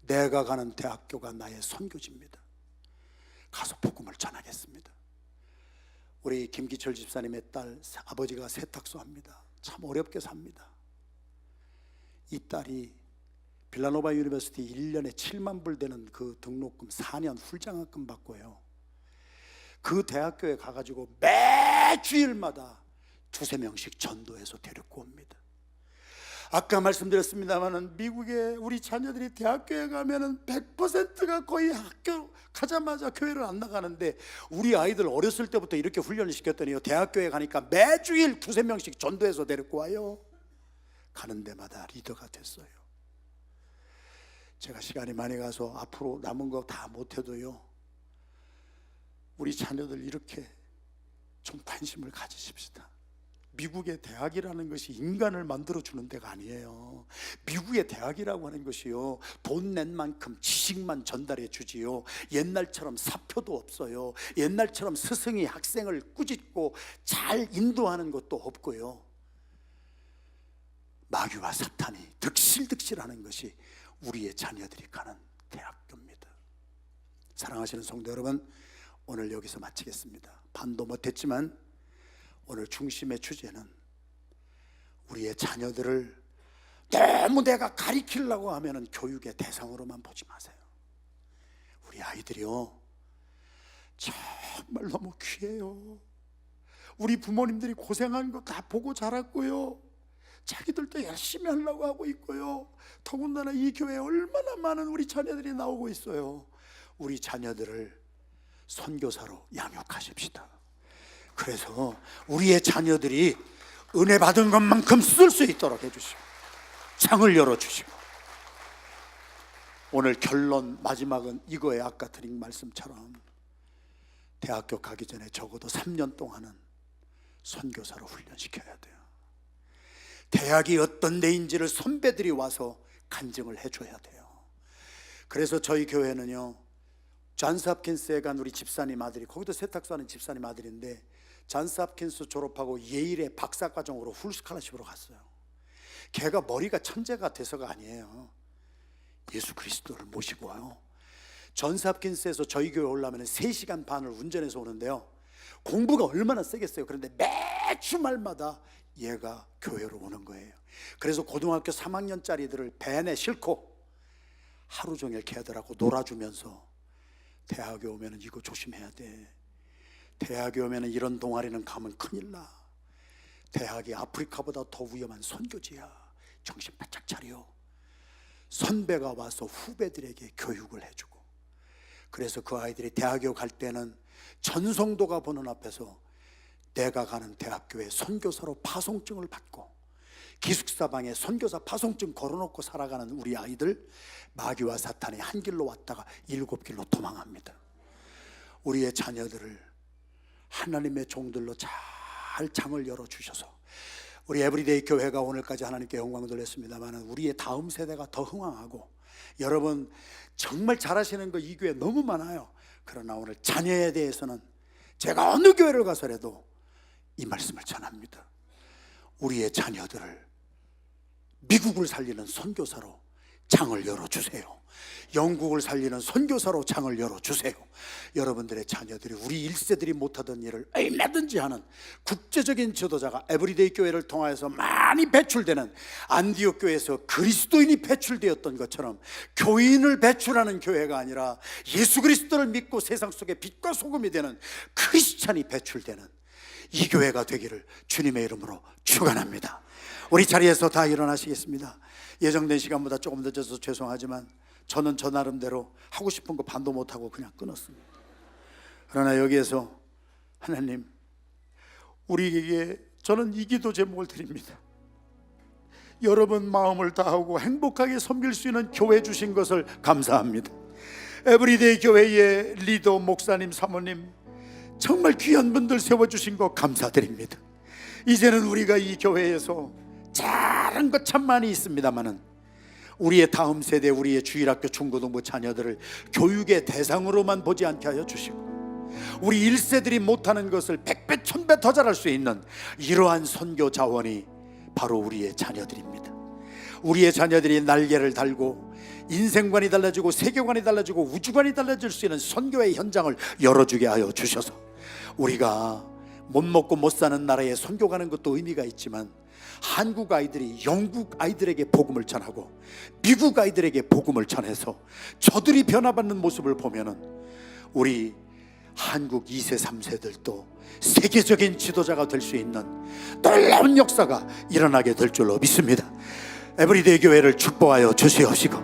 내가 가는 대학교가 나의 선교지입니다. 가서 복음을 전하겠습니다. 우리 김기철 집사님의 딸, 아버지가 세탁소 합니다. 참 어렵게 삽니다. 이 딸이 빌라노바 유니버시티 1년에 7만 불 되는 그 등록금 4년 풀장학금 받고요, 그 대학교에 가가지고 매 주일마다 2-3명씩 전도해서 데리고 옵니다. 아까 말씀드렸습니다마는 미국에 우리 자녀들이 대학교에 가면은 100%가 거의 학교 가자마자 교회를 안 나가는데, 우리 아이들 어렸을 때부터 이렇게 훈련을 시켰더니요, 대학교에 가니까 매주일 2-3명씩 전도해서 데리고 와요. 가는 데마다 리더가 됐어요. 제가 시간이 많이 가서 앞으로 남은 거 다 못해도요, 우리 자녀들 이렇게 좀 관심을 가지십시다. 미국의 대학이라는 것이 인간을 만들어주는 데가 아니에요. 미국의 대학이라고 하는 것이요, 돈 낸 만큼 지식만 전달해 주지요, 옛날처럼 사표도 없어요. 옛날처럼 스승이 학생을 꾸짖고 잘 인도하는 것도 없고요, 마귀와 사탄이 득실득실하는 것이 우리의 자녀들이 가는 대학교입니다. 사랑하시는 성도 여러분, 오늘 여기서 마치겠습니다. 반도 못했지만 오늘 중심의 주제는, 우리의 자녀들을 너무 내가 가리키려고 하면 교육의 대상으로만 보지 마세요. 우리 아이들이요, 정말 너무 귀해요. 우리 부모님들이 고생한 거 다 보고 자랐고요, 자기들도 열심히 하려고 하고 있고요, 더군다나 이 교회에 얼마나 많은 우리 자녀들이 나오고 있어요. 우리 자녀들을 선교사로 양육하십시다. 그래서 우리의 자녀들이 은혜 받은 것만큼 쓸 수 있도록 해주시고 창을 열어주시고, 오늘 결론 마지막은 이거예요. 아까 드린 말씀처럼 대학교 가기 전에 적어도 3년 동안은 선교사로 훈련시켜야 돼요. 대학이 어떤 데인지를 선배들이 와서 간증을 해줘야 돼요. 그래서 저희 교회는요, 존스 홉킨스에 간 우리 집사님 아들이, 거기도 세탁소 하는 집사님 아들인데, 존스 홉킨스 졸업하고 예일의 박사과정으로 풀스칼러십으로 갔어요. 걔가 머리가 천재가 돼서가 아니에요. 예수 그리스도를 모시고 와요. 존스 홉킨스에서 저희 교회 오려면 3시간 반을 운전해서 오는데요, 공부가 얼마나 세겠어요. 그런데 매 주말마다 얘가 교회로 오는 거예요. 그래서 고등학교 3학년짜리들을 밴에 싣고 하루 종일 걔들하고 놀아주면서, 대학에 오면 이거 조심해야 돼, 대학에 오면 이런 동아리는 가면 큰일 나, 대학이 아프리카보다 더 위험한 선교지야, 정신 바짝 차려. 선배가 와서 후배들에게 교육을 해주고, 그래서 그 아이들이 대학에 갈 때는 전성도가 보는 앞에서 내가 가는 대학교에 선교사로 파송증을 받고 기숙사방에 선교사 파송증 걸어놓고 살아가는 우리 아이들, 마귀와 사탄이 한 길로 왔다가 7길로 도망합니다. 우리의 자녀들을 하나님의 종들로 잘 장을 열어주셔서 우리 에브리데이 교회가 오늘까지 하나님께 영광 돌렸습니다만 우리의 다음 세대가 더 흥왕하고, 여러분 정말 잘하시는 거 이 교회 너무 많아요. 그러나 오늘 자녀에 대해서는 제가 어느 교회를 가서라도 이 말씀을 전합니다. 우리의 자녀들을 미국을 살리는 선교사로 장을 열어주세요. 영국을 살리는 선교사로 장을 열어주세요. 여러분들의 자녀들이 우리 1세들이 못하던 일을 얼마든지 하는 국제적인 지도자가 에브리데이 교회를 통해서 많이 배출되는, 안디옥 교회에서 그리스도인이 배출되었던 것처럼 교인을 배출하는 교회가 아니라 예수 그리스도를 믿고 세상 속에 빛과 소금이 되는 크리스찬이 배출되는 이 교회가 되기를 주님의 이름으로 축원합니다. 우리 자리에서 다 일어나시겠습니다. 예정된 시간보다 조금 늦어서 죄송하지만 저는 저 나름대로 하고 싶은 거 반도 못하고 그냥 끊었습니다. 그러나 여기에서 하나님, 우리에게 저는 이 기도 제목을 드립니다. 여러분 마음을 다하고 행복하게 섬길 수 있는 교회 주신 것을 감사합니다. 에브리데이 교회의 리더, 목사님, 사모님 정말 귀한 분들 세워주신 거 감사드립니다. 이제는 우리가 이 교회에서 잘한 것 참 많이 있습니다만은 우리의 다음 세대, 우리의 주일학교 중고등부 자녀들을 교육의 대상으로만 보지 않게 하여 주시고, 우리 1세들이 못하는 것을 100배 1000배 더 잘할 수 있는 이러한 선교 자원이 바로 우리의 자녀들입니다. 우리의 자녀들이 날개를 달고 인생관이 달라지고 세계관이 달라지고 우주관이 달라질 수 있는 선교의 현장을 열어주게 하여 주셔서, 우리가 못 먹고 못 사는 나라에 선교 가는 것도 의미가 있지만 한국 아이들이 영국 아이들에게 복음을 전하고 미국 아이들에게 복음을 전해서 저들이 변화받는 모습을 보면은 우리 한국 2세 3세들도 세계적인 지도자가 될 수 있는 놀라운 역사가 일어나게 될 줄로 믿습니다. 에브리데이 교회를 축복하여 주시옵시고,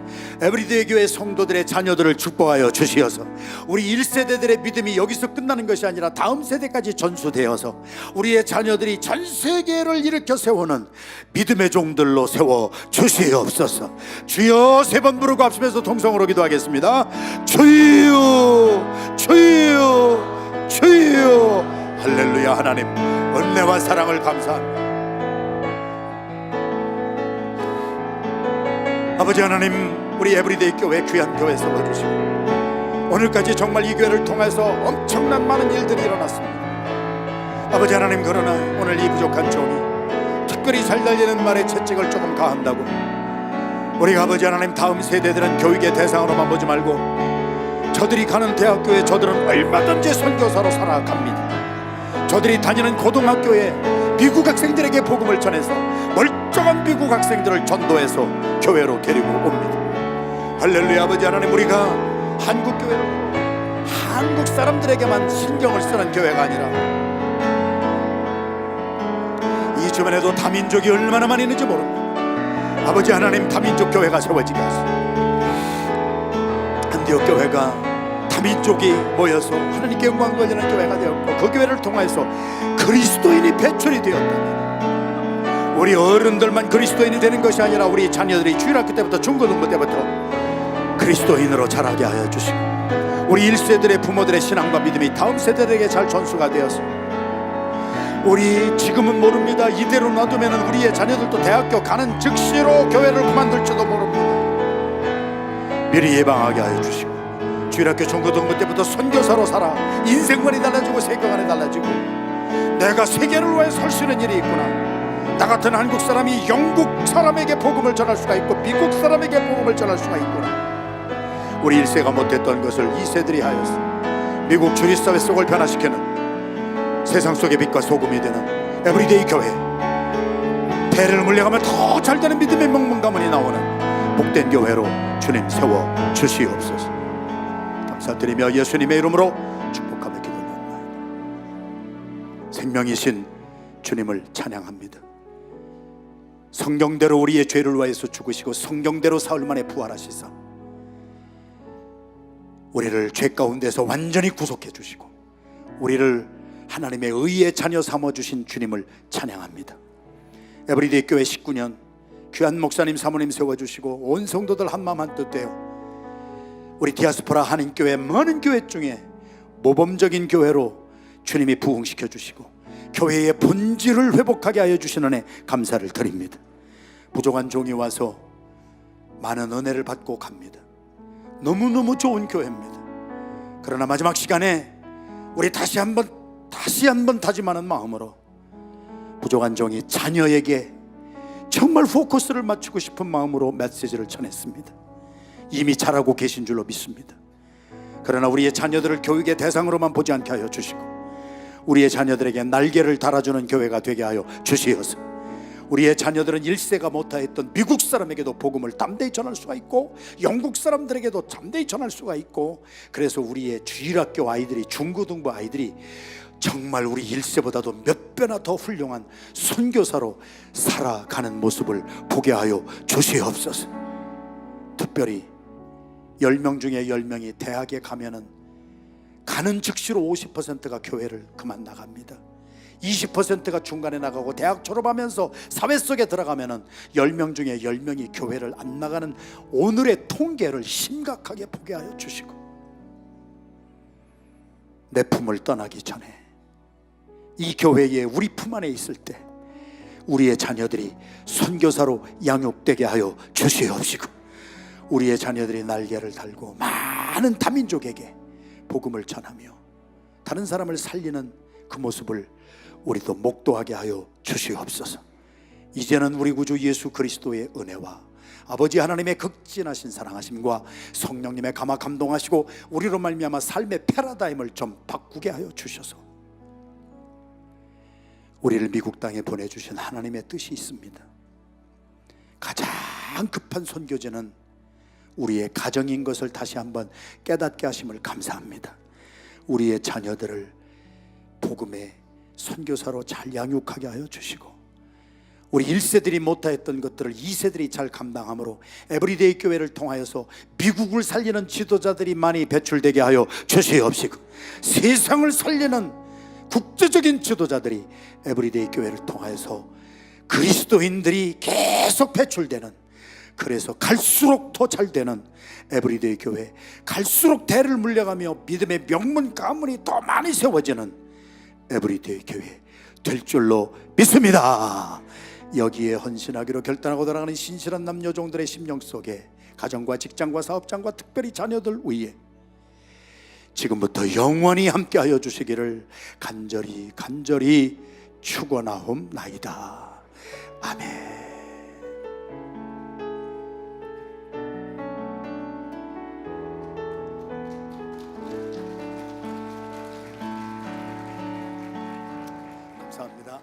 에브리데이 교회 성도들의 자녀들을 축복하여 주시어서 우리 1세대들의 믿음이 여기서 끝나는 것이 아니라 다음 세대까지 전수되어서 우리의 자녀들이 전 세계를 일으켜 세우는 믿음의 종들로 세워 주시옵소서. 주여, 3번 부르고 합심해서 통성으로 기도하겠습니다. 주여, 주여, 주여. 할렐루야. 하나님 은혜와 사랑을 감사합니다. 아버지 하나님, 우리 에브리데이 교회 귀한 교회 세워주시고 오늘까지 정말 이 교회를 통해서 엄청난 많은 일들이 일어났습니다. 아버지 하나님, 그러나 오늘 이 부족한 종이 특별히 잘 달리는 말에 채찍을 조금 가한다고 우리가 아버지 하나님 다음 세대들은 교육의 대상으로만 보지 말고 저들이 가는 대학교에 저들은 얼마든지 선교사로 살아갑니다. 저들이 다니는 고등학교에 미국 학생들에게 복음을 전해서 멀쩡한 미국 학생들을 전도해서 교회로 데리고 옵니다. 할렐루야. 아버지 하나님, 우리가 한국 교회를 한국 사람들에게만 신경을 쓰는 교회가 아니라 이 주변에도 다민족이 얼마나 많이 있는지 모릅니다. 아버지 하나님, 다민족 교회가 세워지게 하소서. 안디옥 교회가 다민족이 모여서 하나님께 영광 돌리는 교회가 되었고, 그 교회를 통해서 그리스도인이 배출이 되었다면 우리 어른들만 그리스도인이 되는 것이 아니라 우리 자녀들이 주일학교 때부터 중고등부 때부터 그리스도인으로 자라게 하여 주시고, 우리 1세들의 부모들의 신앙과 믿음이 다음 세대들에게 잘 전수가 되어서 우리 지금은 모릅니다. 이대로 놔두면 우리의 자녀들도 대학교 가는 즉시로 교회를 그만둘지도 모릅니다. 미리 예방하게 하여 주시고, 주일학교 중고등부 때부터 선교사로 살아 인생관이 달라지고 세계관이 달라지고 내가 세계를 위해 설 수 있는 일이 있구나, 나 같은 한국 사람이 영국 사람에게 복음을 전할 수가 있고 미국 사람에게 복음을 전할 수가 있구나. 우리 1세가 못했던 것을 2세들이 하였어. 미국 주립사회 속을 변화시키는 세상 속의 빛과 소금이 되는 에브리데이 교회, 배를 물려가면 더 잘되는 믿음의 명문 가문이 나오는 복된 교회로 주님 세워 주시옵소서. 감사드리며 예수님의 이름으로 축복하며 기도합니다. 생명이신 주님을 찬양합니다. 성경대로 우리의 죄를 위하여서 죽으시고 성경대로 사흘 만에 부활하시사 우리를 죄 가운데서 완전히 구속해 주시고 우리를 하나님의 의의 자녀 삼아 주신 주님을 찬양합니다. 에브리데이 교회 19년 귀한 목사님 사모님 세워주시고 온 성도들 한마음 한뜻 되어 우리 디아스포라 한인교회 많은 교회 중에 모범적인 교회로 주님이 부흥시켜 주시고 교회의 본질을 회복하게 하여 주시는 애 감사를 드립니다. 부족한 종이 와서 많은 은혜를 받고 갑니다. 너무너무 좋은 교회입니다. 그러나 마지막 시간에 우리 다시 한번 다짐하는 마음으로 부족한 종이 자녀에게 정말 포커스를 맞추고 싶은 마음으로 메시지를 전했습니다. 이미 잘하고 계신 줄로 믿습니다. 그러나 우리의 자녀들을 교육의 대상으로만 보지 않게 하여 주시고 우리의 자녀들에게 날개를 달아주는 교회가 되게 하여 주시어서 우리의 자녀들은 1세가 못하였던 미국 사람에게도 복음을 담대히 전할 수가 있고 영국 사람들에게도 담대히 전할 수가 있고, 그래서 우리의 주일학교 아이들이, 중고등부 아이들이 정말 우리 1세보다도 몇 배나 더 훌륭한 선교사로 살아가는 모습을 보게 하여 주시옵소서. 특별히 10명 중에 10명이 대학에 가면은 가는 즉시로 50%가 교회를 그만 나갑니다. 20%가 중간에 나가고 대학 졸업하면서 사회 속에 들어가면은 10명 중에 10명이 교회를 안 나가는 오늘의 통계를 심각하게 보게 하여 주시고, 내 품을 떠나기 전에 이 교회에 우리 품 안에 있을 때 우리의 자녀들이 선교사로 양육되게 하여 주시옵시고, 우리의 자녀들이 날개를 달고 많은 다민족에게 복음을 전하며 다른 사람을 살리는 그 모습을 우리도 목도하게 하여 주시옵소서. 이제는 우리 구주 예수 그리스도의 은혜와 아버지 하나님의 극진하신 사랑하심과 성령님의 감화 감동하시고 우리로 말미암아 삶의 패러다임을 좀 바꾸게 하여 주셔서 우리를 미국 땅에 보내주신 하나님의 뜻이 있습니다. 가장 급한 선교제는 우리의 가정인 것을 다시 한번 깨닫게 하심을 감사합니다. 우리의 자녀들을 복음의 선교사로 잘 양육하게 하여 주시고, 우리 1세들이 못하였던 것들을 2세들이 잘 감당함으로 에브리데이 교회를 통하여서 미국을 살리는 지도자들이 많이 배출되게 하여 주시옵시고, 세상을 살리는 국제적인 지도자들이 에브리데이 교회를 통하여서 그리스도인들이 계속 배출되는, 그래서 갈수록 더 잘되는 에브리데이 교회, 갈수록 대를 물려가며 믿음의 명문 가문이 더 많이 세워지는 에브리데이 교회 될 줄로 믿습니다. 여기에 헌신하기로 결단하고 돌아가는 신실한 남녀종들의 심령 속에 가정과 직장과 사업장과 특별히 자녀들 위에 지금부터 영원히 함께하여 주시기를 간절히 축원하옵나이다. 아멘. 감사합니다.